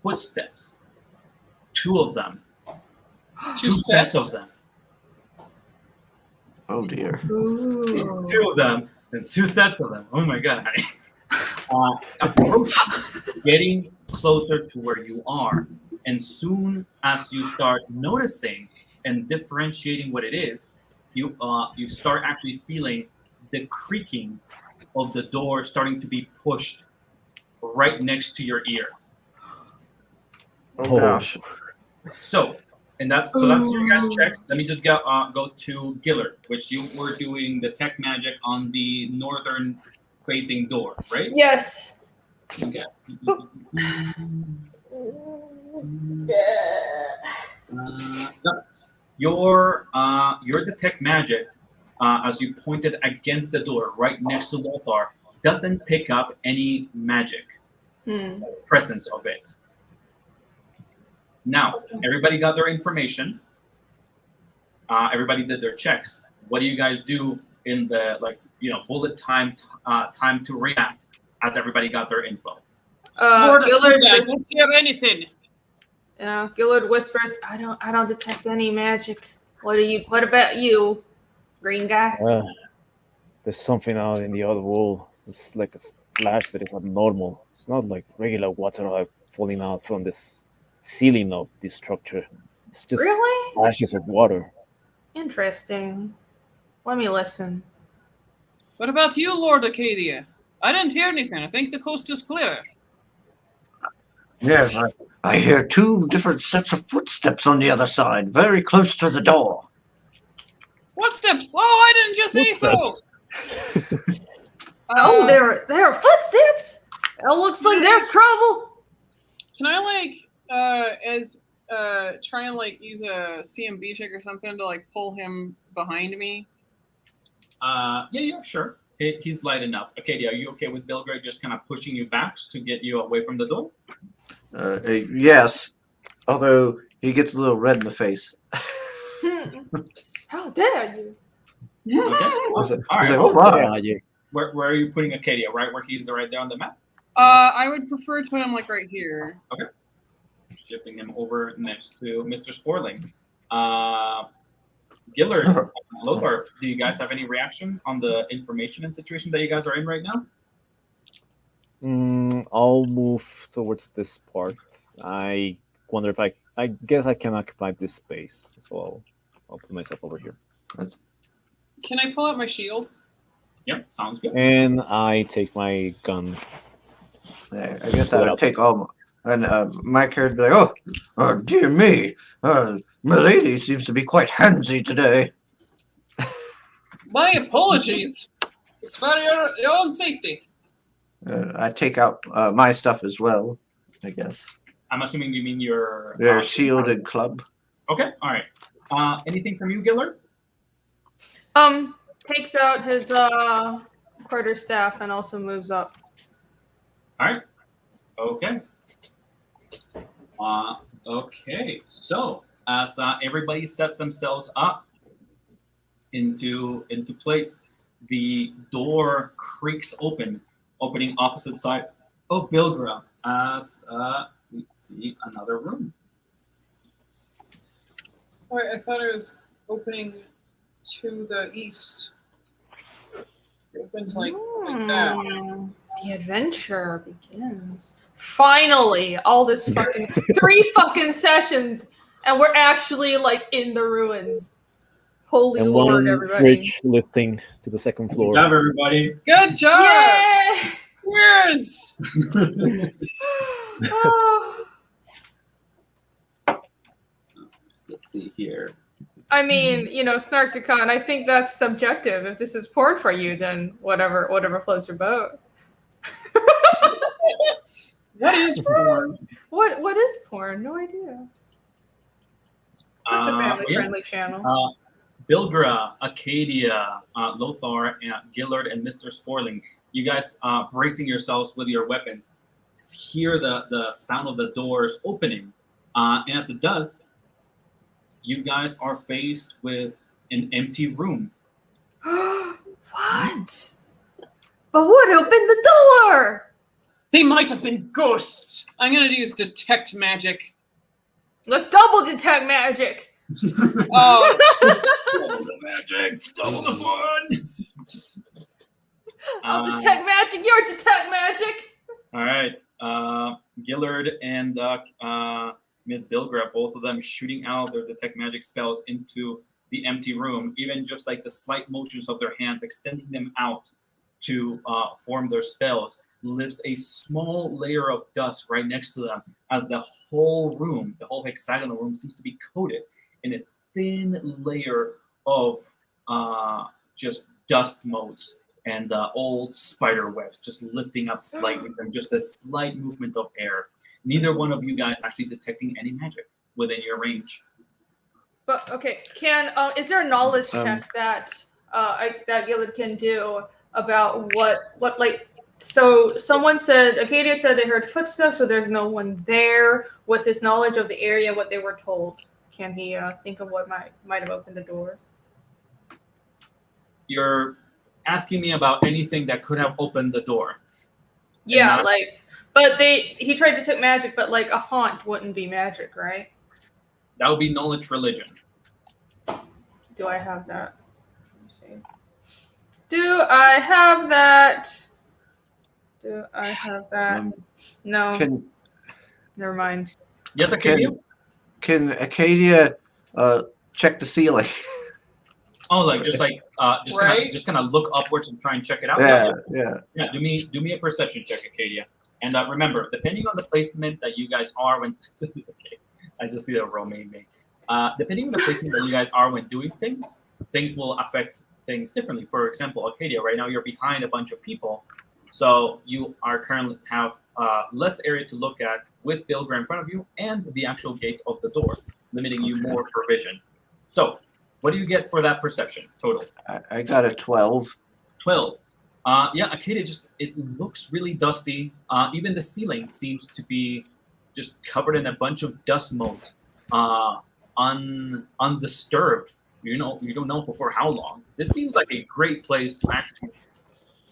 footsteps. 2 of them. 2 sets of them. Oh dear. 2 of them and 2 sets of them. Oh my god. Approaching, getting closer to where you are. And soon as you start noticing and differentiating what it is, you start actually feeling the creaking of the door starting to be pushed right next to your ear. Oh gosh. So that's your guys' checks. Let me just go to Gillard, which you were doing the tech magic on the northern facing door, right? Yes. Okay. Your detect magic, as you pointed against the door right next to Lothar, doesn't pick up any magic presence of it. Now, everybody got their information. Everybody did their checks. What do you guys do in the bullet time to react as everybody got their info? Gillard I just don't hear anything. Gillard whispers, I don't detect any magic. What about you, green guy? There's something out in the other wall. It's like a splash that is abnormal. It's not like regular water like falling out from this ceiling of this structure. It's just Really? splashes of water. Interesting. Let me listen. What about you, Lord Acadia? I didn't hear anything. I think the coast is clear. Yes, I hear 2 different sets of footsteps on the other side, very close to the door. Footsteps! Oh, I didn't just say so! Oh, there are footsteps! It looks like there's trouble! Can I try and use a CMB check or something to pull him behind me? Yeah, sure. He's light enough. Acadia, are you okay with Belgrade just kind of pushing you back to get you away from the door? Yes, although he gets a little red in the face. How dare you? Okay. Awesome. All right. Oh, wow. Where are you putting Acadia? Right where he's right there on the map? I would prefer to put him right here. Okay. Shifting him over next to Mr. Sporling. Gillard, Lothar, do you guys have any reaction on the information and situation that you guys are in right now? I'll move towards this part. I wonder if I guess I can occupy this space. So I'll put myself over here. Can I pull out my shield? Yep, sounds good. And I take my gun. I guess I would take all my, and my character would be like, oh, dear me, milady seems to be quite handsy today. My apologies. It's for your own safety. I take out my stuff as well, I guess. I'm assuming you mean your shield and club. Okay, all right. Anything from you, Gillard? Takes out his quarterstaff and also moves up. All right. Okay. Okay. So as everybody sets themselves up into place, the door creaks opening opposite side of Bilgra as we see another room. I thought it was opening to the east. It opens like that. The adventure begins. Finally, all this fucking 3 fucking sessions, and we're actually like in the ruins. Holy And Lord, one everybody! bridge lifting to the second Good floor. job, everybody. Good job! Yeah. Where's Oh. Let's see here. I mean, snark to con. I think that's subjective. If this is porn for you, then whatever floats your boat. what is porn? What is porn? No idea. Such a family-friendly channel. Bilgra, Acadia, Lothar, Gillard, and Mr. Sporling, you guys bracing yourselves with your weapons, hear the sound of the doors opening. And as it does, you guys are faced with an empty room. What? But what opened the door? They might have been ghosts. I'm gonna use detect magic. Let's double detect magic. Oh, Double the magic, double the fun. I'll detect magic. You're detect magic. All right, Gillard and Ms. Bilgra, both of them shooting out their detect magic spells into the empty room, even just like the slight motions of their hands, extending them out to form their spells, lifts a small layer of dust right next to them as the whole room, the whole hexagonal room, seems to be coated in a thin layer of just dust motes and old spider webs just lifting up slightly from just a slight movement of air. Neither one of you guys actually detecting any magic within your range. But okay, is there a knowledge check that that Gillard can do about what like? So someone said, Acadia said they heard footsteps, so there's no one there. With his knowledge of the area, what they were told, can he think of what might have opened the door? You're asking me about anything that could have opened the door. Yeah, but he tried to take magic, but like a haunt wouldn't be magic, right? That would be knowledge religion. Do I have that? Let me see. Do I have that? No. Never mind. Yes, Acadia? Can Acadia check the ceiling? Oh, just Right? kind of look upwards and try and check it out. Yeah. Yeah, do me a perception check, Acadia. And remember, depending on the placement that you guys are when okay, I just see a romaine me. Depending on the placement that you guys are when doing things will affect things differently. For example, Acadia, right now you're behind a bunch of people, so you are currently have less area to look at with Bilgra in front of you and the actual gate of the door, limiting you more for vision. So, what do you get for that perception total? I got a 12. 12. Yeah, Acadia, it looks really dusty. Even the ceiling seems to be just covered in a bunch of dust motes, undisturbed. You don't know for how long. This seems like a great place to actually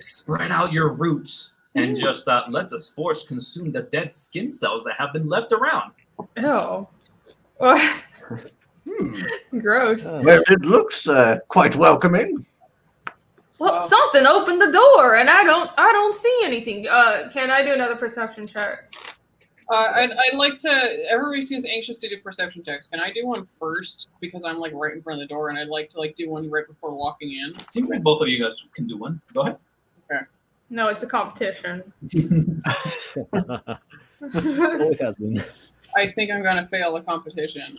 spread out your roots and just let the spores consume the dead skin cells that have been left around. Ew. Gross. Well, it looks quite welcoming. Well, something opened the door, and I don't see anything. Can I do another perception check? I'd like to. Everybody seems anxious to do perception checks. Can I do one first because I'm like right in front of the door, and I'd like to do one right before walking in. It seems like both of you guys can do one. Go ahead. Okay. No, it's a competition. Always has been. I think I'm gonna fail the competition.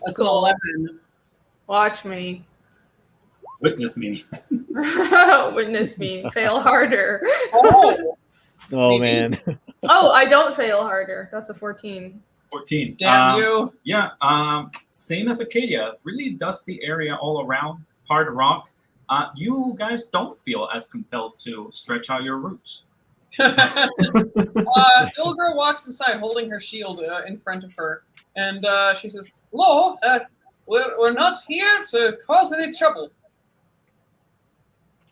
That's Cool. an 11. Watch me. Witness me. Witness me. Fail harder. Oh, Oh Maybe. man. Oh, I don't fail harder. That's a 14. 14. damn you! Yeah, same as Acadia. Really dusty area all around. Hard rock. You guys don't feel as compelled to stretch out your roots. Ilgra walks inside, holding her shield in front of her, and she says, "Lo, we're not here to cause any trouble.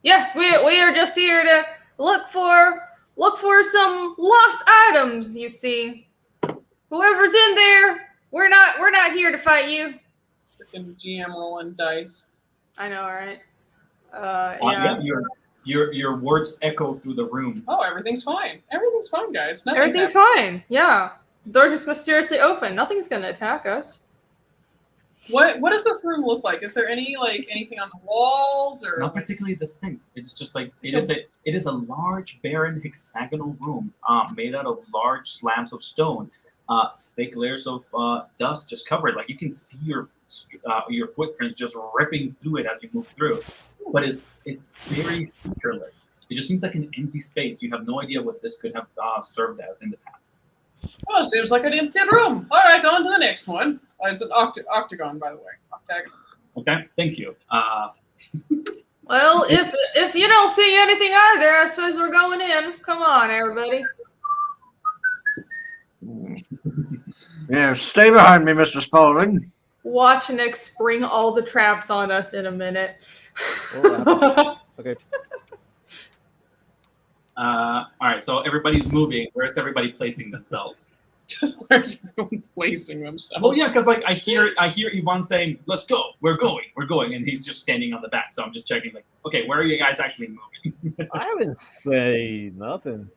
Yes, we are just here to look for some lost items, you see. Whoever's in there, we're not here to fight you. Freaking GM rolling dice. I know, right? Yeah, your words echo through the room. Oh, everything's fine. Everything's fine, guys. Everything's fine. Yeah. The door just mysteriously open. Nothing's gonna attack us. What does this room look like? Is there anything on the walls or Not particularly distinct. It is just like it So- is a large, barren, hexagonal room made out of large slabs of stone. Thick layers of dust just cover it. Like you can see your footprints just ripping through it as you move through. But it's very featureless. It just seems like an empty space. You have no idea what this could have served as in the past. Oh, seems like an empty room. All right, on to the next one. It's an octagon, by the way. Octagon. Okay, thank you. Well, if you don't see anything either, I suppose we're going in. Come on, everybody. Yeah, stay behind me, Mr. Spaulding. Watch Nick spring all the traps on us in a minute. Okay. All right, so everybody's moving. Where's everybody placing themselves? Where's everyone placing themselves? Oh yeah, because like I hear Yvonne saying, "Let's go, we're going," and he's just standing on the back. So I'm just checking, like, okay, where are you guys actually moving? I haven't say nothing.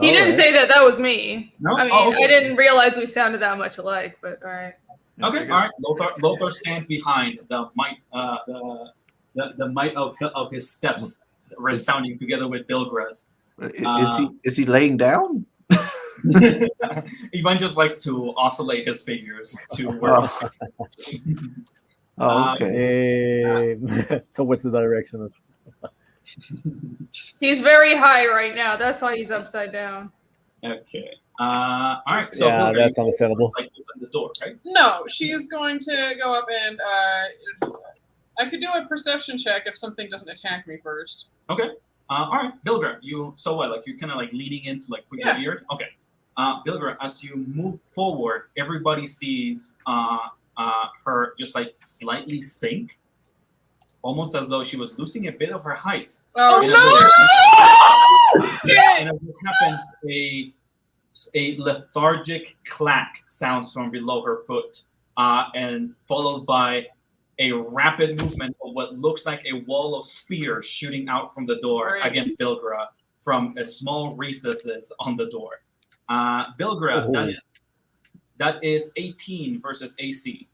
He didn't say that. That was me. No? I mean, Oh, okay. I didn't realize we sounded that much alike, but all right. Okay, all right. Lothar stands behind the might of his steps resounding together with Bilgra's. Is he laying down? Ivan just likes to oscillate his fingers to where he's Oh, okay. Towards the direction of. He's very high right now. That's why he's upside down. Okay. All right. So Yeah, Bilgra, that's you understandable. like open the door, right? No, she's going to go up and I could do a perception check if something doesn't attack me first. Okay. All right, Bilgra, so what? Like you're kind of like leaning into like put your ear. Okay. Bilgra, as you move forward, everybody sees her just like slightly sink, almost as though she was losing a bit of her height. Oh, And as this happens, a lethargic clack sounds from below her foot, and followed by a rapid movement of what looks like a wall of spears shooting out from the door against Bilgra from a small recesses on the door. Bilgra, that is 18 versus AC.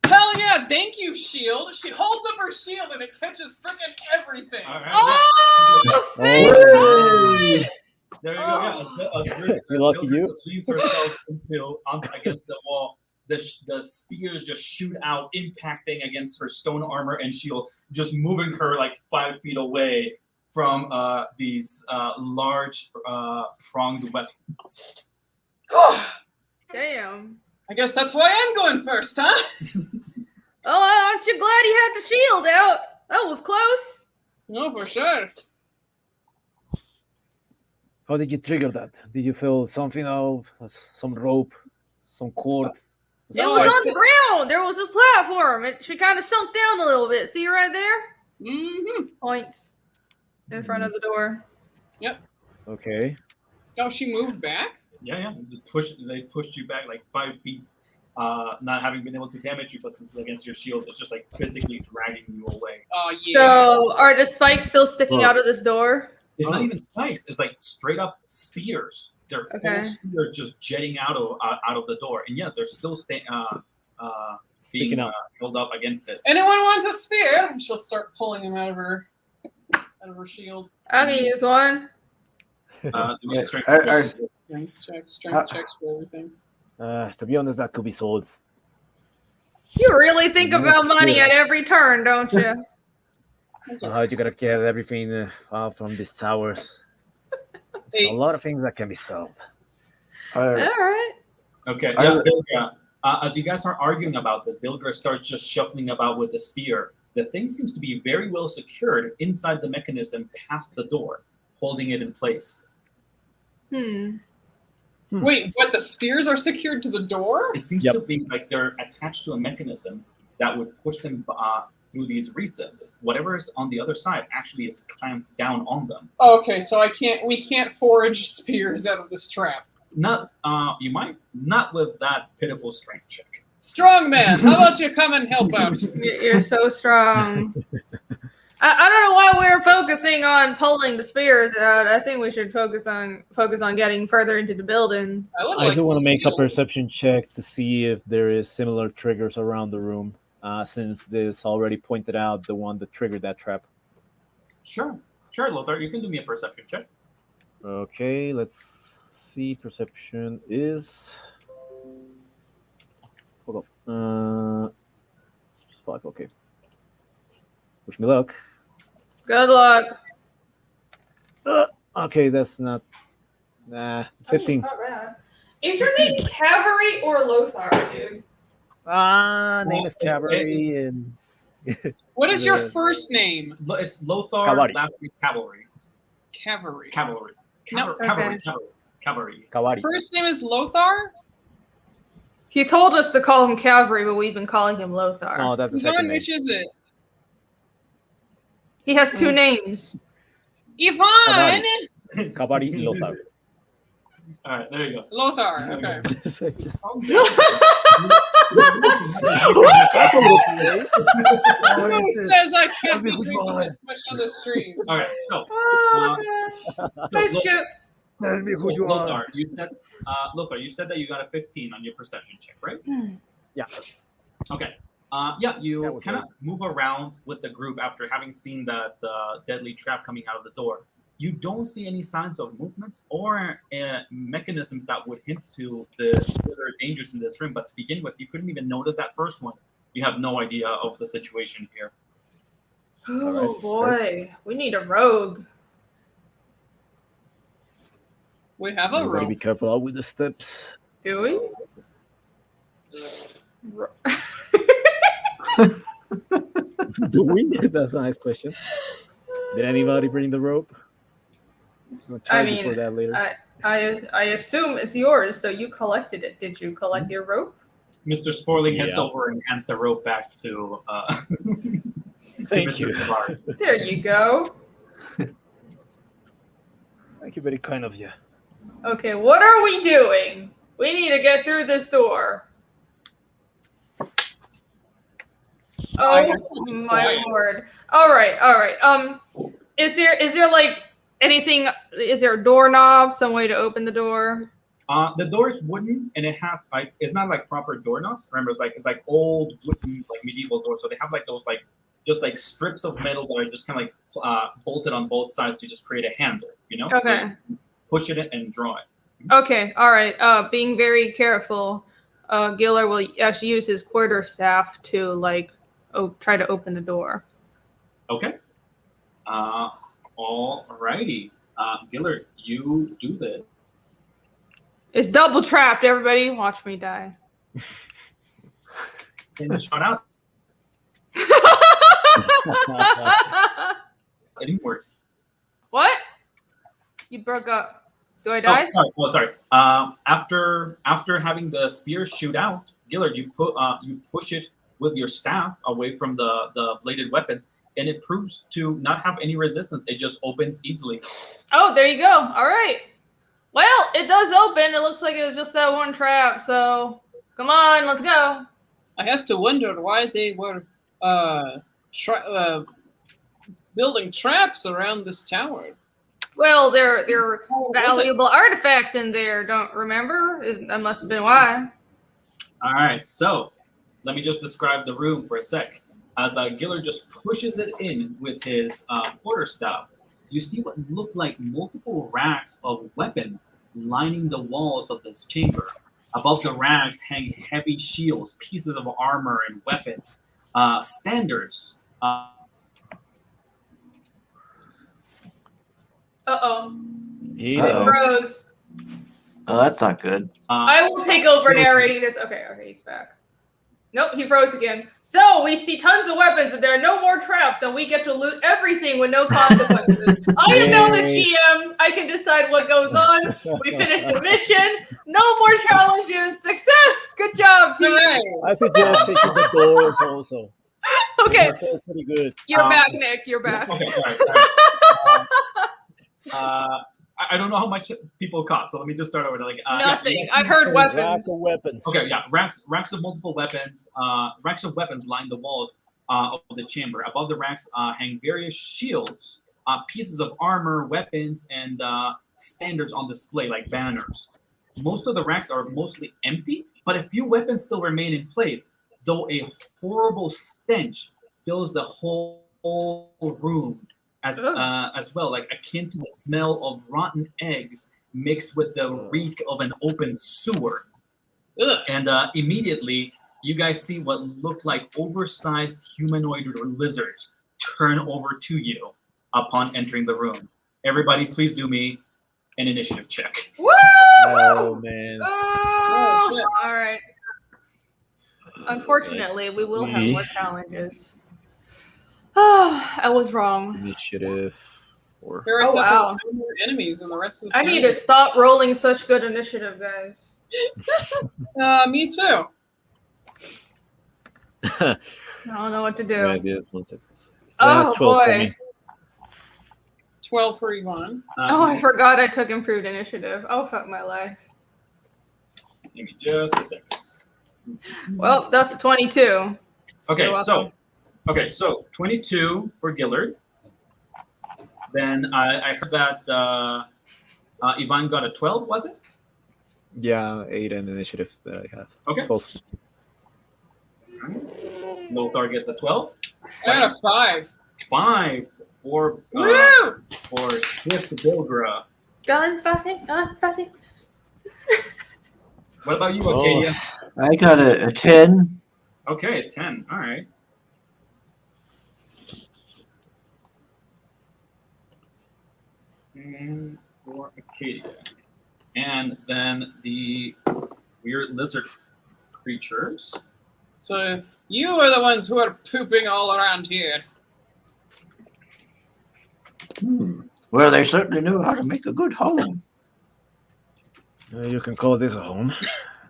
Hell yeah, thank you, shield. She holds up her shield and it catches freaking everything. All right. Oh, There you go. Oh. Yeah, You're lucky you. leans herself against the wall. The spears just shoot out, impacting against her stone armor and shield, just moving her like 5 feet away from these large pronged weapons. damn. I guess that's why I'm going first, huh? Oh, aren't you glad you had the shield out? That was close. No, for sure. How did you trigger that? Did you feel something out? Some rope? Some cord? It was on the ground. There was a platform. She kind of sunk down a little bit. See right there? Mm-hmm. Points in front of the door. Okay. Oh, she moved back? Yeah. They pushed you back like 5 feet, not having been able to damage you, but since it's against your shield, it's just like physically dragging you away. Oh, yeah. So, are the spikes still sticking out of this door? It's not even spikes. It's like straight up spears. They're full spears just jetting out of the door. And yes, they're still being held up against it. Anyone want a spear? And she'll start pulling them out of her shield. I can use one. Strength checks for everything. To be honest, that could be sold. You really think about money at every turn, don't you? You gotta get everything out from these towers. There's a lot of things that can be sold. All right. Okay. Bilgra, as you guys are arguing about this, Bilgra starts just shuffling about with the spear. The thing seems to be very well secured inside the mechanism past the door, holding it in place. Wait, what? The spears are secured to the door? It seems to be like they're attached to a mechanism that would push them through these recesses. Whatever is on the other side actually is clamped down on them. Okay, so we can't forage spears out of this trap. You might not with that pitiful strength check. Strong man, how about you come and help out? You're so strong. I don't know why we're focusing on pulling the spears out. I think we should focus on getting further into the building. I do want to make a perception check to see if there is similar triggers around the room, since this already pointed out the one that triggered that trap. Sure, Lothar. You can do me a perception check. Okay, let's see. Perception is. Hold on. 5. Okay. Wish me luck. Good luck. Okay, that's not. 15. Not bad. Is your name Cavalry or Lothar, dude? Name is Cavalry and. What is your first name? It's Lothar. Cavalry. Last name Cavalry. Cavalry. No, Okay. Cavalry. First name is Lothar? He told us to call him Cavalry, but we've been calling him Lothar. No, that's the Yvonne, second name. which is it? He has 2 names. Yvonne! Cavalry Lothar. All right, there you go. Lothar, okay. So just- Who says I can't be drinking this much on the street? All right, so, Oh, gosh. Hi, so Skip. Lothar, you said that you got a 15 on your perception check, right? Yeah. Okay. That You was kind of move around with the group after having seen that deadly trap coming out of the door. You don't see any signs of movements or mechanisms that would hint to the further dangers in this room. But to begin with, you couldn't even notice that first one. You have no idea of the situation here. Oh, boy. We need a rogue. We have a Everybody rope. be careful out with the steps. Do we? Do we? That's a nice question. Did anybody bring the rope? I'll charge you for that later. I assume it's yours, so you collected it. Did you collect your rope? Mr. Sporling heads Yeah. over and hands the rope back to Thank Mr. you. Kavar. There you go. Thank you, very kind of you. Okay, what are we doing? We need to get through this door. Oh my lord. All right. Is there like anything? Is there a doorknob? Some way to open the door? The door is wooden and it has like it's not like proper doorknobs. Remember, it's like old wooden like medieval doors. So they have like those like just like strips of metal that are just kind of like bolted on both sides to just create a handle. You know? Okay. So push it and draw it. Okay. All right. Being very careful, Giller will actually use his quarterstaff to like try to open the door. Okay. Alrighty. Gillard, you do this. It's double trapped. Everybody, watch me die. And shut out. It didn't work. What? You broke up. Do I die? Sorry. After having the spear shoot out, Gillard, you push it with your staff away from the bladed weapons, and it proves to not have any resistance. It just opens easily. Oh, there you go. All right. Well, it does open. It looks like it was just that one trap. So, come on, let's go. I have to wonder why they were building traps around this tower. Well, there are valuable artifacts in there. Don't remember? That must have been why. All right, so let me just describe the room for a sec. As Gillard just pushes it in with his quarterstaff, you see what look like multiple racks of weapons lining the walls of this chamber. Above the racks hang heavy shields, pieces of armor, and weapons, standards. Uh-oh. It Uh-oh. froze. Oh, that's not good. I will take over narrating this. Okay, he's back. Nope, he froze again. So we see tons of weapons and there are no more traps and we get to loot everything with no consequences. I am now the GM. I can decide what goes on. We finished the mission. No more challenges. Success. Good job, team. I suggest taking the doors also. Okay, That's pretty good. you're back, Nick. You're back. Okay, all right. I don't know how much people caught, so let me just start over. Like Nothing. you guys I see heard those- weapons. Weapons. Okay, yeah, racks of multiple weapons. Racks of weapons line the walls of the chamber. Above the racks hang various shields, pieces of armor, weapons, and standards on display like banners. Most of the racks are mostly empty, but a few weapons still remain in place, though a horrible stench fills the whole room as well, like akin to the smell of rotten eggs mixed with the reek of an open sewer. Ugh. And immediately, you guys see what look like oversized humanoid lizards turn over to you upon entering the room. Everybody, please do me an initiative check. Woo! Oh man. Oh, shit. all right. Unfortunately, we will have more challenges. Oh, I was wrong. Initiative. Or There are Oh, wow. more enemies in the rest of the I need to stop rolling such good initiative, guys. Me too. I don't know what to do. Maybe it's 1 second. Oh, That's 12 for boy. me. 12 for Yvonne. Oh, I forgot I took improved initiative. Oh, fuck my life. Give me just a second. Well, that's 22. Okay, You're so 22 for Gillard. Then I heard that Yvonne got a 12, was it? Yeah, 8 and initiative that I have. Okay. Both. Lothar gets a 12. I got a 5. 5 for Woo! Swift Bilgra. Gunfighting, gunfighting. What about you, Oh. Acadia? I got a 10. Okay, 10. All right. And for Acadia. And then the weird lizard creatures. So you are the ones who are pooping all around here. Well, they certainly know how to make a good home. You can call this a home.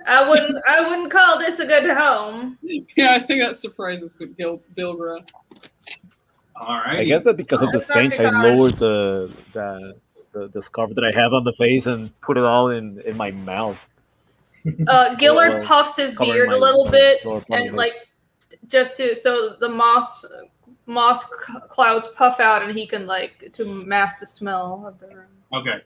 I wouldn't call this a good home. Yeah, I think that surprises Bilgra. All right. I guess that because of the It's not stench, I because- lowered the scarf that I have on the face and put it all in my mouth. Gillard Well, puffs his covering beard my a little bit, lower part of and it. like just to so the moss clouds puff out, and he can like to mask the smell of the room. Okay.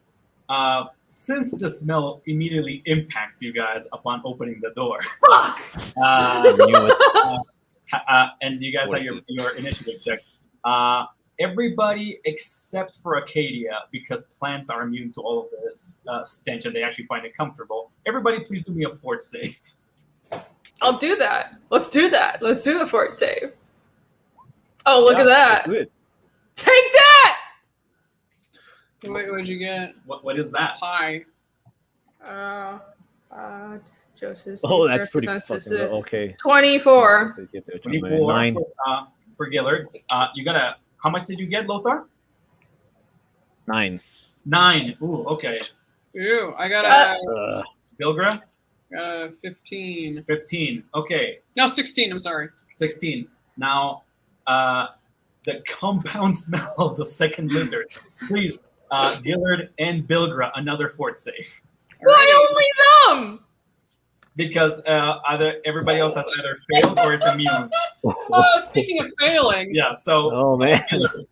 Since the smell immediately impacts you guys upon opening the door, Fuck! I knew it. and you guys have your initiative checks. Everybody except for Acadia, because plants are immune to all of this stench and they actually find it comfortable. Everybody, please do me a fort save. I'll do that. Let's do that. Let's do the fort save. Oh, look Yeah, at that! let's do it. Take that! Wait, what'd you get? What is that? Pie. Joseph. Oh, that's pretty fucking low. Okay. 24. 24 9. for Gillard. You got a. How much did you get, Lothar? 9. 9. Ooh, okay. Ooh, I got a, Bilgra, 15. 15. Okay, No, 16, I'm sorry. 16. Now, the compound smell of the second lizard. Please, Gillard and Bilgra, another fort save. Why only them? Because either everybody else has either failed or is immune. Speaking of failing, Yeah, so Oh man. Gillard,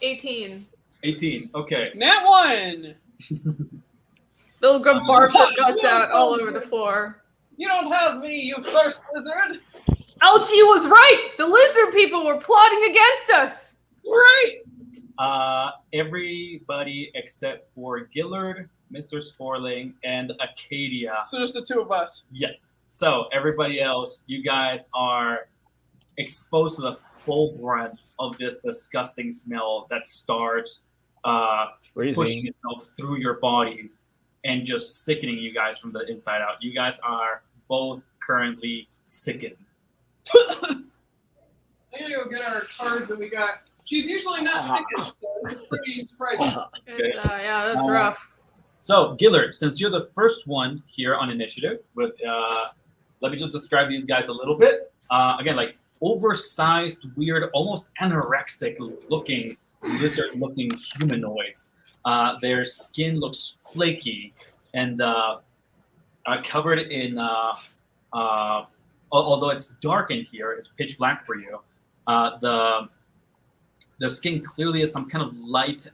18. 18. Okay. Nat 1. They'll go barf their guts out all over the floor. You don't have me, you first lizard. Algie was right! The lizard people were plotting against us! Right. Everybody except for Gillard, Mr. Sporling, and Acadia. So just the two of us. Yes. So everybody else, you guys are exposed to the full brunt of this disgusting smell that starts pushing Freezing. itself through your bodies and just sickening you guys from the inside out. You guys are both currently sickened. I gotta go get our cards that we got. She's usually not sickened, so this is pretty surprising. It's, yeah, that's rough. So, Gillard, since you're the first one here on initiative, with let me just describe these guys a little bit. Again, like oversized, weird, almost anorexic looking lizard-looking humanoids. Their skin looks flaky and covered in. Although it's dark in here, it's pitch black for you. The skin clearly is some kind of light,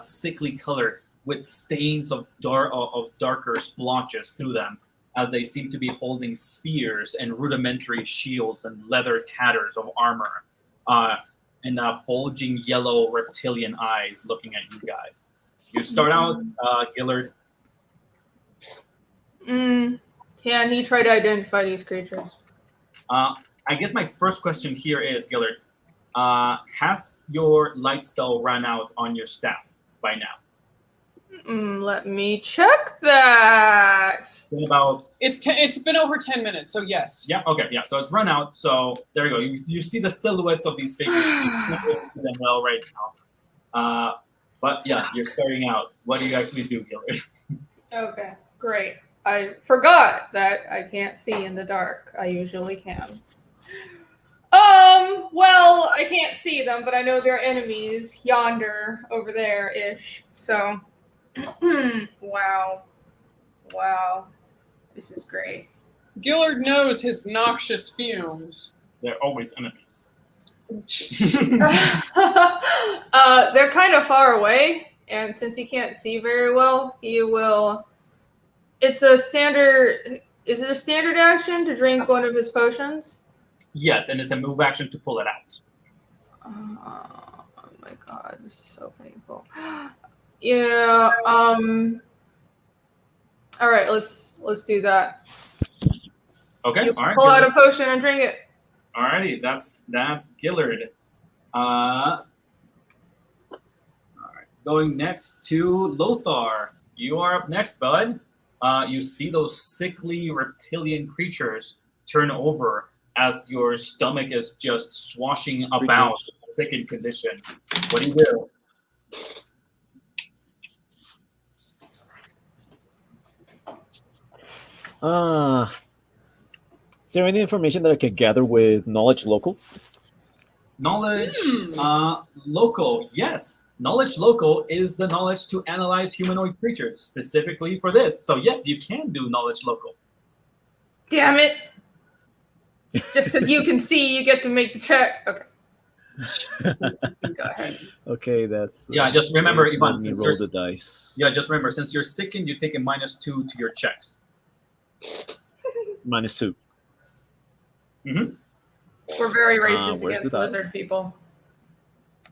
sickly color with stains of darker splotches through them, as they seem to be holding spears and rudimentary shields and leather tatters of armor, and bulging yellow reptilian eyes looking at you guys. You start out, Gillard. Can he try to identify these creatures? I guess my first question here is, Gillard, has your light spell run out on your staff by now? Let me check that. Been about It's been over 10 minutes, so yes. Yeah. Okay. Yeah. So it's run out. So there you go. You see the silhouettes of these figures. You can't really see them well right now. But yeah, you're starting out. What do you actually do, Gillard? Okay, great. I forgot that I can't see in the dark. I usually can. Well, I can't see them, but I know they're enemies yonder over there-ish. So, wow. This is great. Gillard knows his noxious fumes. They're always enemies. They're kind of far away, and since he can't see very well, he will... Is it a standard action to drink one of his potions? Yes, and it's a move action to pull it out. Oh my god, this is so painful. Yeah, all right, let's do that. Okay, You all right. pull out a potion and drink it. Alrighty, that's Gillard. All right, going next to Lothar. You are up next, bud. You see those sickly reptilian creatures turn over as your stomach is just swashing about in a sickened condition. What do you do? Is there any information that I could gather with knowledge local? Knowledge local, yes. Knowledge local is the knowledge to analyze humanoid creatures specifically for this. So yes, you can do knowledge local. Damn it. Just because you can see, you get to make the check. Okay. Go ahead. Okay, that's... Yeah, just remember, let Ivan, me since roll the dice. Yeah, just remember, since you're sickened, you take a -2 to your checks. -2. Mm-hmm. We're very racist where's against the die? lizard people.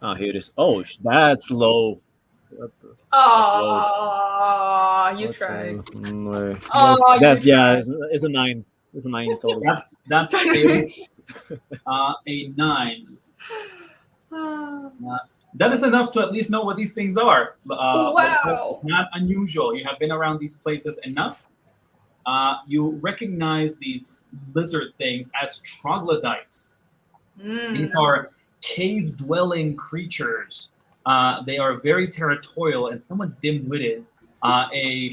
Oh, here it is. Oh, that's low. Oh, you That's, tried. that's, you yeah, tried. it's a 9. It's a 9 total. That's a 9. That is enough to at least know what these things are. Wow. It's not unusual. You have been around these places enough. You recognize these lizard things as troglodytes. These are cave-dwelling creatures. They are very territorial and somewhat dim-witted. A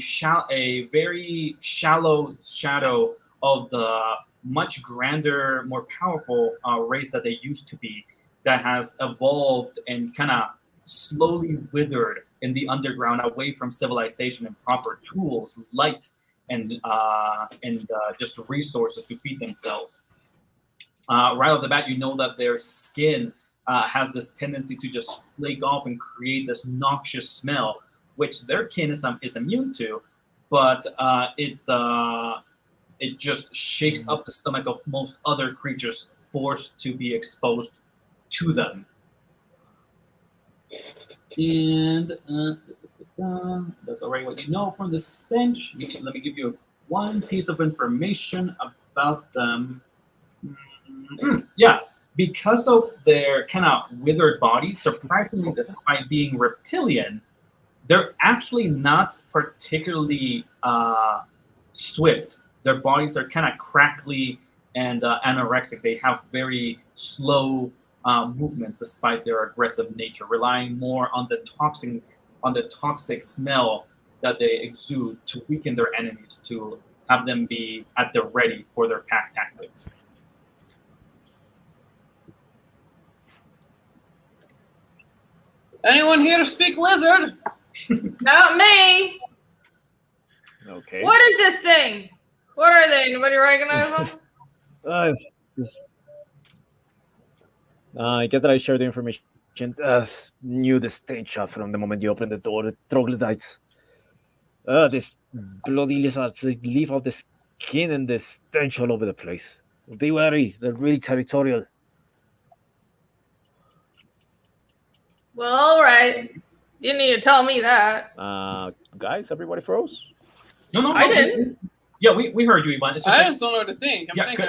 very shallow shadow of the much grander, more powerful race that they used to be, that has evolved and kind of slowly withered in the underground, away from civilization and proper tools, light, and just resources to feed themselves. Right off the bat, you know that their skin has this tendency to just flake off and create this noxious smell, which their kin is immune to, but it just shakes up the stomach of most other creatures forced to be exposed to them. And that's already what you know from the stench. Let me give you one piece of information about them. Yeah, because of their kind of withered body, surprisingly, despite being reptilian, they're actually not particularly swift. Their bodies are kind of crackly and anorexic. They have very slow movements despite their aggressive nature, relying more on the toxic smell that they exude to weaken their enemies, to have them be at the ready for their pack tactics. Anyone here speak lizard? Not me. Okay. What is this thing? What are they? Anybody recognize them? This- I guess that I shared the information. Knew the stench from the moment you opened the door. The troglodytes. This bloody lizards. They leave out the skin and the stench all over the place. Be wary. They're really territorial. Well, all right. You need to tell me that. Guys, everybody froze? No, I didn't. Yeah, we heard you, Ivan. It's just I like, just don't know what to think. I'm thinking.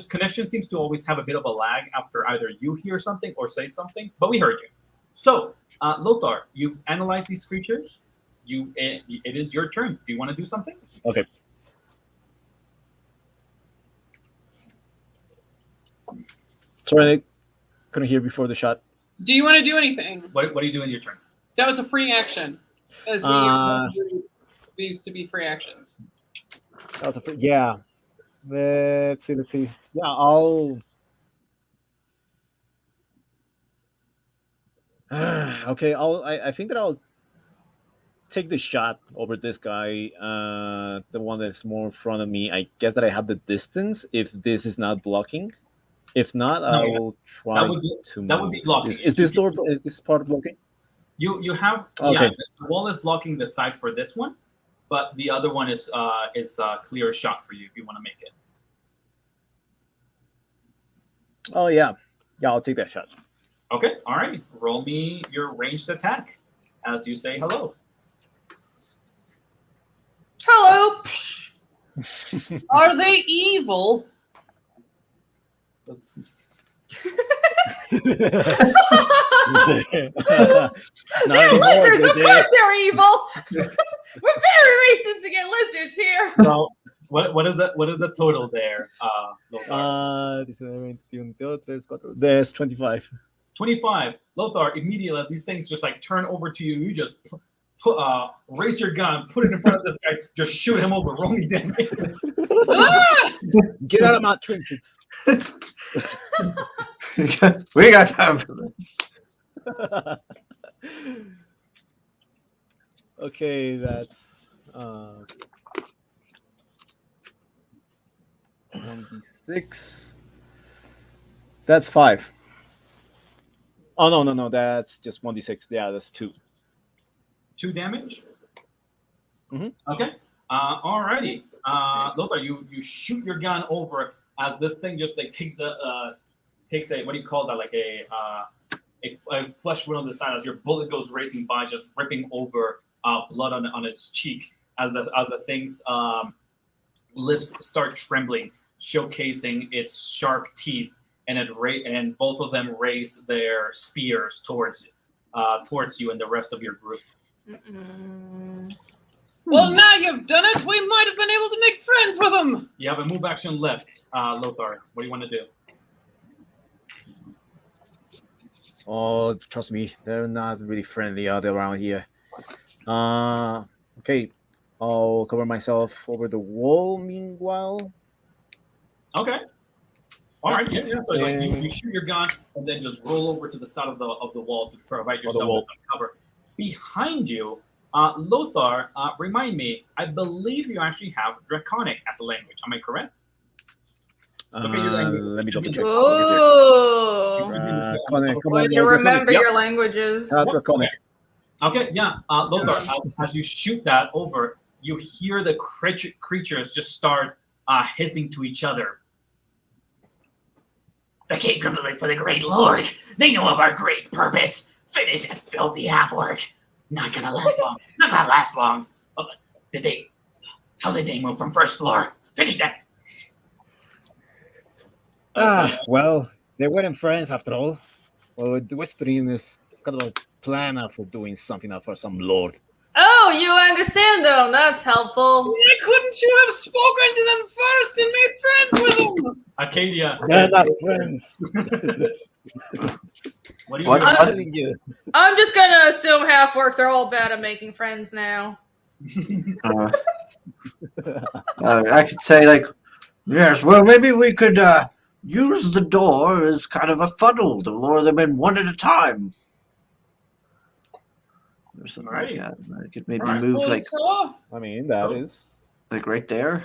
connection seems to always have a bit of a lag after either you hear something or say something, but we heard you. So, Lothar, you've analyzed these creatures. It is your turn. Do you want to do something? Okay. Sorry, I couldn't hear before the shot. Do you want to do anything? What do you do in your turn? That was a free action. As we used to be free actions. That was yeah. Let's see. Yeah, I'll. Okay, I think that I'll take the shot over this guy, the one that's more in front of me. I guess that I have the distance if this is not blocking. If not, I will try to move. That would be blocking. Is this door? Is this part blocking? You have Okay. The wall is blocking the side for this one, but the other one is clear shot for you if you want to make it. Oh yeah, I'll take that shot. Okay, all right. Roll me your ranged attack as you say hello. Hello. Are they evil? Let's These lizards, of course they're evil. We're very racist against lizards here. So, what is the total there, Lothar? There's 25. 25. Lothar, immediately as these things just like turn over to you, you just raise your gun, put it in front of this guy, just shoot him over, roll me damage. Get out of my trinkets. We got time for this. Okay, that's 1d6. That's 5. Oh no, that's just 1d6. Yeah, that's 2. 2 damage. Mhm. Okay. Alrighty. Lothar, you shoot your gun over as this thing just like takes a what do you call that, like a flesh wound on the side as your bullet goes racing by, just ripping over blood on its cheek as the thing's lips start trembling, showcasing its sharp teeth, and both of them raise their spears towards you and the rest of your group. Well, now you've done it. We might have been able to make friends with them. You have a move action left, Lothar. What do you want to do? Oh, trust me, they're not really friendly out around here. Okay, I'll cover myself over the wall meanwhile. Okay. All right. Yeah. So like, you shoot your gun and then just roll over to the side of the wall to provide yourself with some cover. Behind you, Lothar, remind me, I believe you actually have Draconic as a language. Am I correct? Let me double check. Ooh. Way to remember Yep. your languages. Draconic. Okay, yeah. Lothar, as you shoot that over, you hear the creatures just start hissing to each other. The cave grumbling for the great lord. They know of our great purpose. Finish that filthy half-orc. Not gonna last long. Not gonna last long. How did they move from first floor? Finish that. Well, they weren't friends after all. Well, the whispering is kind of a plan for doing something for some lord. Oh, you understand them. That's helpful. Why couldn't you have spoken to them first and made friends with them? Acadia. They're not friends. What are you What? doing? I'm telling you. I'm just gonna assume half-orcs are all bad at making friends now. I could say, like, yes, well, maybe we could use the door as kind of a funnel to lure them in one at a time. or something like Alrighty. that. I could maybe Alright. move like So, I mean, that is. right there.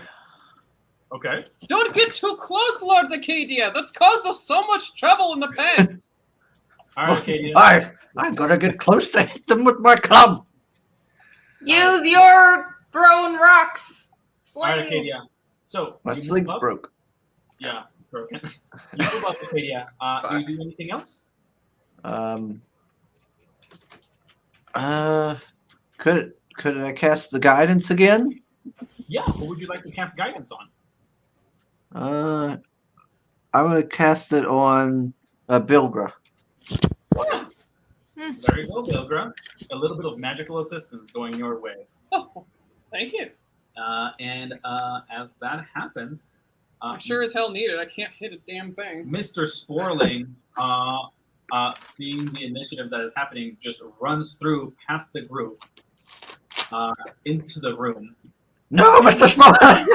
Okay. don't get too close, Lord Acadia. That's caused us so much trouble in the past. All right, Acadia. I'm gonna get close to hit them with my club. Use your throwing rocks. All right, Sling. Acadia. So My you move sling's up. broke. Yeah, it's broken. You move up, Acadia. Do you do anything else? Could I cast the guidance again? Yeah. What would you like to cast guidance on? I'm gonna cast it on Bilgra. There you go, Bilgra. A little bit of magical assistance going your way. Oh, thank you. And as that happens, I sure as hell need it. I can't hit a damn thing. Mr. Sporling, seeing the initiative that is happening, just runs through past the group into the room. No, Mr. Sporling!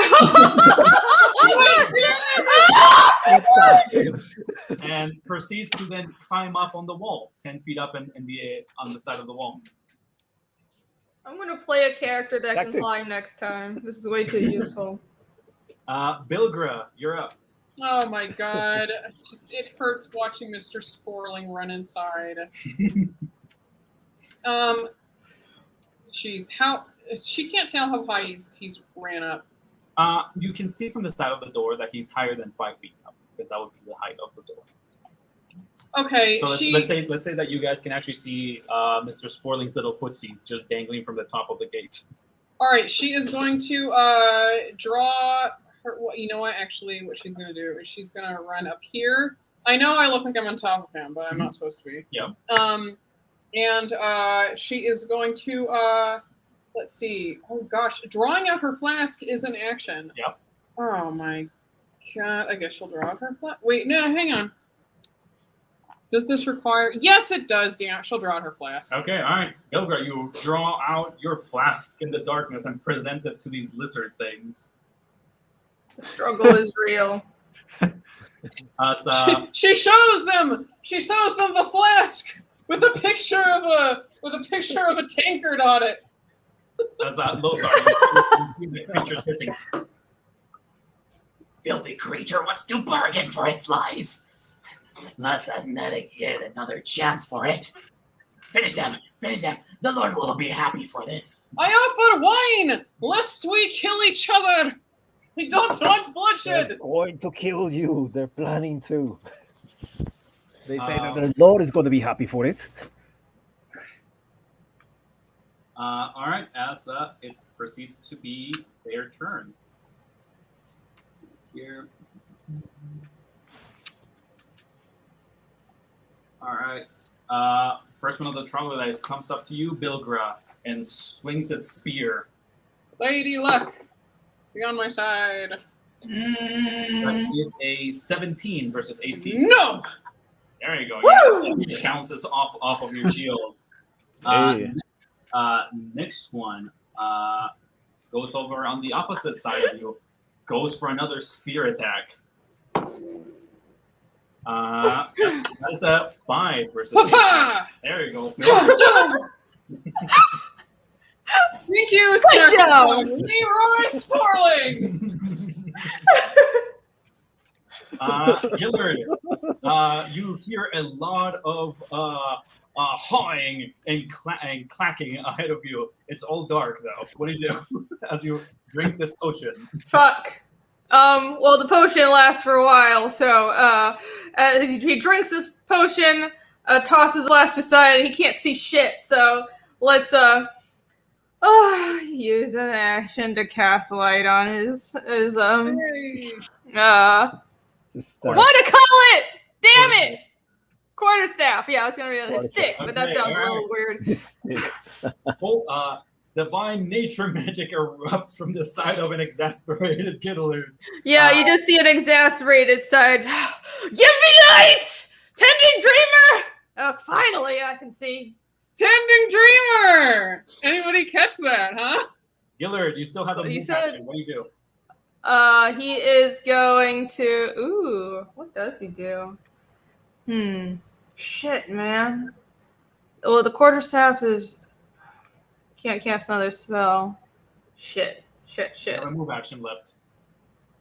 And proceeds to then climb up on the wall, 10 feet up on the side of the wall. I'm gonna play a character that can Tactics. climb next time. This is way too useful. Bilgra, you're up. Oh my god. It hurts watching Mr. Sporling run inside. She can't tell how high he's ran up. You can see from the side of the door that he's higher than 5 feet up, because that would be the height of the door. Okay, So let's say that you guys can actually see Mr. Sporling's little footsies just dangling from the top of the gate. all right, she is going to draw her. You know what? Actually, what she's going to do is she's going to run up here. I know I look like I'm on top of him, but I'm not supposed to be. Yeah. And she is going to let's see. Oh gosh, drawing out her flask is an action. Yep. Oh my god! I guess she'll draw out her flask. Wait, no, hang on. Does this require? Yes, it does. Damn, she'll draw out her flask. Okay, all right. Bilgra, you draw out your flask in the darkness and present it to these lizard things. The struggle is real. As, She shows them. She shows them the flask with a picture of a tankard on it. as Lothar, you hear the creatures hissing. Filthy creature wants to bargain for its life. Let's not get another chance for it. Finish them. The Lord will be happy for this. I offer wine, lest we kill each other. We don't want bloodshed. They're going to kill you. They're planning to. They say that Um, the Lord is going to be happy for it. All right, as it proceeds to be their turn. Let's see here. All right. First one of the troglodytes comes up to you, Bilgra, and swings its spear. Lady Luck, be on my side. That is a 17 versus AC. No. There you go. Woo! It bounces off of your shield. Hey. Next one goes over on the opposite side of you, goes for another spear attack. That's a 5 versus 8. There you go. Thank you, Good sir. job. Leroy Sporling. Gillard, you hear a lot of hawing and clacking ahead of you. It's all dark though. What do you do as you drink this potion? Fuck. Well, the potion lasts for a while, so he drinks this potion, tosses the glass aside, and he can't see shit. So let's use an action to cast light on his Just what to call it? Damn it! Quarterstaff. Yeah, it's gonna be on his stick, but that Okay, sounds a alright. little weird. Oh, divine nature magic erupts from the side of an exasperated Gillard. Yeah, you just see an exasperated side. Give me light, tending dreamer. Oh, finally, I can see. Tending Dreamer. Anybody catch that, huh? Gillard, you still have a What you move said? action. What do you do? He is going to. Ooh, what does he do? Shit, man. Well, the quarterstaff is. can't cast another spell. Shit. You have a move action left.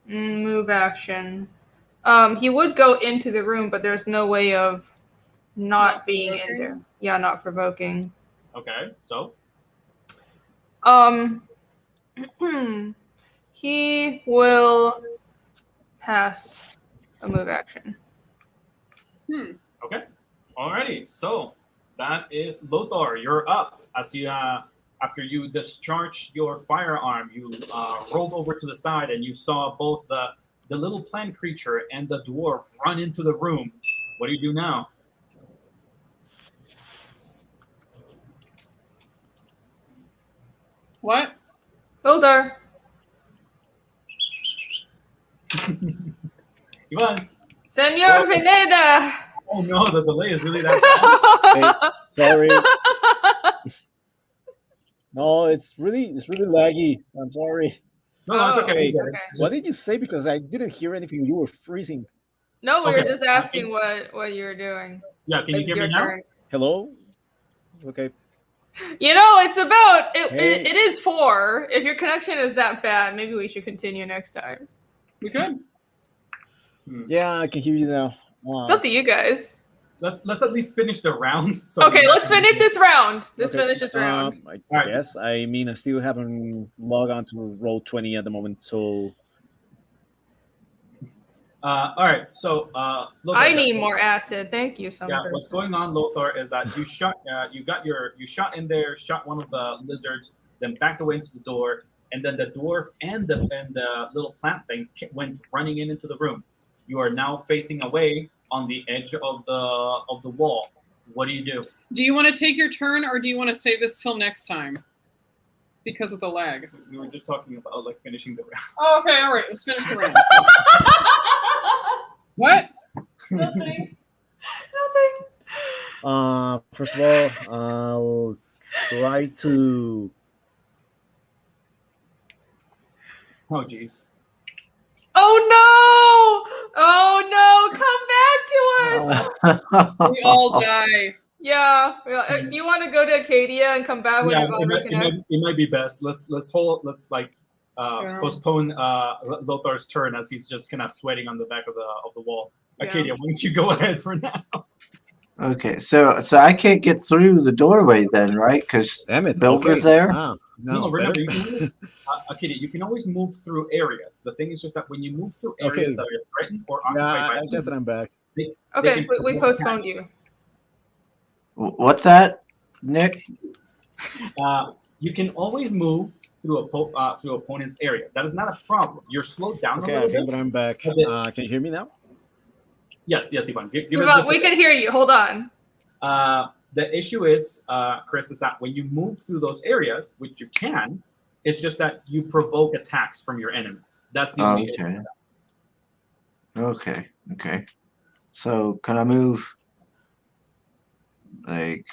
Move action. He would go into the room, but there's no way of not being in provoking? there. Yeah, not provoking. Okay, so He will pass a move action. okay, alrighty. So that is Lothar. You're up. As you after you discharged your firearm, you rolled over to the side and you saw both the little plant creature and the dwarf run into the room. What do you do now? What? Hildar. Ivan. Senor Pineda. Oh no, the delay is really that bad. Sorry. No, it's really laggy. I'm sorry. No, it's okay. Okay. What did you say? Because I didn't hear anything. You were freezing. No, we Okay. were just asking what you were doing. Yeah, can you It's hear your me now? turn. Hello? Okay. You know, it's about it. Hey. It is 4. If your connection is that bad, maybe we should continue next time. We could. Yeah, I can hear you now. It's up to you guys. Let's at least finish the round. So Okay, let's finish this round. Let's finish this round. I Alright. guess. I mean, I still haven't logged on to Roll20 at the moment, so All right. So Lothar, I need more acid. Thank you, some Yeah, person. what's going on, Lothar, is that you shot. You shot in there, shot one of the lizards, then backed away into the door, and then the dwarf and the little plant thing went running into the room. You are now facing away on the edge of the wall. What do you do? Do you want to take your turn, or do you want to save this till next time? Because of the lag. We were just talking about like finishing the round. Oh, okay, all right. Let's finish the round. What? Nothing. first of all, I'll try to. Oh, jeez. Oh no! Oh no! Come back to us! We all die. Yeah. Do you want to go to Acadia and come back when Yeah, everyone reconnects? it might be best. Let's Yeah. postpone Lothar's turn as he's just kind of sweating on the back of the wall. Yeah. Arcadia, why don't you go ahead for now? Okay, so I can't get through the doorway then, right? Because Damn it. Bilger's okay. there? Ah, No, no, remember, you better. can always, Arcadia, you can always move through areas. The thing is just that when you move through areas Okay. that are threatened or Yeah, occupied by I guess that I'm back. they Okay, can we provoke postponed attacks. you. What's that, Nick? You can always move through opponent's area. That is not a problem. You're slowed down Okay, a I little think bit. that I'm back. Okay. Can you hear me now? Yes, Ivan. Give us just a We can hear you. Hold on. The issue is, Chris, is that when you move through those areas, which you can, it's just that you provoke attacks from your enemies. That's the only issue. Okay. So can I move? Like,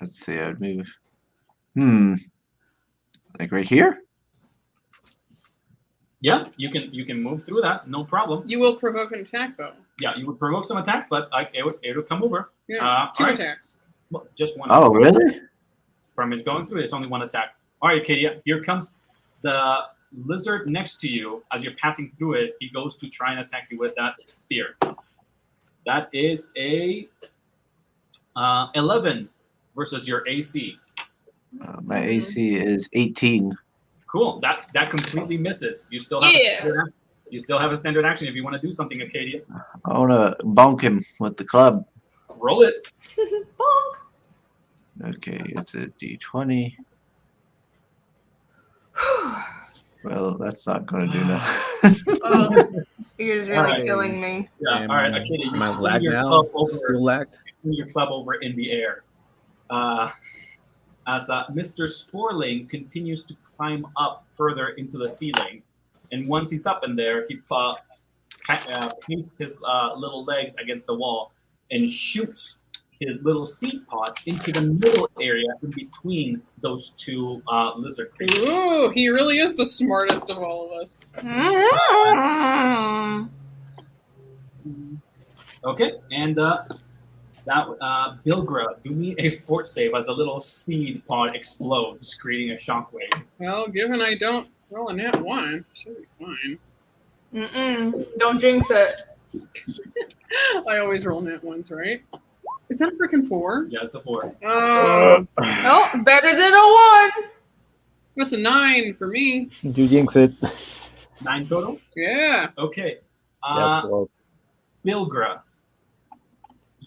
let's see. I'd move. Like right here? Yeah, you can move through that, no problem. You will provoke an attack, though. Yeah, you would provoke some attacks, but it would come over. Yeah, 2 all right. attacks. Well, just one. Oh, really? From his going through, it's only one attack. All right, Acadia, here comes the lizard next to you. As you're passing through it, he goes to try and attack you with that spear. That is a 11 versus your AC. My AC is 18. Cool. That completely misses. You still have a standard action if you want to do something, Acadia. I want to bonk him with the club. Roll it. Bonk. Okay, it's a D20. Well, that's not going to do that. Oh, spear is really Alright. killing me. Yeah. All right, Acadia, you Am I swing lag your now? club over. Still lagged? You swing your club over in the air. As Mr. Sporling continues to climb up further into the ceiling, and once he's up in there, he paints his little legs against the wall and shoots his little seed pod into the middle area in between those two lizard creatures. Ooh, he really is the smartest of all of us. Mm. Okay, and That Bilgra, do me a fort save as a little seed pod explodes, creating a shockwave. Well, given I don't roll a nat 1, should be fine. Don't jinx it. I always roll nat 1s, right? Is that a freaking 4? Yeah, it's a 4. Oh, better than a 1. That's a 9 for me. You jinx it. 9 total? Yeah. Okay. Yes, well. Bilgra,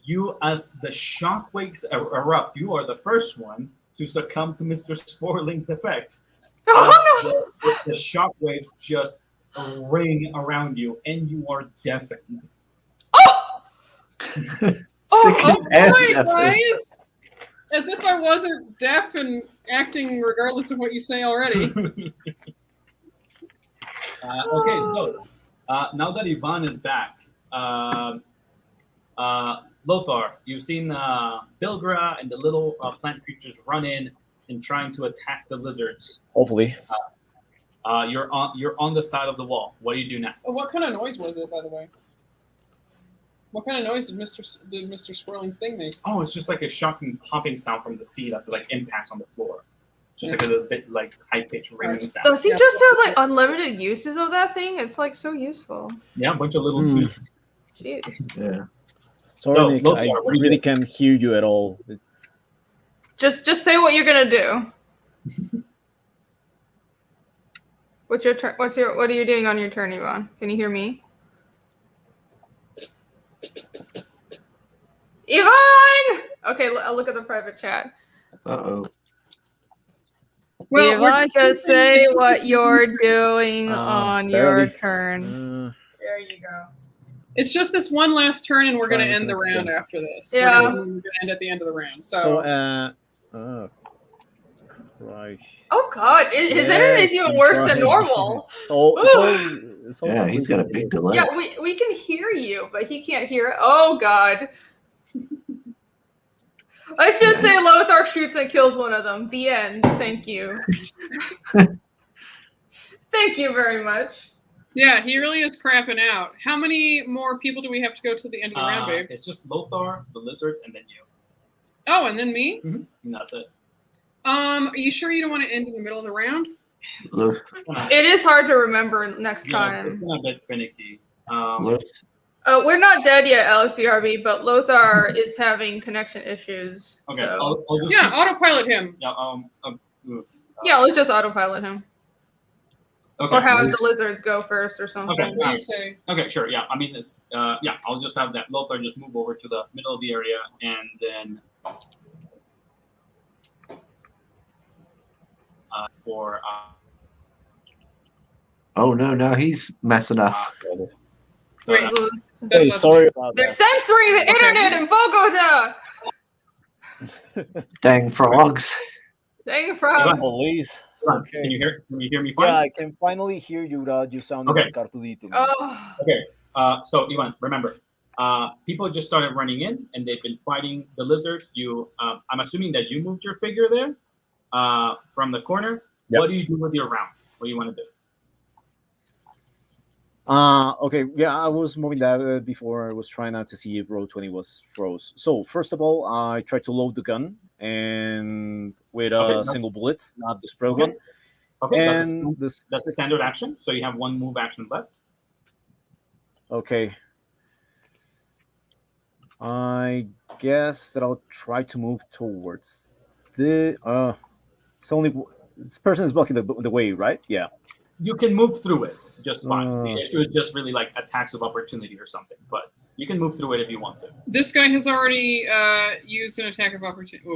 you, as the shockwaves erupt, you are the first one to succumb to Mr. Sporling's effect. Oh, The shockwaves just ring around you, and you are deafened. Oh, Right, guys! As if I wasn't deaf and acting regardless of what you say already. Okay, so now that Ivan is back, Lothar, you've seen Bilgra and the little plant creatures run in and trying to attack the lizards. Hopefully. You're on the side of the wall. What do you do now? Oh, what kind of noise was it, by the way? What kind of noise did Mr. Swirling's thing make? Oh, it's just like a shocking popping sound from the sea that's like impact on the floor. Just like a bit like high pitched ringing sound. does he just have like unlimited uses of that thing? It's like so useful. Yeah, a bunch of little seeds. Jeez. Yeah. Sorry, So, Nick, Lothar, I what do you really do? can't hear you at all. Just say what you're gonna do. What's your turn? What are you doing on your turn, Yvonne? Can you hear me? Yvonne! Okay, I'll look at the private chat. Uh-oh. Well, Yvonne, just say what you're doing on your barely. turn. There you go. it's just this one last turn, and we're going to Fine, end the okay. round after this. Yeah. We're going to end at the end of the round. So, So, right. Oh God, his Yes, internet is even I'm worse than trying. normal. It's all Yeah, he's got a big delay. Yeah, we can hear you, but he can't hear it. Oh God. Let's just say Lothar shoots and kills one of them. The end. Thank you. Thank you very much. yeah, he really is crapping out. How many more people do we have to go to the end of the round, babe? It's just Lothar, the lizards, and then you. Oh, and then me? And that's it. Are you sure you don't want to end in the middle of the round? It is hard to remember next Yeah, time. it's been a bit finicky. We're not dead yet, LCRB, but Lothar is having connection issues. Okay, So. I'll just Yeah, autopilot him. Yeah, let's just autopilot him. Okay. Or have the lizards go first or something. Okay. What do you say? Okay, sure. Yeah, I mean, it's yeah. I'll just have that Lothar just move over to the middle of the area, and then for Oh no, now he's messing up. so Wait, yeah. That's Hey, us. sorry about They're that. censoring the internet in Bogota! Dang frogs. Dang it, frogs. Police. Can you hear me fine? Yeah, I can finally hear you, Rod. You sound Okay. like Artudito. Oh. Okay. So Ivan, remember, people just started running in, and they've been fighting the lizards. I'm assuming that you moved your figure there from the corner. Yep. What do you do with your round? What do you want to do? Okay, yeah, I was moving that before. I was trying out to see if roll 20 was froze. So first of all, I tried to load the gun, and with a Okay, single bullet, not the spray Okay. gun. Okay, And that's the standard action. So you have one move action left. okay. I guess that I'll try to move towards the. It's only this person is blocking the way, right? Yeah. You can move through it just fine. The Uh. issue is just really like attacks of opportunity or something, but you can move through it if you want to. This guy has already used an attack of opportunity.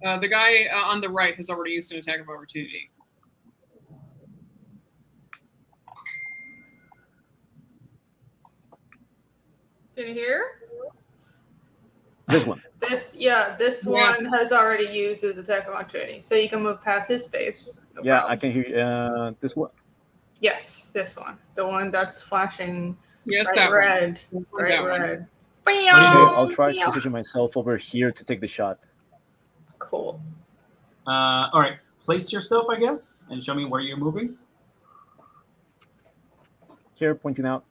The guy on the right has already used an attack of opportunity. Can you hear? This one. This one has already used his attack of opportunity, so you can move past his space. No Yeah, problem. I can hear this one. Yes, this one. The one that's flashing Yes, bright that red. one. Bright That one. red. Okay, I'll try to position myself over here to take the shot. Cool. All right, place yourself, I guess, and show me where you're moving. Here, pointing out.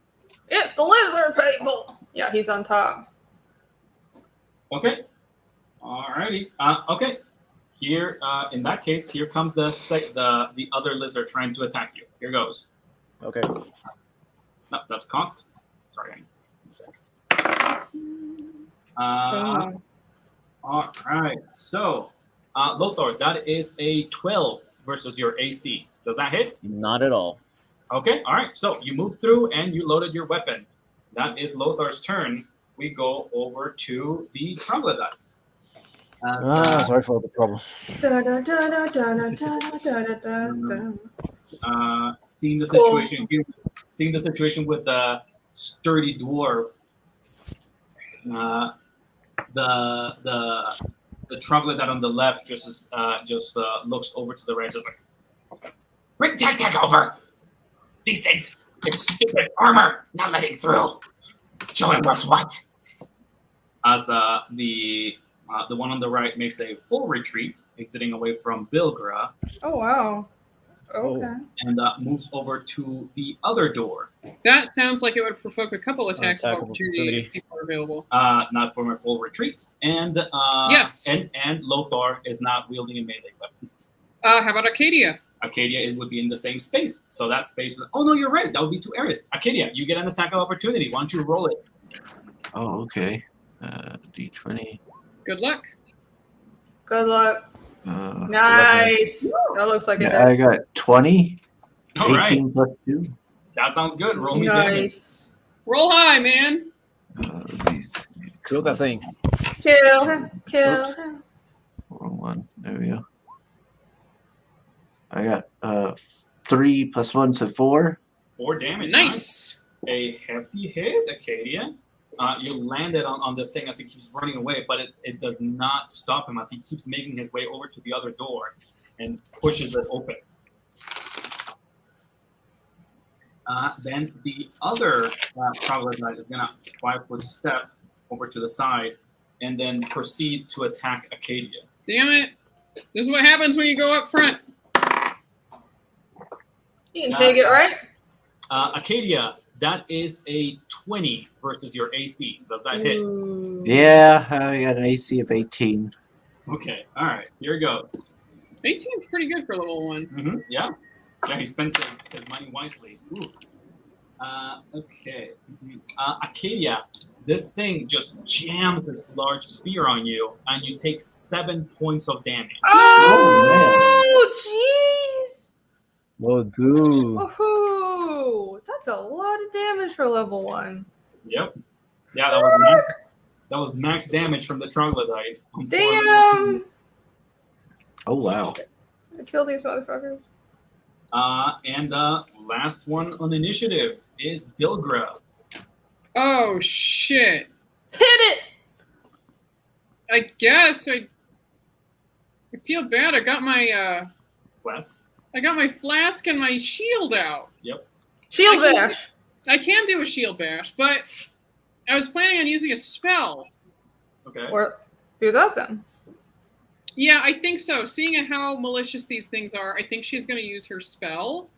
It's the lizard people. Yeah, he's on top. Okay. Alrighty. Okay. Here, in that case, here comes the other lizard trying to attack you. Here goes. Okay. No, that's cocked. Sorry. One sec. All right. So, Lothar, that is a 12 versus your AC. Does that hit? Not at all. Okay. All right. So you move through and you loaded your weapon. That is Lothar's turn. We go over to the troglodytes. Sorry for the problem. Seeing the Cool. situation, seeing the situation with the sturdy dwarf, the troglodyte on the left just looks over to the right, just like, Bring Tac over. These things, their stupid armor, not letting through. Show him what's what. as the one on the right makes a full retreat, exiting away from Bilgra, Oh wow. Okay. and moves over to the other door. That sounds like it would provoke a couple attacks of Attack of opportunity opportunity. if people are available. Not from a full retreat, and Yes. and Lothar is not wielding a melee weapon. How about Arcadia? Arcadia it would be in the same space, so that space. Oh no, you're right. That would be 2 areas. Arcadia, you get an attack of opportunity. Why don't you roll it? Oh, okay. D20. Good luck. Good luck. 11. Nice. That looks like Yeah, I a got 20. All 18 right, plus 2. that sounds good. Roll me damage. nice. Roll high, man. Let me see. Kill that thing. Kill him. Kill Oops. him. Wrong one. There we go. I got 3 plus 1, so 4. 4 damage. Nice. A hefty hit, Acadia. You landed on this thing as he keeps running away, but it does not stop him as he keeps making his way over to the other door and pushes it open. Then the other troglodyte is going to 5-foot step over to the side and then proceed to attack Acadia. Damn it. This is what happens when you go up front. You can take it, right? Acadia, that is a 20 versus your AC. Does that hit? Ooh. Yeah, I got an AC of 18. Okay, all right, here goes. 18 is pretty good for level 1. Yeah, he spends his money wisely. Ooh. Okay. Acadia, this thing just jams this large spear on you, and you take 7 points of damage. Oh, jeez. Oh, dude. Woohoo! That's a lot of damage for level 1. Yep. Yeah, that was max damage from the troglodyte. Damn! Oh, wow. I killed these motherfuckers. And last one on initiative is Bilgra. Oh, shit. Hit it! I guess I feel bad. I got my Flask. flask and my shield out. Yep. Shield bash. I can do a shield bash, but I was planning on using a spell. Okay. Or do that then. Yeah, I think so. Seeing how malicious these things are, I think she's going to use her spell.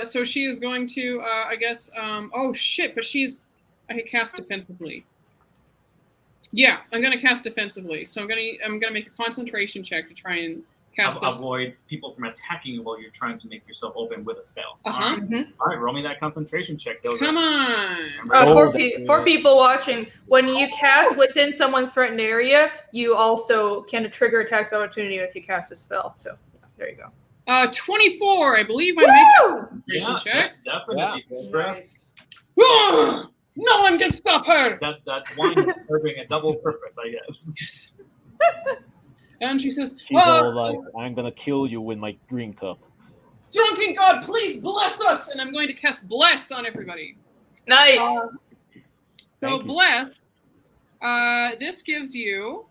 So she is going to, I guess, oh shit, but I can cast defensively. Yeah, I'm going to cast defensively. So I'm going to make a concentration check to try and cast this. Avoid people from attacking you while you're trying to make yourself open with a spell. Uh-huh. All right, roll me that concentration check. Bilgra. Come on. For people watching, when you cast within someone's threatened area, you also can trigger attacks of opportunity if you cast a spell. So there you go. 24, I believe I make a Woo! concentration check. Definitely. Bilgra. Nice. Ah! No one can stop her! That wine is serving a double purpose, I guess. Yes. And she says, She's all like, I'm gonna kill you with my green cup. Drunken God, please bless us! And I'm going to cast Bless on everybody. Nice. So Thank you. Bless, this gives you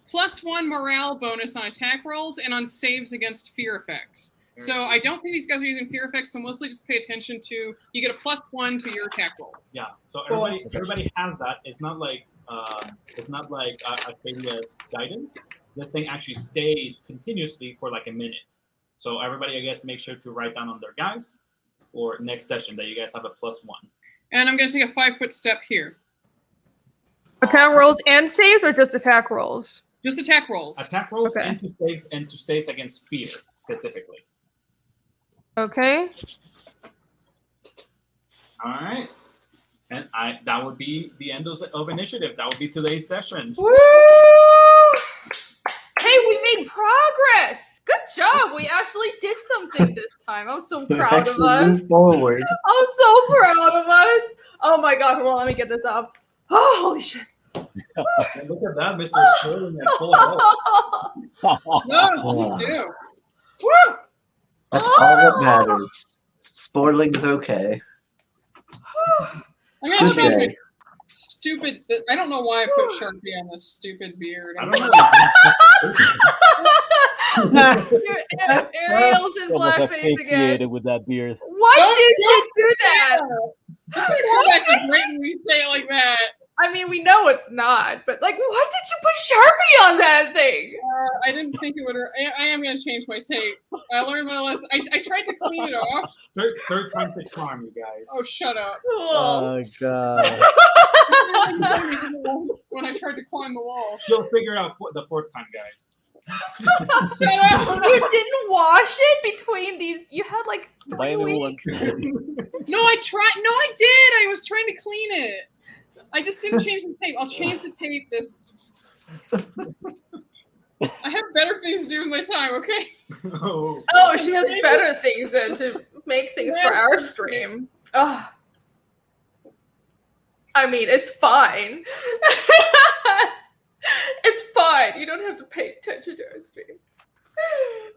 +1 morale bonus on attack rolls and on saves against fear effects. So I don't think these guys are using fear effects, so mostly just pay attention to, you get a +1 to your attack rolls. Yeah. So everybody has that. It's not like Arcadia's guidance. This thing actually stays continuously for like a minute. So everybody, I guess, make sure to write down on their guys for next session that you guys have a +1. And I'm going to take a 5-foot step here. Attack rolls and saves, or just attack rolls? Just attack rolls. Attack rolls Okay. and to saves against fear specifically. Okay. All right. And that would be the end of initiative. That would be today's session. Woo! Hey, we made progress. Good job. We actually did something this time. I'm so proud of Actually us. move forward. I'm so proud of us. Oh my god, well, let me get this up. Oh, holy shit. And look at that, Mr. Sterling at full health. No, me too. Woo! That's all that matters. Sporling's okay. I'm gonna change my Okay. stupid. I don't know why I put Sharpie on this stupid beard. I don't know. Ariel's in Almost blackface again. asphyxiated with that beard. Why did you do that? This is not that great when we say it like that. I mean, we know it's not, but like, why did you put Sharpie on that thing? I didn't think it would. I am gonna change my tape. I learned my lesson. I tried to clean it off. Third time's the charm, you guys. Oh, shut up! Cool. Oh god. When I tried to climb the wall. She'll figure it out the fourth time, guys. Shut up! You didn't wash it between these. You had like Buy 3 a new one. weeks. No, I tried. No, I did. I was trying to clean it. I just didn't change the tape. I'll change the tape this. I have better things to do with my time, okay? Oh. Oh, she has better things than to make things for our stream. Oh. I mean, it's fine. It's fine. You don't have to pay attention to our stream.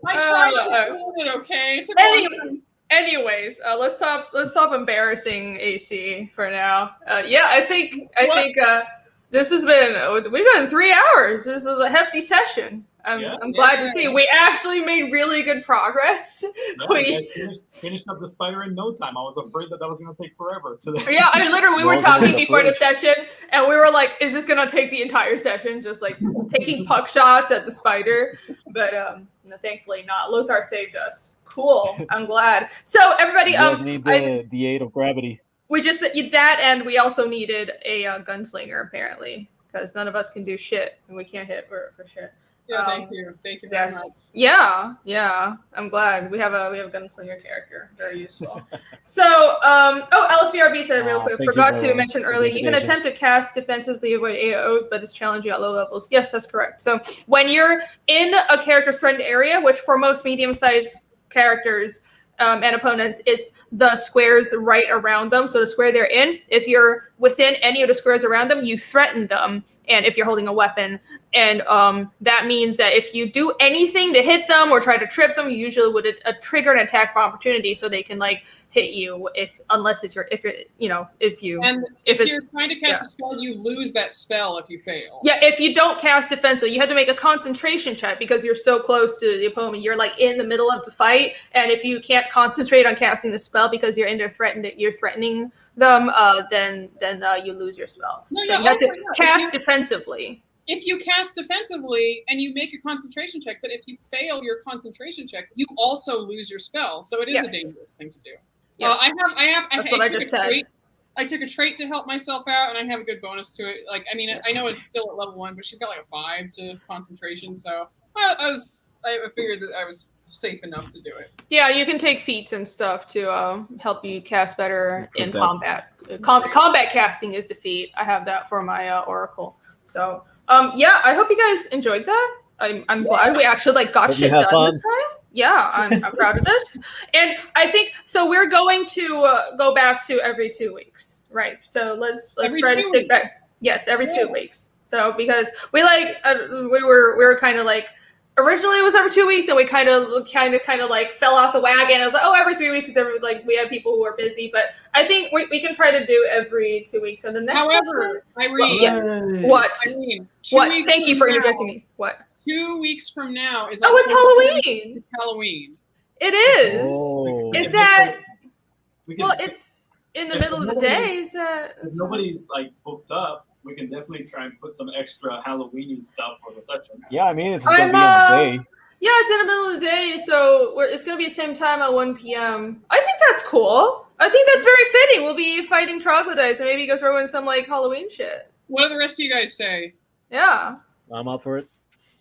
I tried to clean it, okay? It took a long time. Anyways, let's stop embarrassing AC for now. Yeah, I think this has been we've been 3 hours. This is a hefty session. I'm glad to see we actually made really good progress. Yeah, We finished up the spider in no time. I was afraid that was going to take forever today. yeah, I literally we were Well, talking the before the first. session, and we were like, "Is this gonna take the entire session?" Just like taking puck shots at the spider, but no, thankfully not. Lothar saved us. Cool. I'm glad. So everybody, You guys need the aid of gravity. we just that, and we also needed a gunslinger apparently because none of us can do shit, and we can't hit for shit. Yeah, thank you very Yes. much. Yeah. I'm glad we have a gunslinger character. Very useful. So, LSVRB said real quick. Thank you Forgot for to mention earlier. You can invitation. attempt to cast defensively avoid AO, but it's challenging at low levels. Yes, that's correct. So when you're in a character's threatened area, which for most medium-sized characters and opponents, it's the squares right around them. So the square they're in, if you're within any of the squares around them, you threaten them. And if you're holding a weapon, and that means that if you do anything to hit them or try to trip them, you usually would trigger an attack of opportunity, so they can like hit you if you're And if if it's- you're trying to cast a spell, you lose that spell if you fail. yeah, if you don't cast defensive, you have to make a concentration check because you're so close to the opponent. You're like in the middle of the fight, and if you can't concentrate on casting the spell because you're threatening them, then you lose your spell. No, So yeah, you have to okay, yeah. cast defensively. If you cast defensively and you make a concentration check, but if you fail your concentration check, you also lose your spell. So it is Yes. a dangerous thing to do. Yes. That's what I just said. I took a trait to help myself out, and I have a good bonus to it. Like, I mean, I know it's still at level 1, but she's got like a 5 to concentration. So I figured that I was safe enough to do it. Yeah, you can take feats and stuff to help you cast better in Okay. combat. Combat casting is defeat. I have that for my Oracle. So, yeah, I hope you guys enjoyed that. I'm glad we actually like got Hope you shit had done fun. this time. Yeah, I'm proud of this. And I think so. We're going to go back to every 2 weeks, right? So let's Every try to 2 stick weeks. back. Yes, every Yeah. 2 weeks. So because we like we were kind of like. Originally, it was every 2 weeks, and we kind of like fell off the wagon. I was like, oh, every 3 weeks is we have people who are busy, but I think we can try to do every 2 weeks. And the next However, Irene, yes. What? Irene, 2 What? weeks Thank you from for now- interjecting me. What? 2 weeks from now is Oh, it's October Halloween. 30th. It's Halloween. It is. Oh. Is that? We can, Well, it's in the If middle of the nobody- day. Is that? if nobody's like booked up, we can definitely try and put some extra Halloween stuff for the session. Yeah, I mean, it's gonna I'm, be on the day. Yeah, it's in the middle of the day, so it's going to be the same time at 1 p.m. I think that's cool. I think that's very fitting. We'll be fighting troglodytes and maybe go throw in some like Halloween shit. What do the rest of you guys say? Yeah. I'm up for it.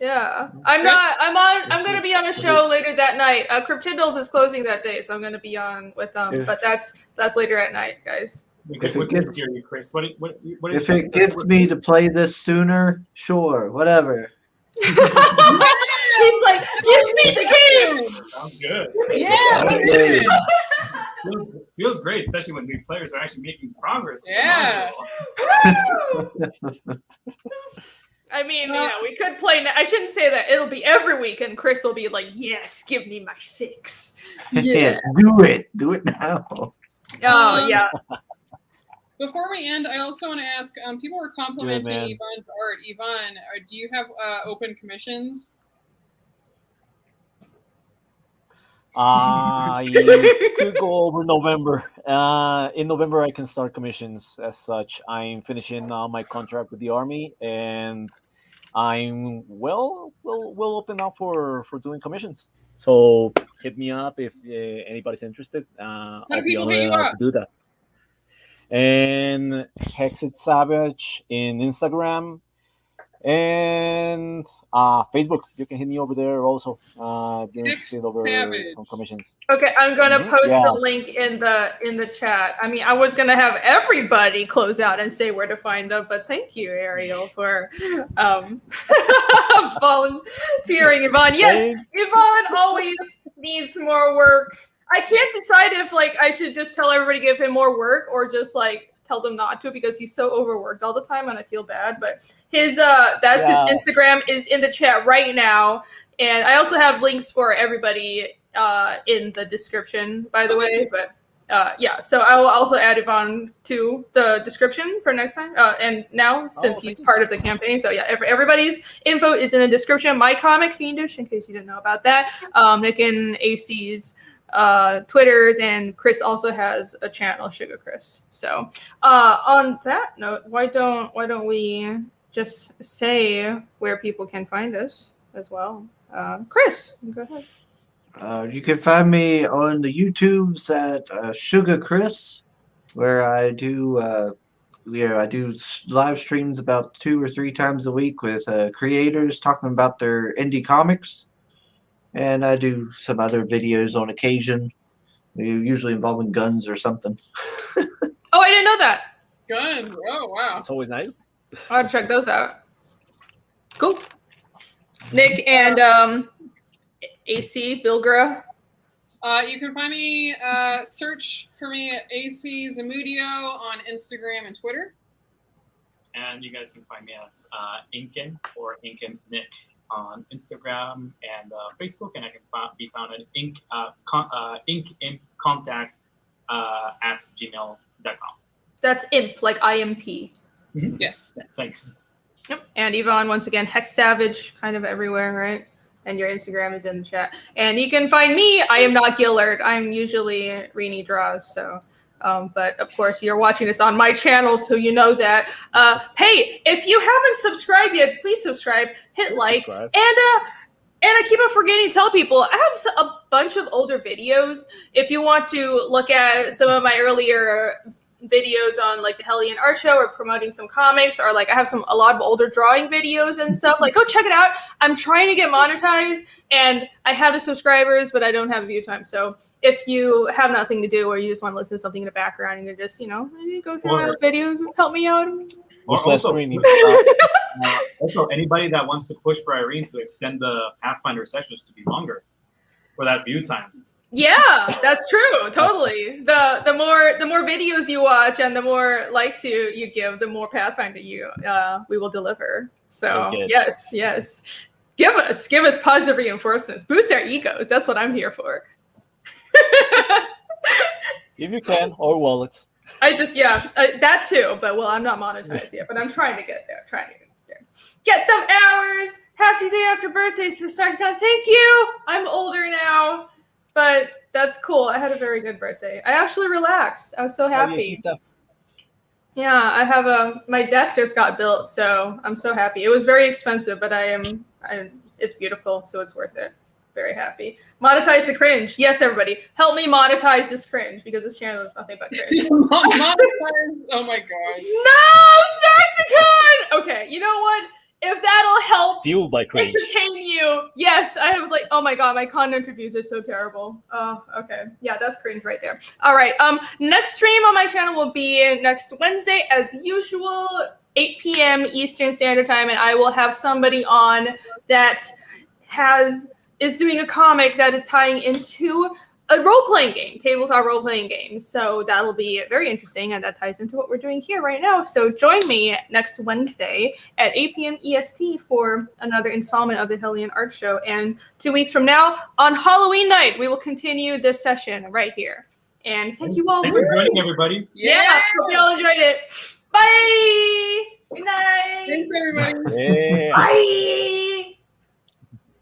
Yeah. Chris? I'm gonna be on a show later that night. Cryptidals is closing that day, so I'm gonna be on with them. Yeah. But that's later at night, guys. If it gets- hear you, Chris. What If it gets me to play this sooner, sure, whatever. He's like, give me the game. Sounds good. Yeah. Feels great, especially when new players are actually making progress. in the Yeah. module. I mean, we could play. I shouldn't say that. It'll be every week, and Chris will be like, "Yes, give me my fix." Yeah. Do it now. Oh yeah. Before we end, I also want to ask, people were complimenting man. Yvonne's art. Yvonne, do you have open commissions? I could go over November. In November, I can start commissions as such. I'm finishing my contract with the army, and I'm we'll open up for doing commissions. So hit me up if anybody's interested. do I'll be people hit you honored up? to do that. And Hexed Savage in Instagram and Facebook. You can hit me over there also. You're interested over Savage. some commissions. Okay, I'm gonna post Yeah. the link in the chat. I mean, I was gonna have everybody close out and say where to find them, but thank you, Ariel, for volunteering. Yvonne, yes, Thanks. Yvonne always needs more work. I can't decide if I should just tell everybody to give him more work or just tell them not to because he's so overworked all the time and I feel bad. But his his Instagram is in the chat right now, and I also have links for everybody in the description, by the way. But so I will also add Yvonne to the description for next time. And now since he's part of the campaign, so yeah, everybody's info is in the description. My comic Fiendish, in case you didn't know about that. Nick and AC's Twitters, and Chris also has a channel, Shugah Chris. So on that note, why don't we just say where people can find us as well? Chris, go ahead. You can find me on the YouTubes at Shugah Chris, where I do I do live streams about 2 or 3 times a week with creators talking about their indie comics. And I do some other videos on occasion, usually involving guns or something. Oh, I didn't know that. Gun. Oh, wow. It's always nice. I'll check those out. Cool. Nick and AC Bilgra. You can find me, search for me at A.C Zamudio on Instagram and Twitter. And you guys can find me as Inkin or Inkin Nick on Instagram and Facebook, and I can be found at incontact at gmail.com. That's imp, like IMP. Mm-hmm. Yes. Thanks. Yep. And Yvonne, once again, Hex Savage, kind of everywhere, right? And your Instagram is in the chat. And you can find me. I am not Gillard. I'm usually Rini Draws. So, but of course, you're watching this on my channel, so you know that. Hey, if you haven't subscribed yet, please subscribe, hit like, and I keep on forgetting to tell people, I have a bunch of older videos. If you want to look at some of my earlier videos on like the Hellion Art Show or promoting some comics, or like I have a lot of older drawing videos and stuff, like go check it out. I'm trying to get monetized and I have the subscribers, but I don't have view time. So if you have nothing to do or you just want to listen to something in the background and you're just, maybe go through my videos and help me out. Also, anybody that wants to push for Irene to extend the Pathfinder sessions to be longer for that view time. Yeah, that's true. Totally. The more videos you watch and the more likes you give, the more Pathfinder we will deliver. So yes. Give us positive reinforcements. Boost our egos. That's what I'm here for. If you can, or wallets. That too. But I'm not monetized yet. But I'm trying to get there. Get them hours. Happy day after birthdays to start. Thank you. I'm older now. But that's cool. I had a very good birthday. I actually relaxed. I was so happy. Yeah, I have my deck just got built, so I'm so happy. It was very expensive, but it's beautiful, so it's worth it. Very happy. Monetize the cringe. Yes, everybody, help me monetize this cringe because this channel is nothing but cringe. Monetize. Oh my god. No, Snack to come. Okay, you know what? If that'll help Fueled by cringe. entertain you, yes, I have like, oh my god, my con interviews are so terrible. Oh, okay. Yeah, that's cringe right there. All right, next stream on my channel will be next Wednesday as usual, 8 p.m. Eastern Standard Time, and I will have somebody on that is doing a comic that is tying into a role-playing game, tabletop role-playing game. So that'll be very interesting, and that ties into what we're doing here right now. So join me next Wednesday at 8 p.m. EST for another installment of the Hellion Art Show. And 2 weeks from now, on Halloween night, we will continue this session right here. And thank you all Thanks for joining, everybody. Yeah, hope you all enjoyed it. Bye! Good night! Thanks, everybody. Yeah. Bye.